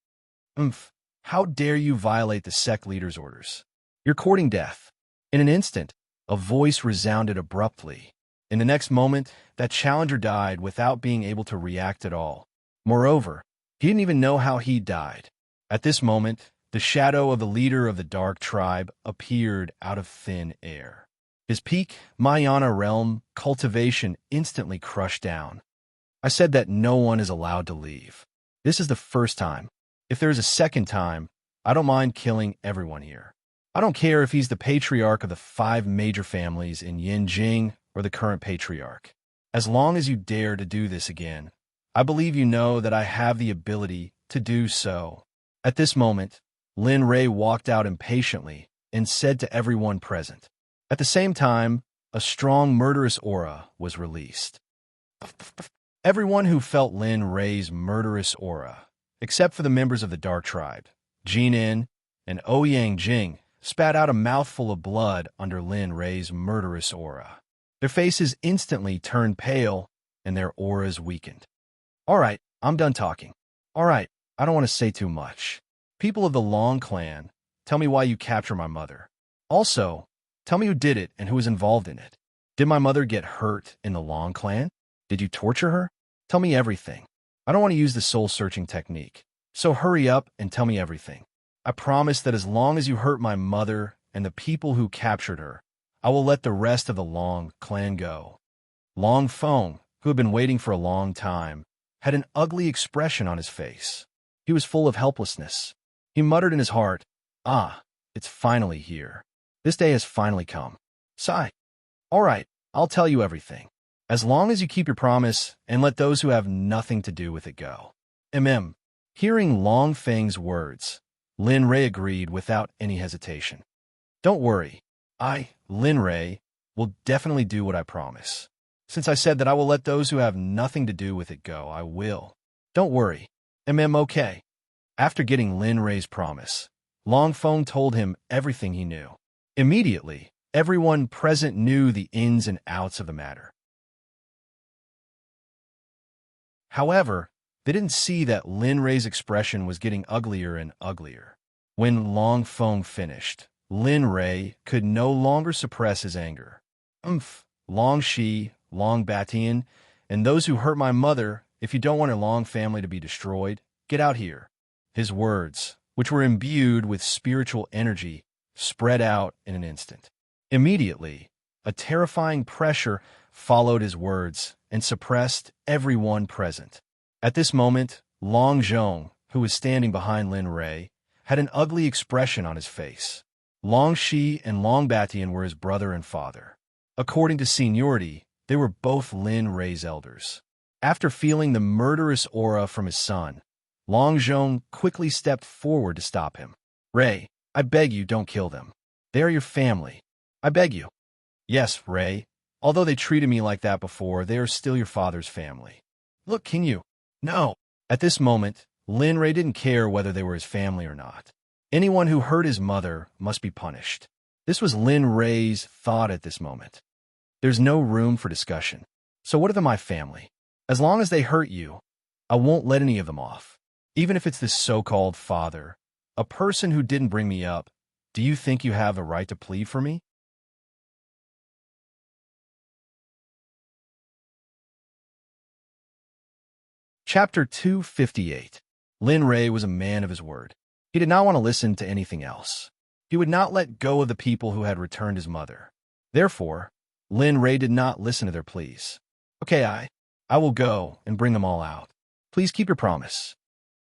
Speaker 1: How dare you violate the Sect leader's orders? You're courting death. In an instant, a voice resounded abruptly. In the next moment, that challenger died without being able to react at all. Moreover, he didn't even know how he died. At this moment, the shadow of the leader of the Dark Tribe appeared out of thin air. His peak, Mahayana realm, cultivation instantly crushed down. I said that no one is allowed to leave. This is the first time. If there is a second time, I don't mind killing everyone here. I don't care if he's the patriarch of the 5 major families in Yinjing or the current patriarch. As long as you dare to do this again, I believe you know that I have the ability to do so. At this moment, Lin Ray walked out impatiently and said to everyone present. At the same time, a strong murderous aura was released. Everyone who felt Lin Ray's murderous aura, except for the members of the Dark Tribe, Jinin and Ouyang Jing, spat out a mouthful of blood under Lin Ray's murderous aura. Their faces instantly turned pale, and their auras weakened. All right, I'm done talking. All right, I don't want to say too much. People of the Long clan, tell me why you captured my mother. Also, tell me who did it and who was involved in it. Did my mother get hurt in the Long clan? Did you torture her? Tell me everything. I don't want to use the soul-searching technique, so hurry up and tell me everything. I promise that as long as you hurt my mother and the people who captured her, I will let the rest of the Long clan go. Long Feng, who had been waiting for a long time, had an ugly expression on his face. He was full of helplessness. He muttered in his heart, it's finally here. This day has finally come. Sigh. All right, I'll tell you everything. As long as you keep your promise and let those who have nothing to do with it go. Hearing Long Feng's words, Lin Ray agreed without any hesitation. Don't worry. I, Lin Ray, will definitely do what I promise. Since I said that I will let those who have nothing to do with it go, I will. Don't worry. Okay. After getting Lin Ray's promise, Long Feng told him everything he knew. Immediately, everyone present knew the ins and outs of the matter. However, they didn't see that Lin Ray's expression was getting uglier and uglier. When Long Feng finished, Lin Ray could no longer suppress his anger. Long Shi, Long Batian, and those who hurt my mother, if you don't want a Long family to be destroyed, get out here. His words, which were imbued with spiritual energy, spread out in an instant. Immediately, a terrifying pressure followed his words and suppressed everyone present. At this moment, Long Zhong, who was standing behind Lin Ray, had an ugly expression on his face. Long Shi and Long Batian were his brother and father. According to seniority, they were both Lin Ray's elders. After feeling the murderous aura from his son, Long Zhong quickly stepped forward to stop him. Ray, I beg you, don't kill them. They are your family. I beg you. Yes, Ray. Although they treated me like that before, they are still your father's family. Look, can you? No. At this moment, Lin Ray didn't care whether they were his family or not. Anyone who hurt his mother must be punished. This was Lin Ray's thought at this moment. There's no room for discussion. So what are my family? As long as they hurt you, I won't let any of them off. Even if it's this so-called father, a person who didn't bring me up, do you think you have a right to plead for me? Chapter 258. Lin Ray was a man of his word. He did not want to listen to anything else. He would not let go of the people who had returned his mother. Therefore, Lin Ray did not listen to their pleas. Okay, I will go and bring them all out. Please keep your promise.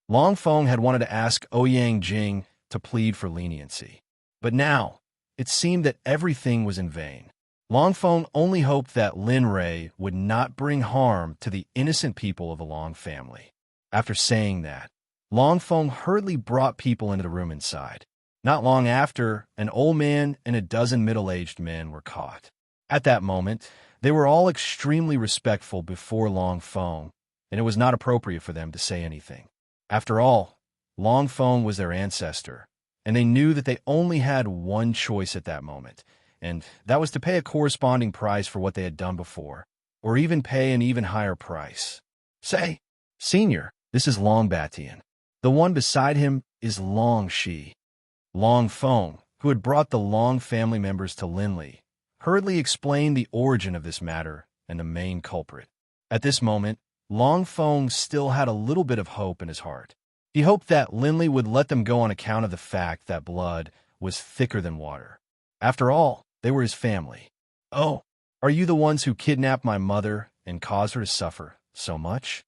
Speaker 1: Long Feng had wanted to ask Ouyang Jing to plead for leniency. But now, it seemed that everything was in vain. Long Feng only hoped that Lin Ray would not bring harm to the innocent people of the Long family. After saying that, Long Feng hurriedly brought people into the room inside. Not long after, an old man and a dozen middle-aged men were caught. At that moment, they were all extremely respectful before Long Feng, and it was not appropriate for them to say anything. After all, Long Feng was their ancestor, and they knew that they only had one choice at that moment, and that was to pay a corresponding price for what they had done before, or even pay an even higher price. Say, Senior, this is Long Batian. The one beside him is Long Shi. Long Feng, who had brought the Long family members to Linli, hurriedly explained the origin of this matter and the main culprit. At this moment, Long Feng still had a little bit of hope in his heart. He hoped that Linli would let them go on account of the fact that blood was thicker than water. After all, they were his family. Oh, are you the ones who kidnapped my mother and caused her to suffer so much?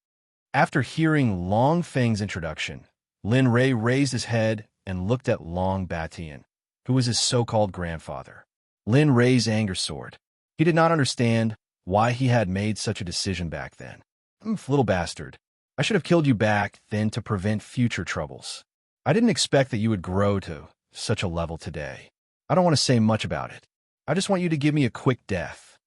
Speaker 1: After hearing Long Feng's introduction, Lin Ray raised his head and looked at Long Batian, who was his so-called grandfather. Lin Ray's anger soared. He did not understand why he had made such a decision back then. Little bastard. I should have killed you back then to prevent future troubles. I didn't expect that you would grow to such a level today. I don't want to say much about it. I just want you to give me a quick death.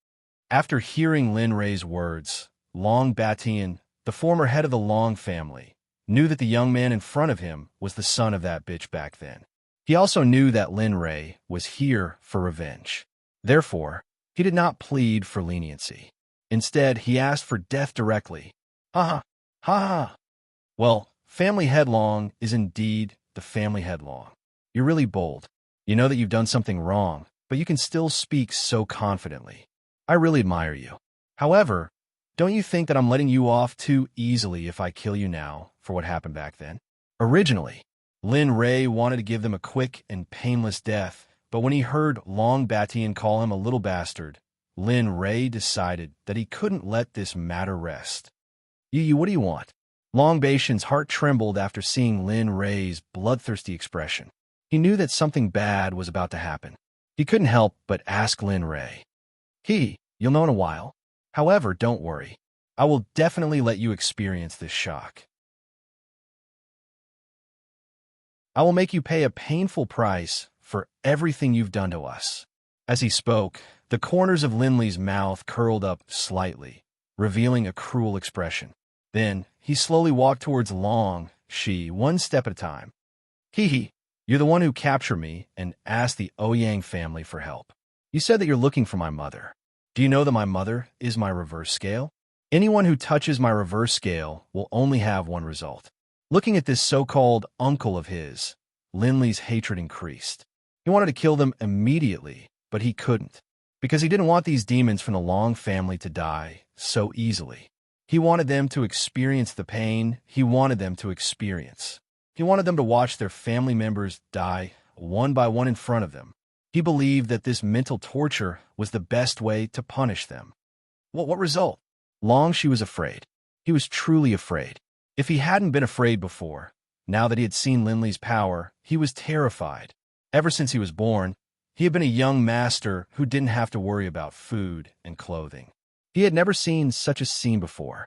Speaker 1: After hearing Lin Ray's words, Long Batian, the former head of the Long family, knew that the young man in front of him was the son of that bitch back then. He also knew that Lin Ray was here for revenge. Therefore, he did not plead for leniency. Instead, he asked for death directly. Ha ha. Well, family headlong is indeed the family headlong. You're really bold. You know that you've done something wrong, but you can still speak so confidently. I really admire you. However, don't you think that I'm letting you off too easily if I kill you now for what happened back then? Originally, Lin Ray wanted to give them a quick and painless death, but when he heard Long Batian call him a little bastard, Lin Ray decided that he couldn't let this matter rest. What do you want? Long Batian's heart trembled after seeing Lin Ray's bloodthirsty expression. He knew that something bad was about to happen. He couldn't help but ask Lin Ray. You'll know in a while. However, don't worry. I will definitely let you experience this shock. I will make you pay a painful price for everything you've done to us. As he spoke, the corners of Linley's mouth curled up slightly, revealing a cruel expression. Then, he slowly walked towards Long Shi, one step at a time. You're the one who captured me and asked the Ouyang family for help. You said that you're looking for my mother. Do you know that my mother is my reverse scale? Anyone who touches my reverse scale will only have one result. Looking at this so-called uncle of his, Linley's hatred increased. He wanted to kill them immediately, but he couldn't, because he didn't want these demons from the Long family to die so easily. He wanted them to experience the pain he wanted them to experience. He wanted them to watch their family members die one by one in front of them. He believed that this mental torture was the best way to punish them. What result? Long Shi was afraid. He was truly afraid. If he hadn't been afraid before, now that he had seen Linley's power, he was terrified. Ever since he was born, he had been a young master who didn't have to worry about food and clothing. He had never seen such a scene before.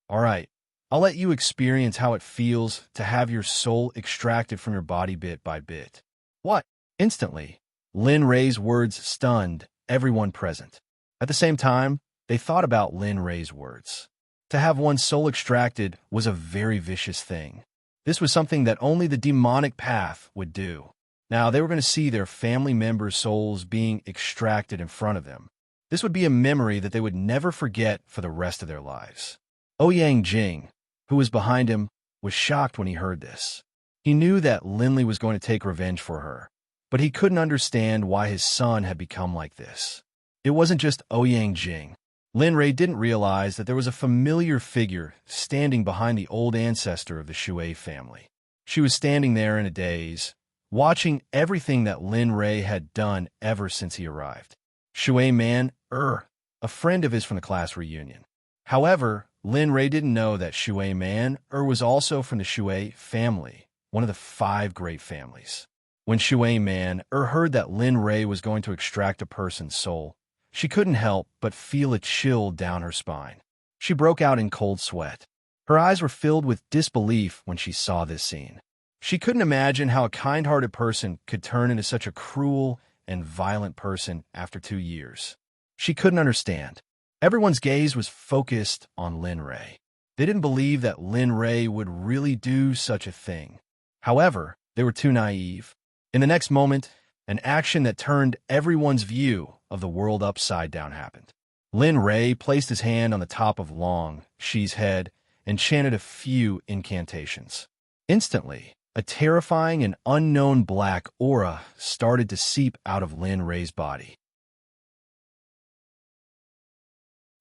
Speaker 1: All right, I'll let you experience how it feels to have your soul extracted from your body bit by bit. What? Instantly, Lin Ray's words stunned everyone present. At the same time, they thought about Lin Ray's words. To have one's soul extracted was a very vicious thing. This was something that only the demonic path would do. Now, they were going to see their family members' souls being extracted in front of them. This would be a memory that they would never forget for the rest of their lives. Ouyang Jing, who was behind him, was shocked when he heard this. He knew that Linley was going to take revenge for her, but he couldn't understand why his son had become like this. It wasn't just Ouyang Jing. Lin Rei didn't realize that there was a familiar figure standing behind the old ancestor of the Shui family. She was standing there in a daze, watching everything that Lin Rei had done ever since he arrived. Shui Man, a friend of his from the class reunion. However, Lin Rei didn't know that Shui Man, was also from the Shui family, one of the 5 great families. When Shui Man, heard that Lin Rei was going to extract a person's soul, she couldn't help but feel a chill down her spine. She broke out in cold sweat. Her eyes were filled with disbelief when she saw this scene. She couldn't imagine how a kind-hearted person could turn into such a cruel and violent person after 2 years. She couldn't understand. Everyone's gaze was focused on Lin Rei. They didn't believe that Lin Rei would really do such a thing. However, they were too naive. In the next moment, an action that turned everyone's view of the world upside down happened. Lin Rei placed his hand on the top of Long Shi's head and chanted a few incantations. Instantly, a terrifying and unknown black aura started to seep out of Lin Rei's body.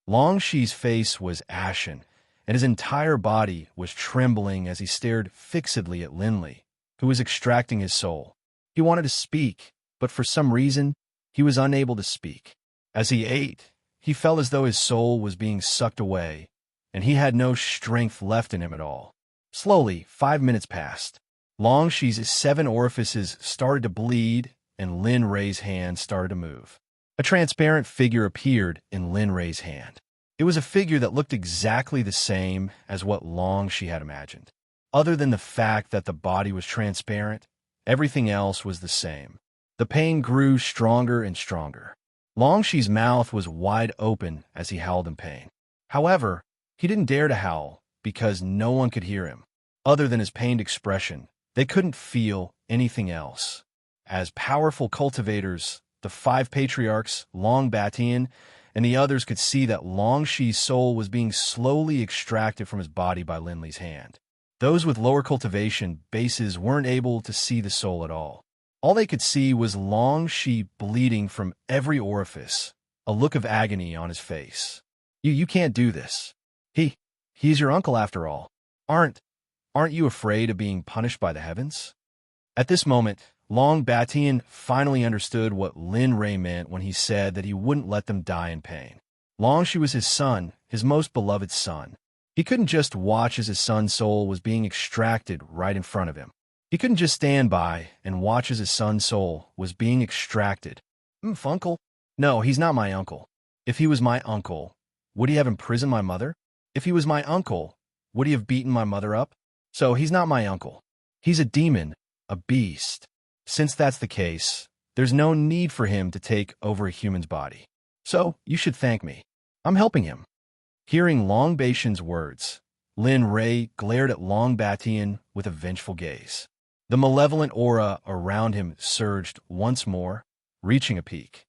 Speaker 1: Long Shi's face was ashen, and his entire body was trembling as he stared fixedly at Linley, who was extracting his soul. He wanted to speak, but for some reason, he was unable to speak. As he ate, he felt as though his soul was being sucked away, and he had no strength left in him at all. Slowly, 5 minutes passed. Long Shi's 7 orifices started to bleed, and Lin Rei's hand started to move. A transparent figure appeared in Lin Rei's hand. It was a figure that looked exactly the same as what Long Shi had imagined. Other than the fact that the body was transparent, everything else was the same. The pain grew stronger and stronger. Long Shi's mouth was wide open as he howled in pain. However, he didn't dare to howl because no one could hear him. Other than his pained expression, they couldn't feel anything else. As powerful cultivators, the 5 patriarchs, Long Batian, and the others could see that Long Shi's soul was being slowly extracted from his body by Linley's hand. Those with lower cultivation bases weren't able to see the soul at all. All they could see was Long Shi bleeding from every orifice, a look of agony on his face. You can't do this. He's your uncle after all. Aren't you afraid of being punished by the heavens? At this moment, Long Batian finally understood what Lin Rei meant when he said that he wouldn't let them die in pain. Long Shi was his son, his most beloved son. He couldn't just watch as his son's soul was being extracted right in front of him. He couldn't just stand by and watch as his son's soul was being extracted. Uncle? No, he's not my uncle. If he was my uncle, would he have imprisoned my mother? If he was my uncle, would he have beaten my mother up? So he's not my uncle. He's a demon, a beast. Since that's the case, there's no need for him to take over a human's body. So you should thank me. I'm helping him. Hearing Long Batian's words, Lin Rei glared at Long Batian with a vengeful gaze. The malevolent aura around him surged once more, reaching a peak.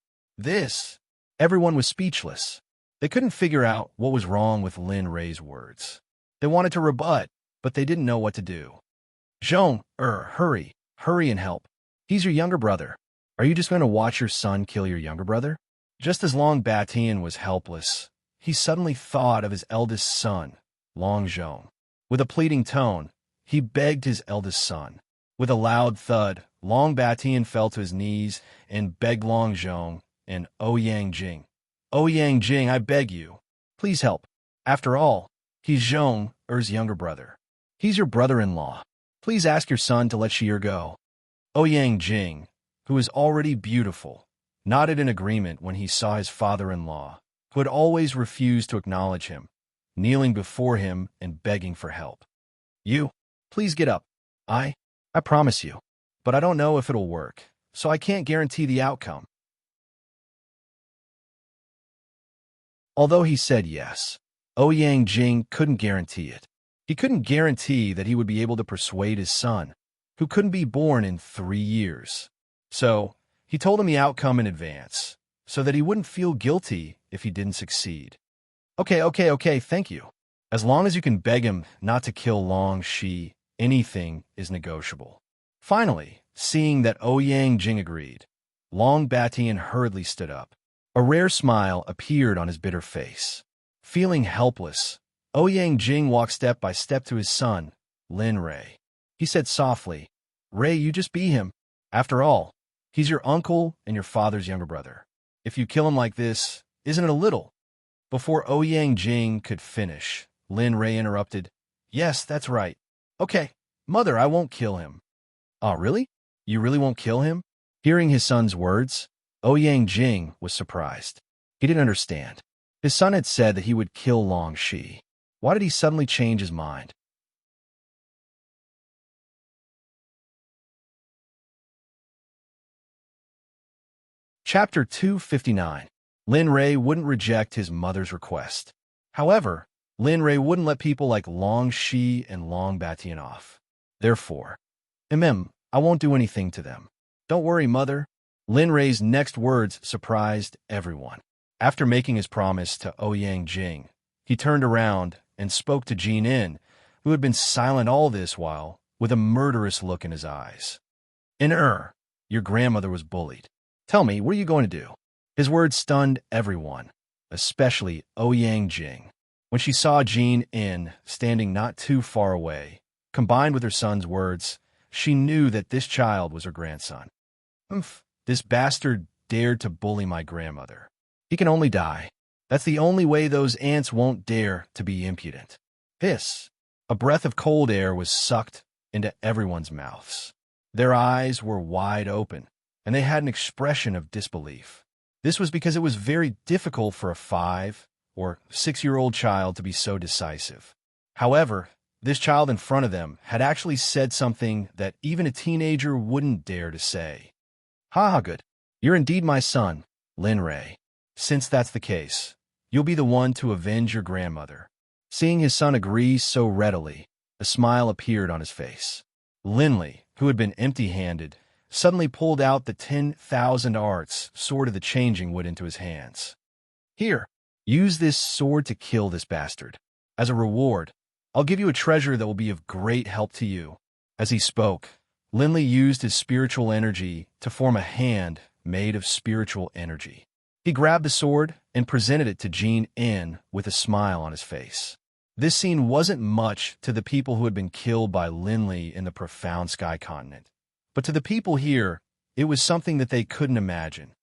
Speaker 1: Everyone was speechless. They couldn't figure out what was wrong with Lin Rei's words. They wanted to rebut, but they didn't know what to do. Zhong, hurry and help. He's your younger brother. Are you just going to watch your son kill your younger brother? Just as Long Batian was helpless, he suddenly thought of his eldest son, Long Zhong. With a pleading tone, he begged his eldest son. With a loud thud, Long Batian fell to his knees and begged Long Zhong and Ouyang Jing. Ouyang Jing, I beg you, please help. After all, he's Zhong's younger brother. He's your brother-in-law. Please ask your son to let Shi'er go. Ouyang Jing, who was already beautiful, nodded in agreement when he saw his father-in-law, who had always refused to acknowledge him, kneeling before him and begging for help. You, please get up. I promise you, but I don't know if it'll work, so I can't guarantee the outcome. Although he said yes, Ouyang Jing couldn't guarantee it. He couldn't guarantee that he would be able to persuade his son, who couldn't be born in 3 years. So, he told him the outcome in advance, so that he wouldn't feel guilty if he didn't succeed. Okay, thank you. As long as you can beg him not to kill Long Shi, anything is negotiable. Finally, seeing that Ouyang Jing agreed, Long Batian hurriedly stood up. A rare smile appeared on his bitter face. Feeling helpless, Ouyang Jing walked step by step to his son, Lin Ray. He said softly, "Ray, you just be him. After all, he's your uncle and your father's younger brother. If you kill him like this, isn't it a little?" Before Ouyang Jing could finish, Lin Ray interrupted, "Yes, that's right. Okay, mother, I won't kill him." "Oh, really? You really won't kill him?" Hearing his son's words, Ouyang Jing was surprised. He didn't understand. His son had said that he would kill Long Shi. Why did he suddenly change his mind? Chapter 259. Lin Ray wouldn't reject his mother's request. However, Lin Ray wouldn't let people like Long Shi and Long Batian off. Therefore, I won't do anything to them. Don't worry, mother. Lin Ray's next words surprised everyone. After making his promise to Ouyang Jing, he turned around and spoke to Jin In, who had been silent all this while, with a murderous look in his eyes. Your grandmother was bullied. Tell me, what are you going to do?" His words stunned everyone, especially Ouyang Jing. When she saw Jin In standing not too far away, combined with her son's words, she knew that this child was her grandson. This bastard dared to bully my grandmother. He can only die. That's the only way those ants won't dare to be impudent. A breath of cold air was sucked into everyone's mouths. Their eyes were wide open, and they had an expression of disbelief. This was because it was very difficult for a 5- or 6-year-old child to be so decisive. However, this child in front of them had actually said something that even a teenager wouldn't dare to say. Good. You're indeed my son, Lin Ray. Since that's the case, you'll be the one to avenge your grandmother." Seeing his son agree so readily, a smile appeared on his face. Linley, who had been empty-handed, suddenly pulled out the 10,000 arts sword of the Changing Wood into his hands. "Here, use this sword to kill this bastard. As a reward, I'll give you a treasure that will be of great help to you." As he spoke, Linley used his spiritual energy to form a hand made of spiritual energy. He grabbed the sword and presented it to Jin In with a smile on his face. This scene wasn't much to the people who had been killed by Linley in the profound Sky Continent. But to the people here, it was something that they couldn't imagine.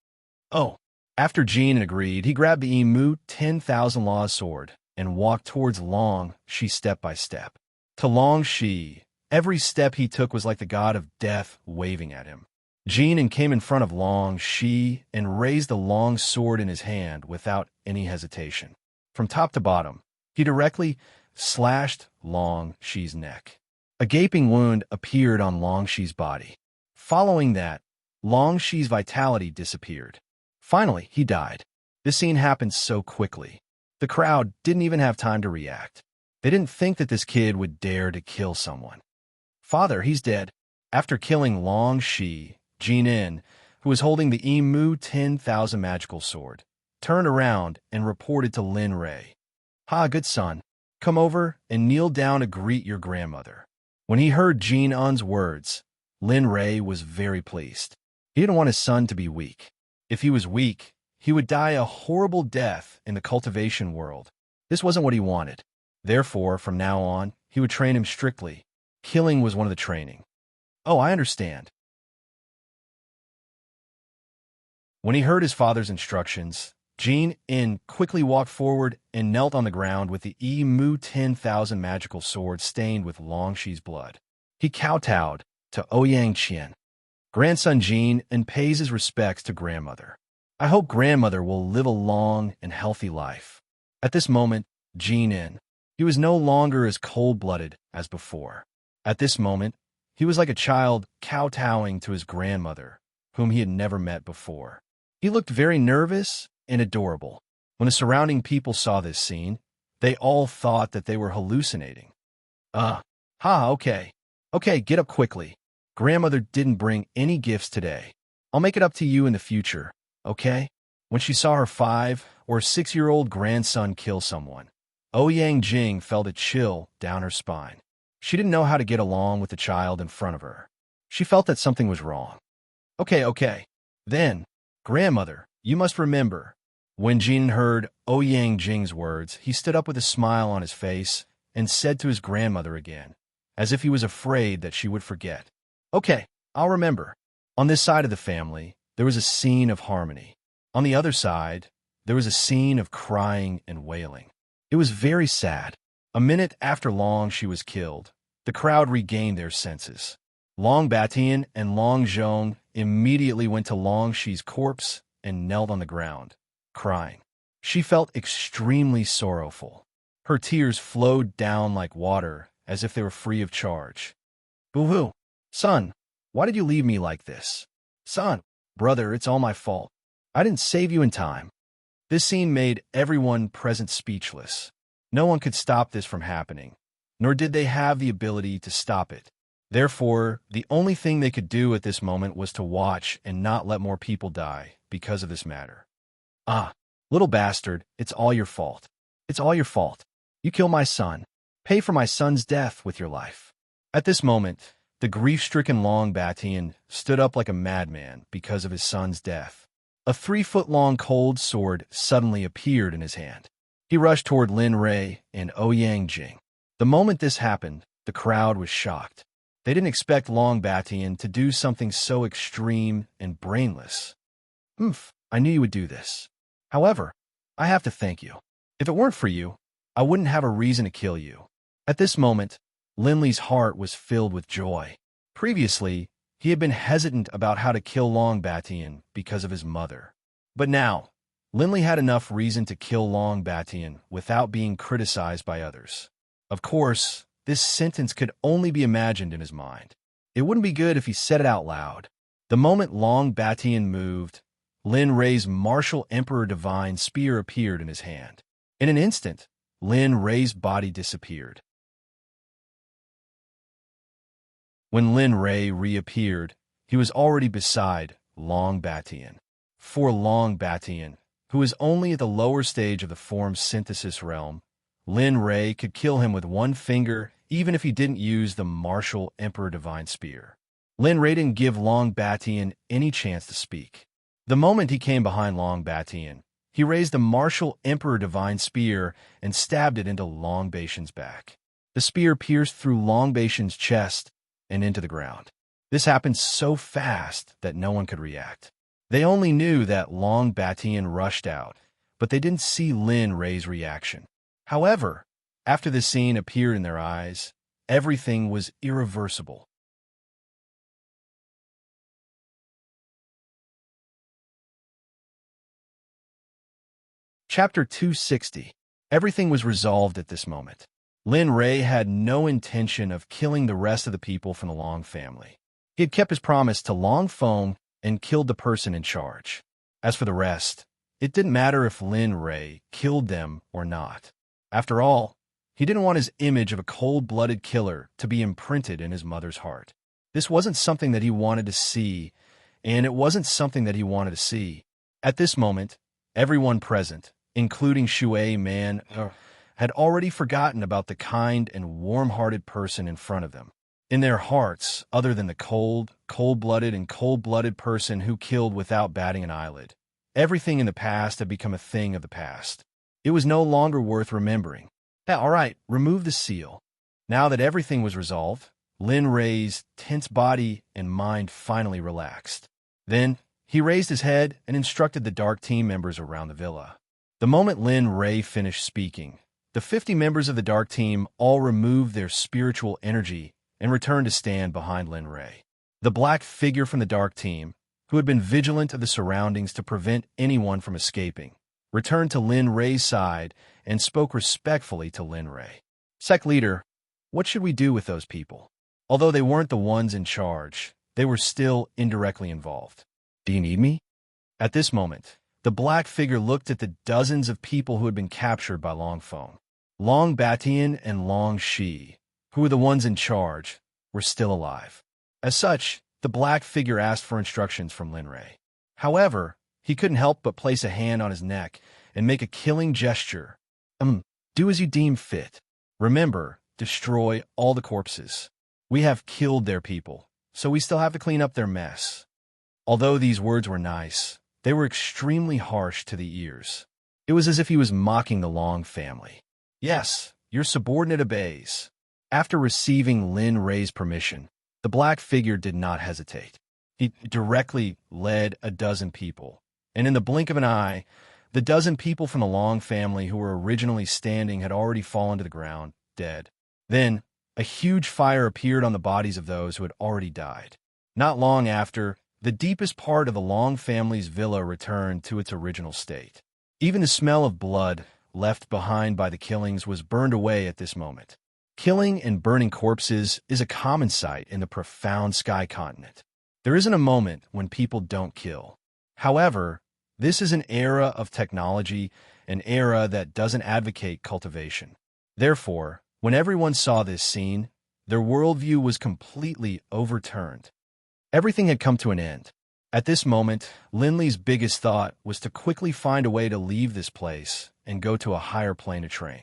Speaker 1: After Jin agreed, he grabbed the Emu 10,000 Laws sword and walked towards Long Shi step by step. To Long Shi, every step he took was like the god of death waving at him. Jin came in front of Long Shi and raised the long sword in his hand without any hesitation. From top to bottom, he directly slashed Long Shi's neck. A gaping wound appeared on Long Shi's body. Following that, Long Shi's vitality disappeared. Finally, he died. This scene happened so quickly. The crowd didn't even have time to react. They didn't think that this kid would dare to kill someone. "Father, he's dead." After killing Long Shi, Jin In, who was holding the Emu 10,000 magical sword, turned around and reported to Lin Ray. Good son. Come over and kneel down to greet your grandmother." When he heard Jin Un's words, Lin Ray was very pleased. He didn't want his son to be weak. If he was weak, he would die a horrible death in the cultivation world. This wasn't what he wanted. Therefore, from now on, he would train him strictly. Killing was one of the training. I understand. When he heard his father's instructions, Jin In quickly walked forward and knelt on the ground with the Emu 10,000 magical sword stained with Long Shi's blood. He kowtowed to Ouyang Qian. Grandson Jin And pays his respects to grandmother. I hope grandmother will live a long and healthy life. At this moment, Jin In, he was no longer as cold-blooded as before. At this moment, he was like a child kowtowing to his grandmother, whom he had never met before. He looked very nervous and adorable. When the surrounding people saw this scene, they all thought that they were hallucinating. Okay. Okay, get up quickly. Grandmother didn't bring any gifts today. I'll make it up to you in the future, okay? When she saw her 5 or 6-year-old grandson kill someone, Ouyang Jing felt a chill down her spine. She didn't know how to get along with the child in front of her. She felt that something was wrong. Okay. Then, grandmother, you must remember. When Jin heard Ouyang Jing's words, he stood up with a smile on his face and said to his grandmother again, as if he was afraid that she would forget. Okay, I'll remember. On this side of the family, there was a scene of harmony. On the other side, there was a scene of crying and wailing. It was very sad. A minute after Long Shi was killed, the crowd regained their senses. Long Batian and Long Zhong immediately went to Long Shi's corpse and knelt on the ground, crying. She felt extremely sorrowful. Her tears flowed down like water, as if they were free of charge. Boo-hoo! Son, why did you leave me like this? Son, brother, it's all my fault. I didn't save you in time. This scene made everyone present speechless. No one could stop this from happening, nor did they have the ability to stop it. Therefore, the only thing they could do at this moment was to watch and not let more people die because of this matter. Ah, little bastard, it's all your fault. It's all your fault. You killed my son. Pay for my son's death with your life. At this moment, the grief-stricken Long Batian stood up like a madman because of his son's death. A 3-foot-long cold sword suddenly appeared in his hand. He rushed toward Lin Rei and Ouyang Jing. The moment this happened, the crowd was shocked. They didn't expect Long Batian to do something so extreme and brainless. I knew you would do this. However, I have to thank you. If it weren't for you, I wouldn't have a reason to kill you. At this moment, Lin Li's heart was filled with joy. Previously, he had been hesitant about how to kill Long Batian because of his mother. But now, Lin Li had enough reason to kill Long Batian without being criticized by others. Of course, this sentence could only be imagined in his mind. It wouldn't be good if he said it out loud. The moment Long Batian moved, Lin Rei's martial Emperor Divine spear appeared in his hand. In an instant, Lin Rei's body disappeared. When Lin Rei reappeared, he was already beside Long Batian. For Long Batian, who is only at the lower stage of the form synthesis realm, Lin Rei could kill him with one finger even if he didn't use the martial Emperor Divine Spear. Lin Rei didn't give Long Batian any chance to speak. The moment he came behind Long Batian, he raised the martial Emperor Divine Spear and stabbed it into Long Batian's back. The spear pierced through Long Batian's chest and into the ground. This happened so fast that no one could react. They only knew that Long Batian rushed out, but they didn't see Lin Rei's reaction. However, after the scene appeared in their eyes, everything was irreversible. Chapter 260. Everything was resolved at this moment. Lin Rei had no intention of killing the rest of the people from the Long family. He had kept his promise to Long Feng and killed the person in charge. As for the rest, it didn't matter if Lin Rei killed them or not. After all, he didn't want his image of a cold-blooded killer to be imprinted in his mother's heart. This wasn't something that he wanted to see, and it wasn't something that he wanted to see. At this moment, everyone present, including Shui Man, had already forgotten about the kind and warm-hearted person in front of them. In their hearts, other than the cold-blooded person who killed without batting an eyelid, everything in the past had become a thing of the past. It was no longer worth remembering. All right, remove the seal. Now that everything was resolved, Lin Rei's tense body and mind finally relaxed. Then, he raised his head and instructed the Dark Team members around the villa. The moment Lin Rei finished speaking, the 50 members of the Dark Team all removed their spiritual energy and returned to stand behind Lin Rei. The black figure from the Dark Team, who had been vigilant of the surroundings to prevent anyone from escaping, returned to Lin Rei's side and spoke respectfully to Lin Rei. Sect leader, what should we do with those people? Although they weren't the ones in charge, they were still indirectly involved. Do you need me? At this moment, the black figure looked at the dozens of people who had been captured by Long Feng. Long Batian and Long Shi, who were the ones in charge, were still alive. As such, the black figure asked for instructions from Lin Rei. However, He couldn't help but place a hand on his neck and make a killing gesture. Do as you deem fit. Remember, destroy all the corpses. We have killed their people, so we still have to clean up their mess. Although these words were nice, they were extremely harsh to the ears. It was as if he was mocking the Long family. Yes, your subordinate obeys. After receiving Lin Ray's permission, the black figure did not hesitate. He directly led a dozen people, and in the blink of an eye, the dozen people from the Long family who were originally standing had already fallen to the ground, dead. Then, a huge fire appeared on the bodies of those who had already died. Not long after, the deepest part of the Long family's villa returned to its original state. Even the smell of blood left behind by the killings was burned away at this moment. Killing and burning corpses is a common sight in the profound sky continent. There isn't a moment when people don't kill. However, this is an era of technology, an era that doesn't advocate cultivation. Therefore, when everyone saw this scene, their worldview was completely overturned. Everything had come to an end. At this moment, Linley's biggest thought was to quickly find a way to leave this place and go to a higher plane of train.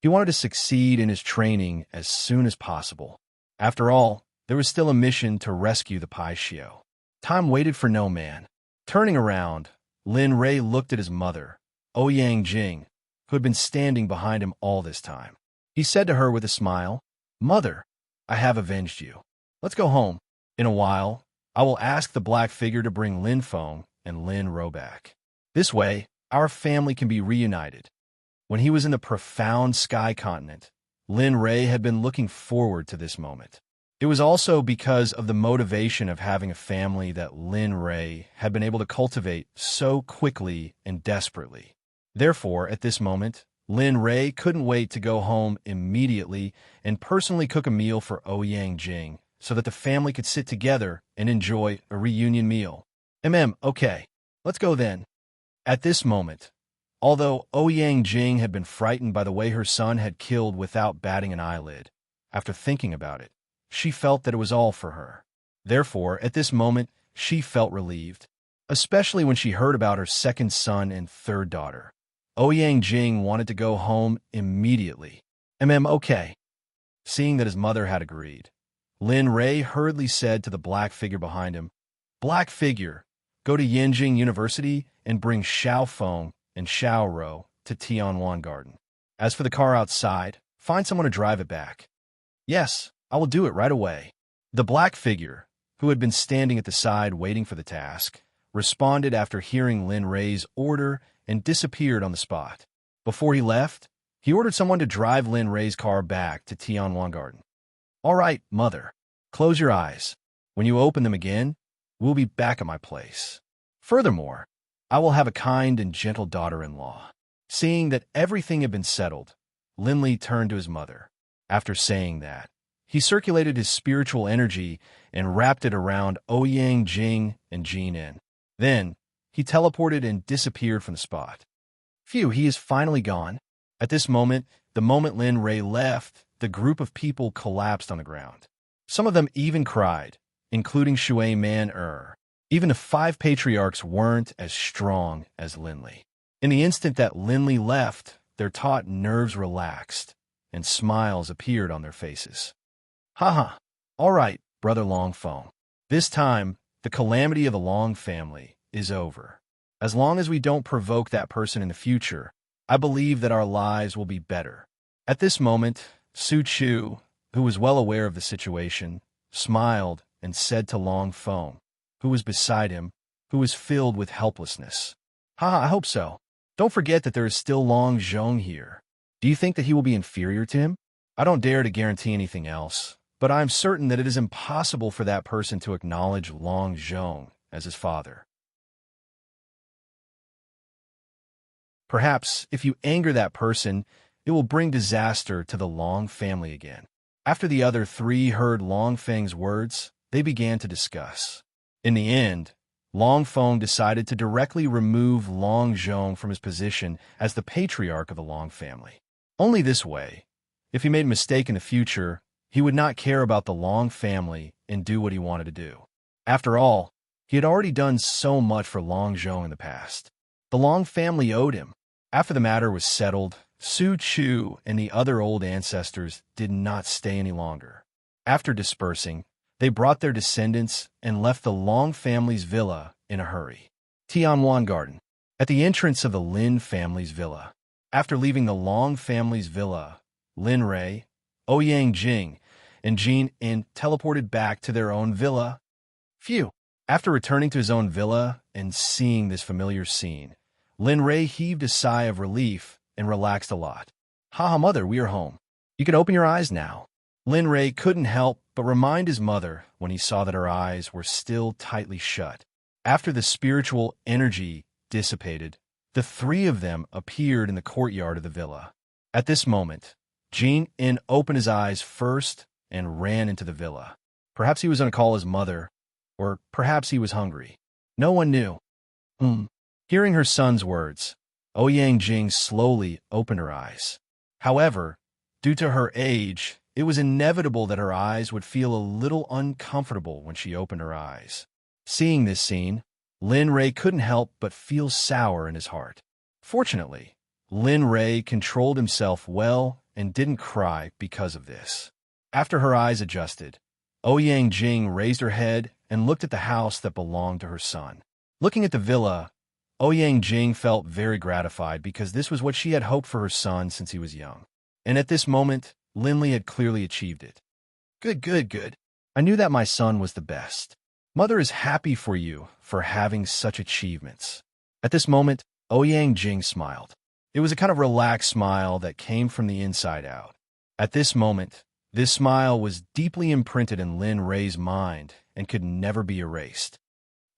Speaker 1: He wanted to succeed in his training as soon as possible. After all, there was still a mission to rescue the Pai Xiao. Time waited for no man. Turning around, Lin Ray looked at his mother, Ouyang Jing, who had been standing behind him all this time. He said to her with a smile, "Mother, I have avenged you. Let's go home. In a while, I will ask the black figure to bring Lin Feng and Lin Ro back. This way, our family can be reunited." When he was in the profound sky continent, Lin Ray had been looking forward to this moment. It was also because of the motivation of having a family that Lin Ray had been able to cultivate so quickly and desperately. Therefore, at this moment, Lin Ray couldn't wait to go home immediately and personally cook a meal for Ouyang Jing so that the family could sit together and enjoy a reunion meal. Okay, let's go then. At this moment, although Ouyang Jing had been frightened by the way her son had killed without batting an eyelid, after thinking about it, she felt that it was all for her. Therefore, at this moment, she felt relieved, especially when she heard about her second son and third daughter. Ouyang Jing wanted to go home immediately. Okay. Seeing that his mother had agreed, Lin Ray hurriedly said to the black figure behind him, "Black figure, go to Yanjing University and bring Xiao Feng and Xiao Ro to Tianwan Garden. As for the car outside, find someone to drive it back." "Yes, I will do it right away." The black figure, who had been standing at the side waiting for the task, responded after hearing Lin Ray's order and disappeared on the spot. Before he left, he ordered someone to drive Lin Ray's car back to Tianwan Garden. "All right, mother, close your eyes. When you open them again, we'll be back at my place. Furthermore, I will have a kind and gentle daughter-in-law." Seeing that everything had been settled, Linley turned to his mother. After saying that, he circulated his spiritual energy and wrapped it around Ouyang Jing and Jinin. Then, he teleported and disappeared from the spot. Phew, he is finally gone. At this moment, the moment Lin Ray left, the group of people collapsed on the ground. Some of them even cried, including Shui Man Even the 5 patriarchs weren't as strong as Linley. In the instant that Linley left, their taut nerves relaxed, and smiles appeared on their faces. "Haha, all right, Brother Long Feng. This time, the calamity of the Long family is over. As long as we don't provoke that person in the future, I believe that our lives will be better." At this moment, Su Chu, who was well aware of the situation, smiled and said to Long Feng, who was beside him, who was filled with helplessness, "I hope so. Don't forget that there is still Long Zhong here. Do you think that he will be inferior to him? I don't dare to guarantee anything else, but I am certain that it is impossible for that person to acknowledge Long Zhong as his father. Perhaps, if you anger that person, it will bring disaster to the Long family again." After the other 3 heard Long Feng's words, they began to discuss. In the end, Long Feng decided to directly remove Long Zhong from his position as the patriarch of the Long family. Only this way, if he made a mistake in the future, he would not care about the Long family and do what he wanted to do. After all, he had already done so much for Long Zhong in the past. The Long family owed him. After the matter was settled, Su Chu and the other old ancestors did not stay any longer. After dispersing, they brought their descendants and left the Long family's villa in a hurry. Tianwan Garden. At the entrance of the Lin family's villa. After leaving the Long family's villa, Lin Rei, Ouyang Jing, and Jin In teleported back to their own villa. Phew! After returning to his own villa and seeing this familiar scene, Lin Rei heaved a sigh of relief and relaxed a lot. Haha, mother, we are home. You can open your eyes now. Lin Rei couldn't help but remind his mother when he saw that her eyes were still tightly shut. After the spiritual energy dissipated, the three of them appeared in the courtyard of the villa. At this moment, Jin In opened his eyes first and ran into the villa. Perhaps he was going to call his mother, or perhaps he was hungry. No one knew. Hearing her son's words, Ouyang Jing slowly opened her eyes. However, due to her age, it was inevitable that her eyes would feel a little uncomfortable when she opened her eyes. Seeing this scene, Lin Rei couldn't help but feel sour in his heart. Fortunately, Lin Rei controlled himself well and didn't cry because of this. After her eyes adjusted, Ouyang Jing raised her head and looked at the house that belonged to her son. Looking at the villa, Ouyang Jing felt very gratified because this was what she had hoped for her son since he was young. And at this moment, Linley had clearly achieved it. Good. I knew that my son was the best. Mother is happy for you for having such achievements. At this moment, Ouyang Jing smiled. It was a kind of relaxed smile that came from the inside out. At this moment, this smile was deeply imprinted in Lin Rei's mind and could never be erased.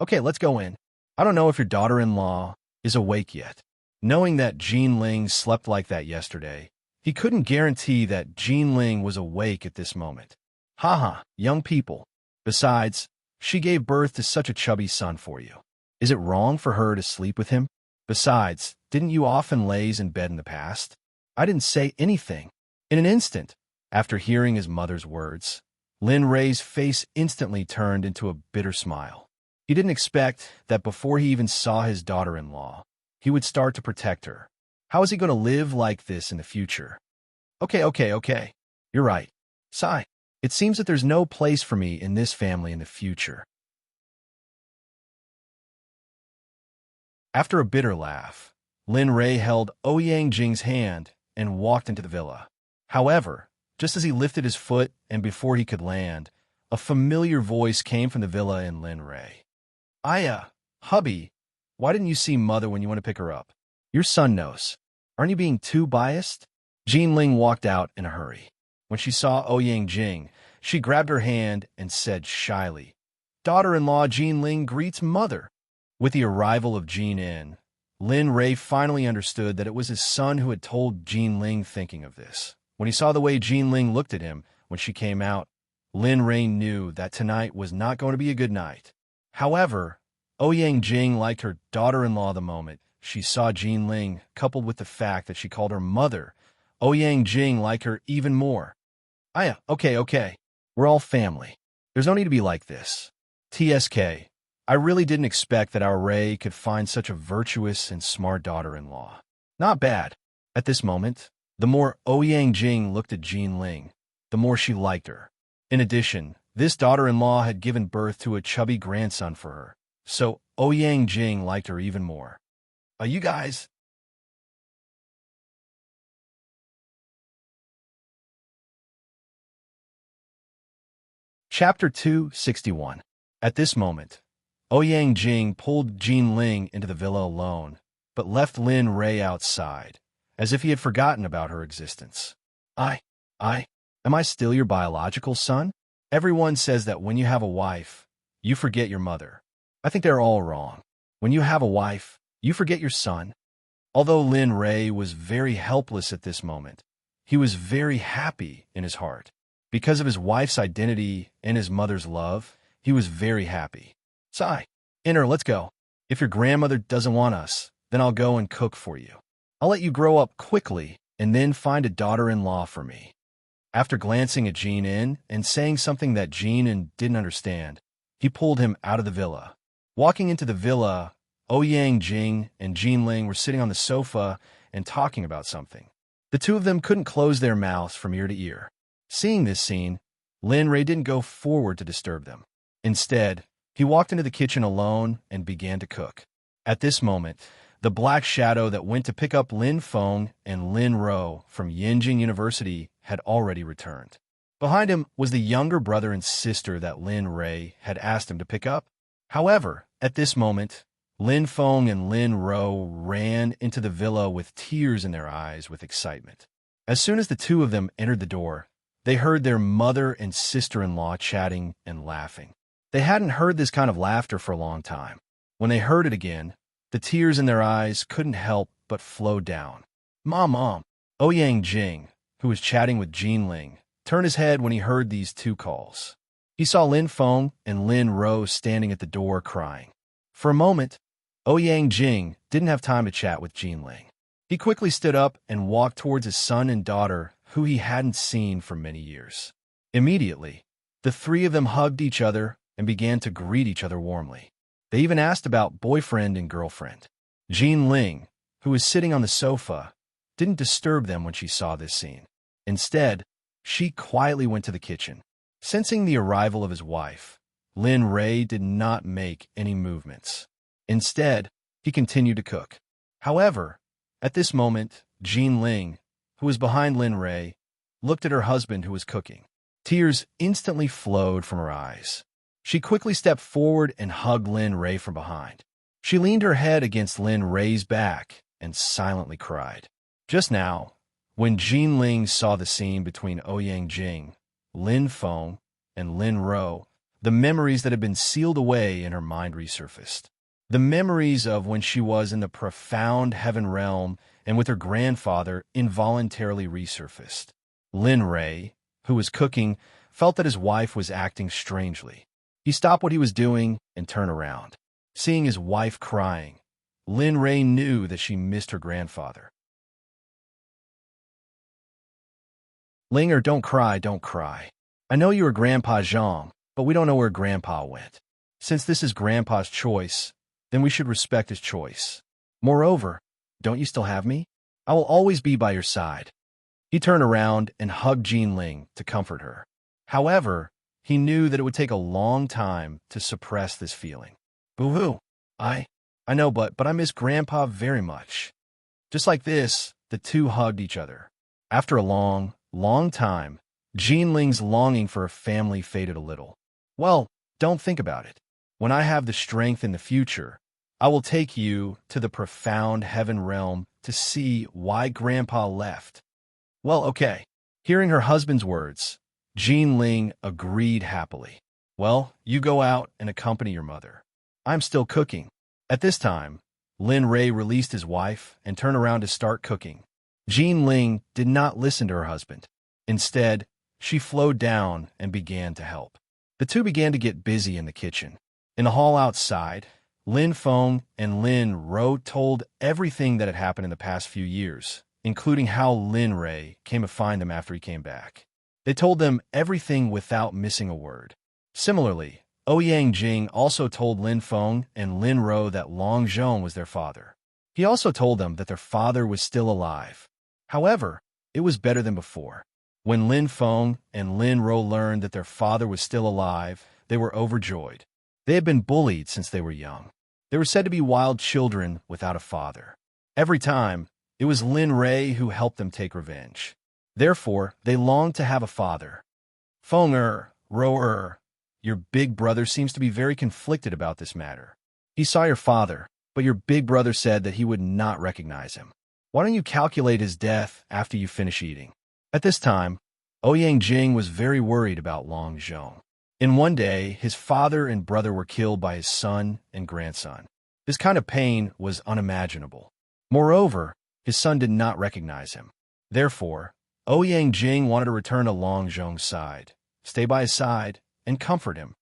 Speaker 1: Okay, let's go in. I don't know if your daughter-in-law is awake yet. Knowing that Jean Ling slept like that yesterday, he couldn't guarantee that Jean Ling was awake at this moment. Haha, young people. Besides, she gave birth to such a chubby son for you. Is it wrong for her to sleep with him? Besides, didn't you often laze in bed in the past? I didn't say anything. In an instant, after hearing his mother's words, Lin Rei's face instantly turned into a bitter smile. He didn't expect that before he even saw his daughter-in-law, he would start to protect her. How is he going to live like this in the future? Okay. You're right. Sigh. It seems that there's no place for me in this family in the future. After a bitter laugh, Lin Rei held Ouyang Jing's hand and walked into the villa. However, just as he lifted his foot and before he could land, a familiar voice came from the villa in Lin Rei. Hubby, why didn't you see Mother when you want to pick her up? Your son knows. Aren't you being too biased? Jean Ling walked out in a hurry. When she saw Ouyang Jing, she grabbed her hand and said shyly, Daughter-in-law Jean Ling greets Mother. With the arrival of Jean In, Lin Rei finally understood that it was his son who had told Jean Ling thinking of this. When he saw the way Jean Ling looked at him when she came out, Lin Rei knew that tonight was not going to be a good night. However, Ouyang Jing liked her daughter-in-law the moment she saw Jean Ling, coupled with the fact that she called her mother. Ouyang Jing liked her even more. Okay. We're all family. There's no need to be like this. TSK. I really didn't expect that our Ray could find such a virtuous and smart daughter-in-law. Not bad. At this moment, the more Ouyang Jing looked at Jean Ling, the more she liked her. In addition, this daughter-in-law had given birth to a chubby grandson for her, so Ouyang Jing liked her even more. You guys... Chapter 261. At this moment, Ouyang Jing pulled Jean Ling into the villa alone, but left Lin Rei outside, as if he had forgotten about her existence. Am I still your biological son? Everyone says that when you have a wife, you forget your mother. I think they're all wrong. When you have a wife, you forget your son. Although Lin Rei was very helpless at this moment, he was very happy in his heart. Because of his wife's identity and his mother's love, he was very happy. Sigh. Inner, let's go. If your grandmother doesn't want us, then I'll go and cook for you. I'll let you grow up quickly and then find a daughter-in-law for me. After glancing at Jean In and saying something that Jean In didn't understand, he pulled him out of the villa. Walking into the villa, Ouyang Jing and Jin Ling were sitting on the sofa and talking about something. The two of them couldn't close their mouths from ear to ear. Seeing this scene, Lin Rei didn't go forward to disturb them. Instead, he walked into the kitchen alone and began to cook. At this moment, the black shadow that went to pick up Lin Feng and Lin Ro from Yinjing University had already returned. Behind him was the younger brother and sister that Lin Rei had asked him to pick up. However, at this moment, Lin Feng and Lin Ro ran into the villa with tears in their eyes with excitement. As soon as the two of them entered the door, they heard their mother and sister-in-law chatting and laughing. They hadn't heard this kind of laughter for a long time. When they heard it again, the tears in their eyes couldn't help but flow down. Mom. Ouyang Jing, who was chatting with Jin Ling, turned his head when he heard these two calls. He saw Lin Feng and Lin Ro standing at the door crying. For a moment, Ouyang Jing didn't have time to chat with Jin Ling. He quickly stood up and walked towards his son and daughter, who he hadn't seen for many years. Immediately, the three of them hugged each other and began to greet each other warmly. They even asked about boyfriend and girlfriend. Jin Ling, who was sitting on the sofa, didn't disturb them when she saw this scene. Instead, she quietly went to the kitchen. Sensing the arrival of his wife, Lin Rei did not make any movements. Instead, he continued to cook. However, at this moment, Jin Ling, who was behind Lin Rei, looked at her husband who was cooking. Tears instantly flowed from her eyes. She quickly stepped forward and hugged Lin Rei from behind. She leaned her head against Lin Rei's back and silently cried. Just now, when Jin Ling saw the scene between Ouyang Jing, Lin Feng, and Lin Ro, the memories that had been sealed away in her mind resurfaced. The memories of when she was in the profound heaven realm and with her grandfather involuntarily resurfaced. Lin Rei, who was cooking, felt that his wife was acting strangely. He stopped what he was doing and turned around. Seeing his wife crying, Lin Rei knew that she missed her grandfather. Linger, don't cry, don't cry. I know you are Grandpa Zhang, but we don't know where Grandpa went. Since this is Grandpa's choice, then we should respect his choice. Moreover, don't you still have me? I will always be by your side. He turned around and hugged Jin Ling to comfort her. However, he knew that it would take a long time to suppress this feeling. Boo-hoo. I know, but I miss Grandpa very much. Just like this, the two hugged each other. After a long time, Jin Ling's longing for a family faded a little. Well, don't think about it. When I have the strength in the future, I will take you to the profound heaven realm to see why Grandpa left. Well, okay. Hearing her husband's words, Jin Ling agreed happily. Well, you go out and accompany your mother. I'm still cooking. At this time, Lin Rei released his wife and turned around to start cooking. Jin Ling did not listen to her husband. Instead, she flowed down and began to help. The two began to get busy in the kitchen. In the hall outside, Lin Feng and Lin Ro told everything that had happened in the past few years, including how Lin Rei came to find them after he came back. They told them everything without missing a word. Similarly, Ouyang Jing also told Lin Feng and Lin Ro that Long Zhong was their father. He also told them that their father was still alive. However, it was better than before. When Lin Feng and Lin Ro learned that their father was still alive, they were overjoyed. They had been bullied since they were young. They were said to be wild children without a father. Every time, it was Lin Rei who helped them take revenge. Therefore, they longed to have a father. Feng Ro your big brother seems to be very conflicted about this matter. He saw your father, but your big brother said that he would not recognize him. Why don't you calculate his death after you finish eating? At this time, Ouyang Jing was very worried about Long Zhong. In one day, his father and brother were killed by his son and grandson. This kind of pain was unimaginable. Moreover, his son did not recognize him. Therefore, Ouyang Jing wanted to return to Long Zhong's side, stay by his side, and comfort him.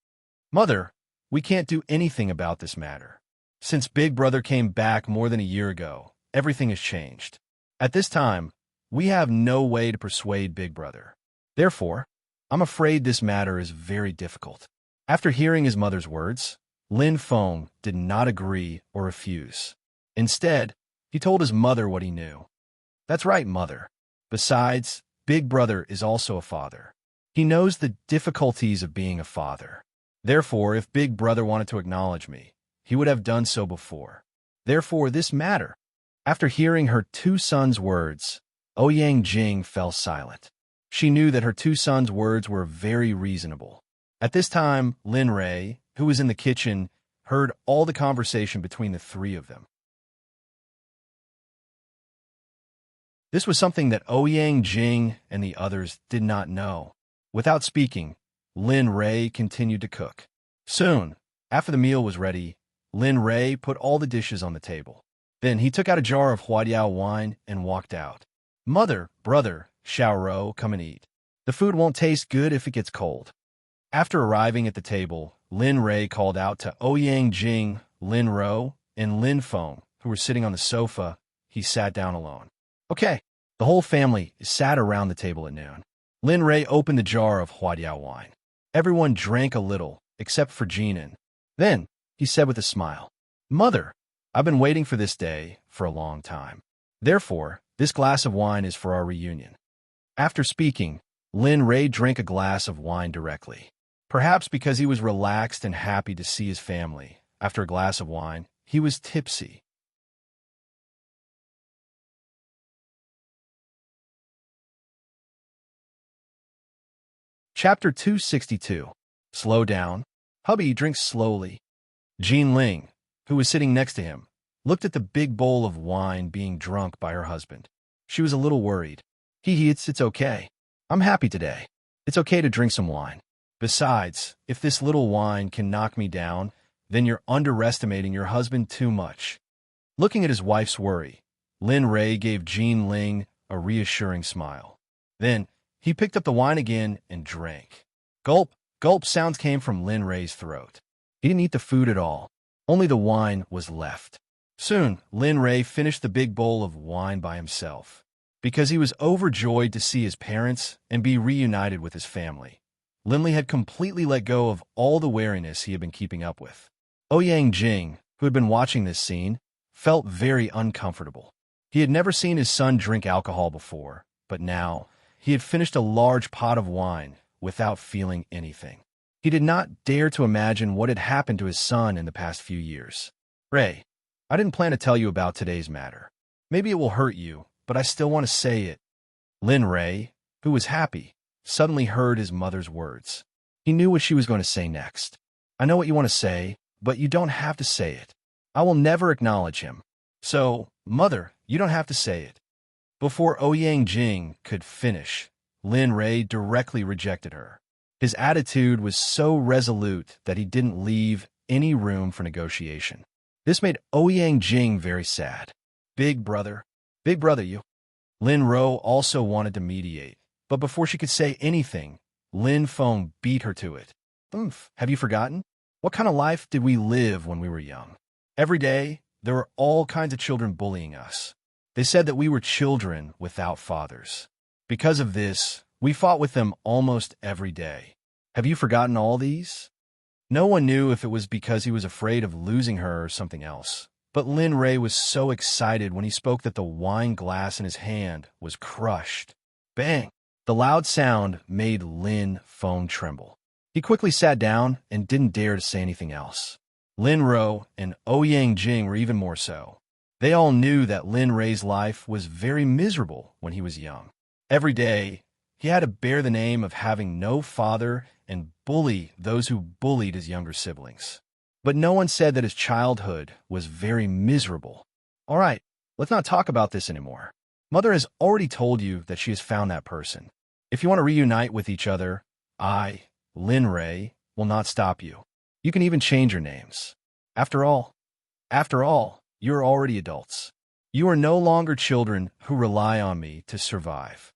Speaker 1: Mother, we can't do anything about this matter. Since Big Brother came back more than a year ago, everything has changed. At this time, we have no way to persuade Big Brother. Therefore, I'm afraid this matter is very difficult. After hearing his mother's words, Lin Feng did not agree or refuse. Instead, he told his mother what he knew. That's right, mother. Besides, Big Brother is also a father. He knows the difficulties of being a father. Therefore, if Big Brother wanted to acknowledge me, he would have done so before. Therefore, this matter. After hearing her two sons' words, Ouyang Jing fell silent. She knew that her two sons' words were very reasonable. At this time, Lin Rei, who was in the kitchen, heard all the conversation between the three of them. This was something that Ouyang Jing and the others did not know. Without speaking, Lin Rei continued to cook. Soon, after the meal was ready, Lin Rei put all the dishes on the table. Then he took out a jar of Huadiao wine and walked out. Mother, brother, Xiaorou, come and eat. The food won't taste good if it gets cold. After arriving at the table, Lin Rei called out to Ouyang Jing, Lin Ro, and Lin Feng, who were sitting on the sofa. He sat down alone. Okay, the whole family sat around the table at noon. Lin Rei opened the jar of Huadiao wine. Everyone drank a little, except for Jinan. Then, he said with a smile, Mother, I've been waiting for this day for a long time. Therefore, this glass of wine is for our reunion. After speaking, Lin Rei drank a glass of wine directly. Perhaps because he was relaxed and happy to see his family, after a glass of wine, he was tipsy. Chapter 262. Slow down. Hubby drinks slowly. Jean Ling, who was sitting next to him, looked at the big bowl of wine being drunk by her husband. She was a little worried. It's okay. I'm happy today. It's okay to drink some wine. Besides, if this little wine can knock me down, then you're underestimating your husband too much. Looking at his wife's worry, Lin Rei gave Jean Ling a reassuring smile. Then, he picked up the wine again and drank. Gulp, gulp sounds came from Lin Rei's throat. He didn't eat the food at all. Only the wine was left. Soon, Lin Rei finished the big bowl of wine by himself. Because he was overjoyed to see his parents and be reunited with his family, Linley had completely let go of all the wariness he had been keeping up with. Ouyang Jing, who had been watching this scene, felt very uncomfortable. He had never seen his son drink alcohol before, but now he had finished a large pot of wine without feeling anything. He did not dare to imagine what had happened to his son in the past few years. Ray, I didn't plan to tell you about today's matter. Maybe it will hurt you, but I still want to say it. Lin Rei, who was happy, suddenly heard his mother's words. He knew what she was going to say next. I know what you want to say, but you don't have to say it. I will never acknowledge him. So, mother, you don't have to say it. Before Ouyang Jing could finish, Lin Rei directly rejected her. His attitude was so resolute that he didn't leave any room for negotiation. This made Ouyang Jing very sad. Big brother, you. Lin Ro also wanted to mediate, but before she could say anything, Lin Feng beat her to it. Have you forgotten? What kind of life did we live when we were young? Every day, there were all kinds of children bullying us. They said that we were children without fathers. Because of this, we fought with them almost every day. Have you forgotten all these? No one knew if it was because he was afraid of losing her or something else. But Lin Rei was so excited when he spoke that the wine glass in his hand was crushed. Bang! The loud sound made Lin Feng tremble. He quickly sat down and didn't dare to say anything else. Lin Ro and Ouyang Jing were even more so. They all knew that Lin Rei's life was very miserable when he was young. Every day, he had to bear the name of having no father and bully those who bullied his younger siblings. But no one said that his childhood was very miserable. All right, let's not talk about this anymore. Mother has already told you that she has found that person. If you want to reunite with each other, I, Lin Rei, will not stop you. You can even change your names. After all, you are already adults. You are no longer children who rely on me to survive.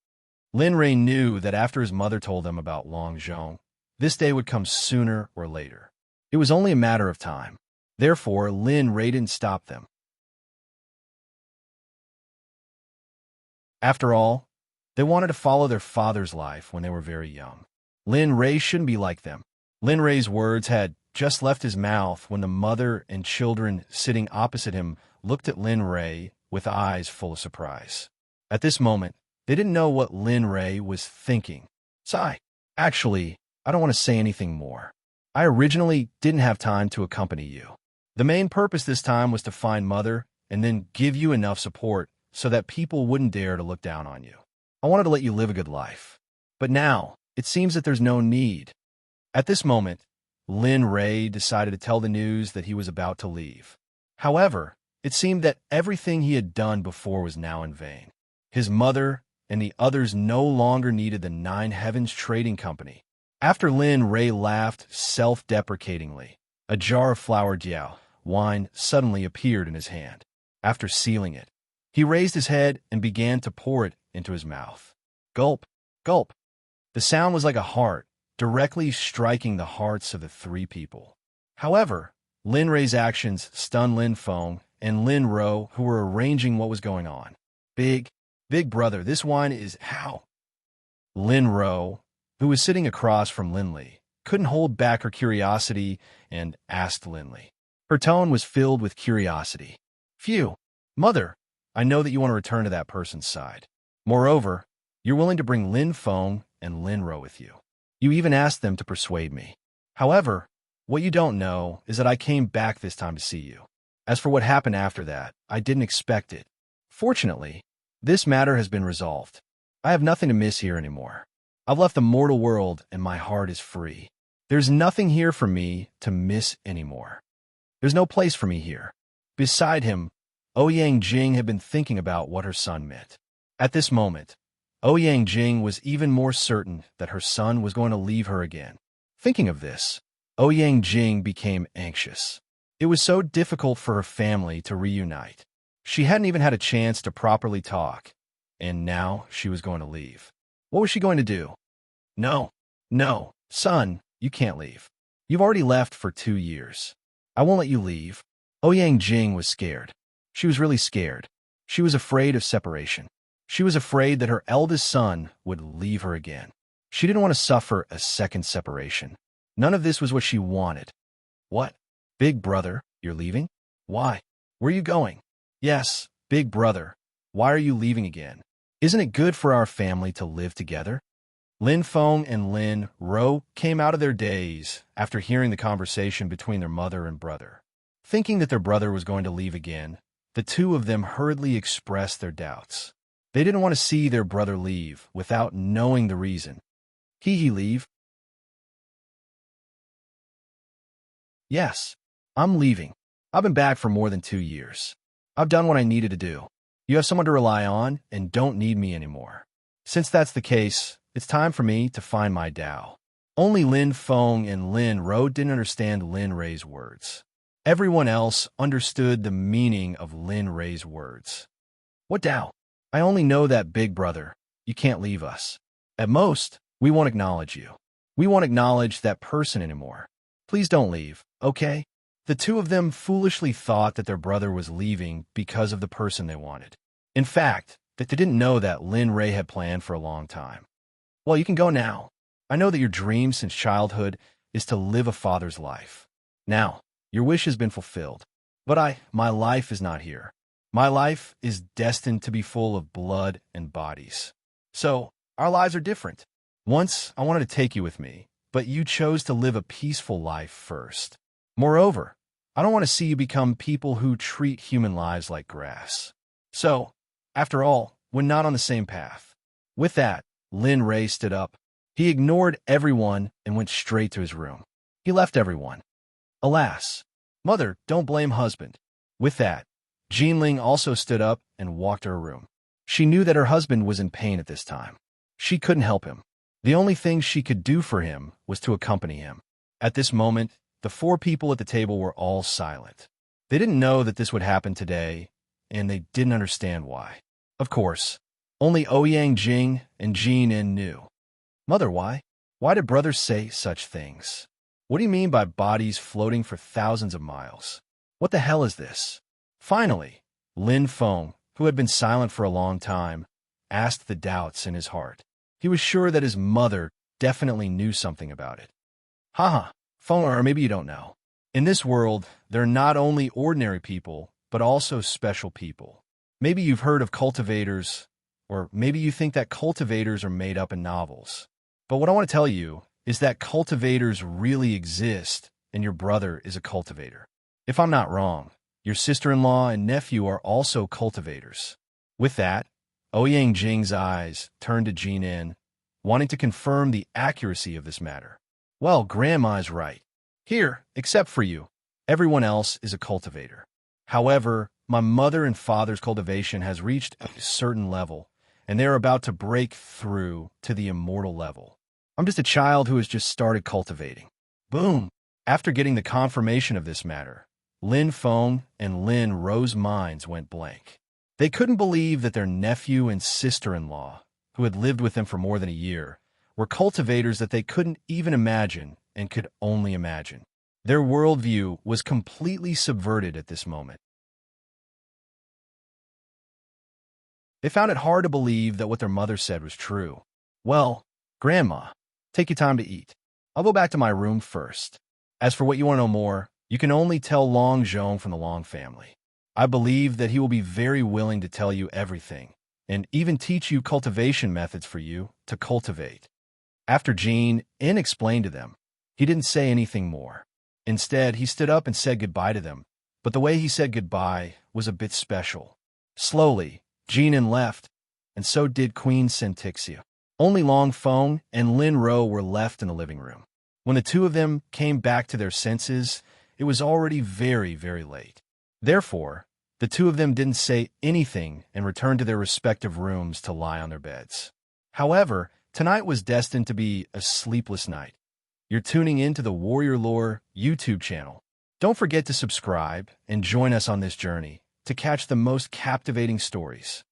Speaker 1: Lin Rei knew that after his mother told them about Long Zhong, this day would come sooner or later. It was only a matter of time. Therefore, Lin Rei didn't stop them. After all, they wanted to follow their father's life when they were very young. Lin Rei shouldn't be like them. Lin Rei's words had just left his mouth when the mother and children sitting opposite him looked at Lin Rei with eyes full of surprise. At this moment, they didn't know what Lin Rei was thinking. Sigh. Actually, I don't want to say anything more. I originally didn't have time to accompany you. The main purpose this time was to find Mother and then give you enough support so that people wouldn't dare to look down on you. I wanted to let you live a good life. But now, it seems that there's no need. At this moment, Lin Rei decided to tell the news that he was about to leave. However, it seemed that everything he had done before was now in vain. His mother and the others no longer needed the Nine Heavens Trading Company. After Lin Rei laughed self-deprecatingly, a jar of flower jiao wine suddenly appeared in his hand. After sealing it, he raised his head and began to pour it into his mouth. Gulp, gulp. The sound was like a heart, directly striking the hearts of the three people. However, Lin Rei's actions stunned Lin Feng and Lin Ro, who were arranging what was going on. Big brother, this wine is how? Lin Ro, who was sitting across from Lin Li, couldn't hold back her curiosity and asked Lin Li. Her tone was filled with curiosity. Phew, Mother, I know that you want to return to that person's side. Moreover, you're willing to bring Lin Feng and Lin Ro with you. You even asked them to persuade me. However, what you don't know is that I came back this time to see you. As for what happened after that, I didn't expect it. Fortunately, this matter has been resolved. I have nothing to miss here anymore. I've left the mortal world and my heart is free. There's nothing here for me to miss anymore. There's no place for me here. Beside him, Ouyang Jing had been thinking about what her son meant. At this moment, Ouyang Jing was even more certain that her son was going to leave her again. Thinking of this, Ouyang Jing became anxious. It was so difficult for her family to reunite. She hadn't even had a chance to properly talk, and now she was going to leave. What was she going to do? No, son, you can't leave. You've already left for 2 years. I won't let you leave. Ouyang Jing was scared. She was really scared. She was afraid of separation. She was afraid that her eldest son would leave her again. She didn't want to suffer a second separation. None of this was what she wanted. What? Big brother, you're leaving? Why? Where are you going? Yes, big brother. Why are you leaving again? Isn't it good for our family to live together? Lin Feng and Lin Ro came out of their daze after hearing the conversation between their mother and brother. Thinking that their brother was going to leave again, the two of them hurriedly expressed their doubts. They didn't want to see their brother leave without knowing the reason. He leave? Yes, I'm leaving. I've been back for more than 2 years. I've done what I needed to do. You have someone to rely on and don't need me anymore. Since that's the case, it's time for me to find my Tao. Only Lin Feng and Lin Ro didn't understand Lin Rei's words. Everyone else understood the meaning of Lin Rei's words. What Tao? I only know that, big brother. You can't leave us. At most, we won't acknowledge you. We won't acknowledge that person anymore. Please don't leave, okay? The two of them foolishly thought that their brother was leaving because of the person they wanted. In fact, that they didn't know that Lin Rei had planned for a long time. Well, you can go now. I know that your dream since childhood is to live a father's life. Now, your wish has been fulfilled. But my life is not here. My life is destined to be full of blood and bodies. So, our lives are different. Once, I wanted to take you with me, but you chose to live a peaceful life first. Moreover, I don't want to see you become people who treat human lives like grass. So, after all, we're not on the same path. With that, Lin Rei stood up. He ignored everyone and went straight to his room. He left everyone. Alas, Mother, don't blame husband. With that, Jinling also stood up and walked to her room. She knew that her husband was in pain at this time. She couldn't help him. The only thing she could do for him was to accompany him. At this moment, the 4 people at the table were all silent. They didn't know that this would happen today, and they didn't understand why. Of course, only Ouyang Jing and Jin knew. Mother, why? Why did brothers say such things? What do you mean by bodies floating for thousands of miles? What the hell is this? Finally, Lin Feng, who had been silent for a long time, asked the doubts in his heart. He was sure that his mother definitely knew something about it. Haha, phone, or maybe you don't know. In this world, there are not only ordinary people, but also special people. Maybe you've heard of cultivators, or maybe you think that cultivators are made up in novels. But what I want to tell you is that cultivators really exist, and your brother is a cultivator. If I'm not wrong, your sister-in-law and nephew are also cultivators. With that, Ouyang Jing's eyes turned to Jin, wanting to confirm the accuracy of this matter. Well, Grandma is right. Here, except for you, everyone else is a cultivator. However, my mother and father's cultivation has reached a certain level, and they are about to break through to the immortal level. I'm just a child who has just started cultivating. Boom! After getting the confirmation of this matter, Lin Feng and Lin Ro's minds went blank. They couldn't believe that their nephew and sister-in-law, who had lived with them for more than a year, were cultivators that they couldn't even imagine and could only imagine. Their worldview was completely subverted at this moment. They found it hard to believe that what their mother said was true. Well, Grandma, take your time to eat. I'll go back to my room first. As for what you want to know more, you can only tell Long Zhong from the Long family. I believe that he will be very willing to tell you everything, and even teach you cultivation methods for you to cultivate. After Jin explained to them, he didn't say anything more. Instead, he stood up and said goodbye to them, but the way he said goodbye was a bit special. Slowly, Jin left, and so did Queen Sentixia. Only Long Feng and Lin Ro were left in the living room. When the two of them came back to their senses, it was already very, very late. Therefore, the two of them didn't say anything and returned to their respective rooms to lie on their beds. However, tonight was destined to be a sleepless night. You're tuning in to the Warrior Lore YouTube channel. Don't forget to subscribe and join us on this journey to catch the most captivating stories.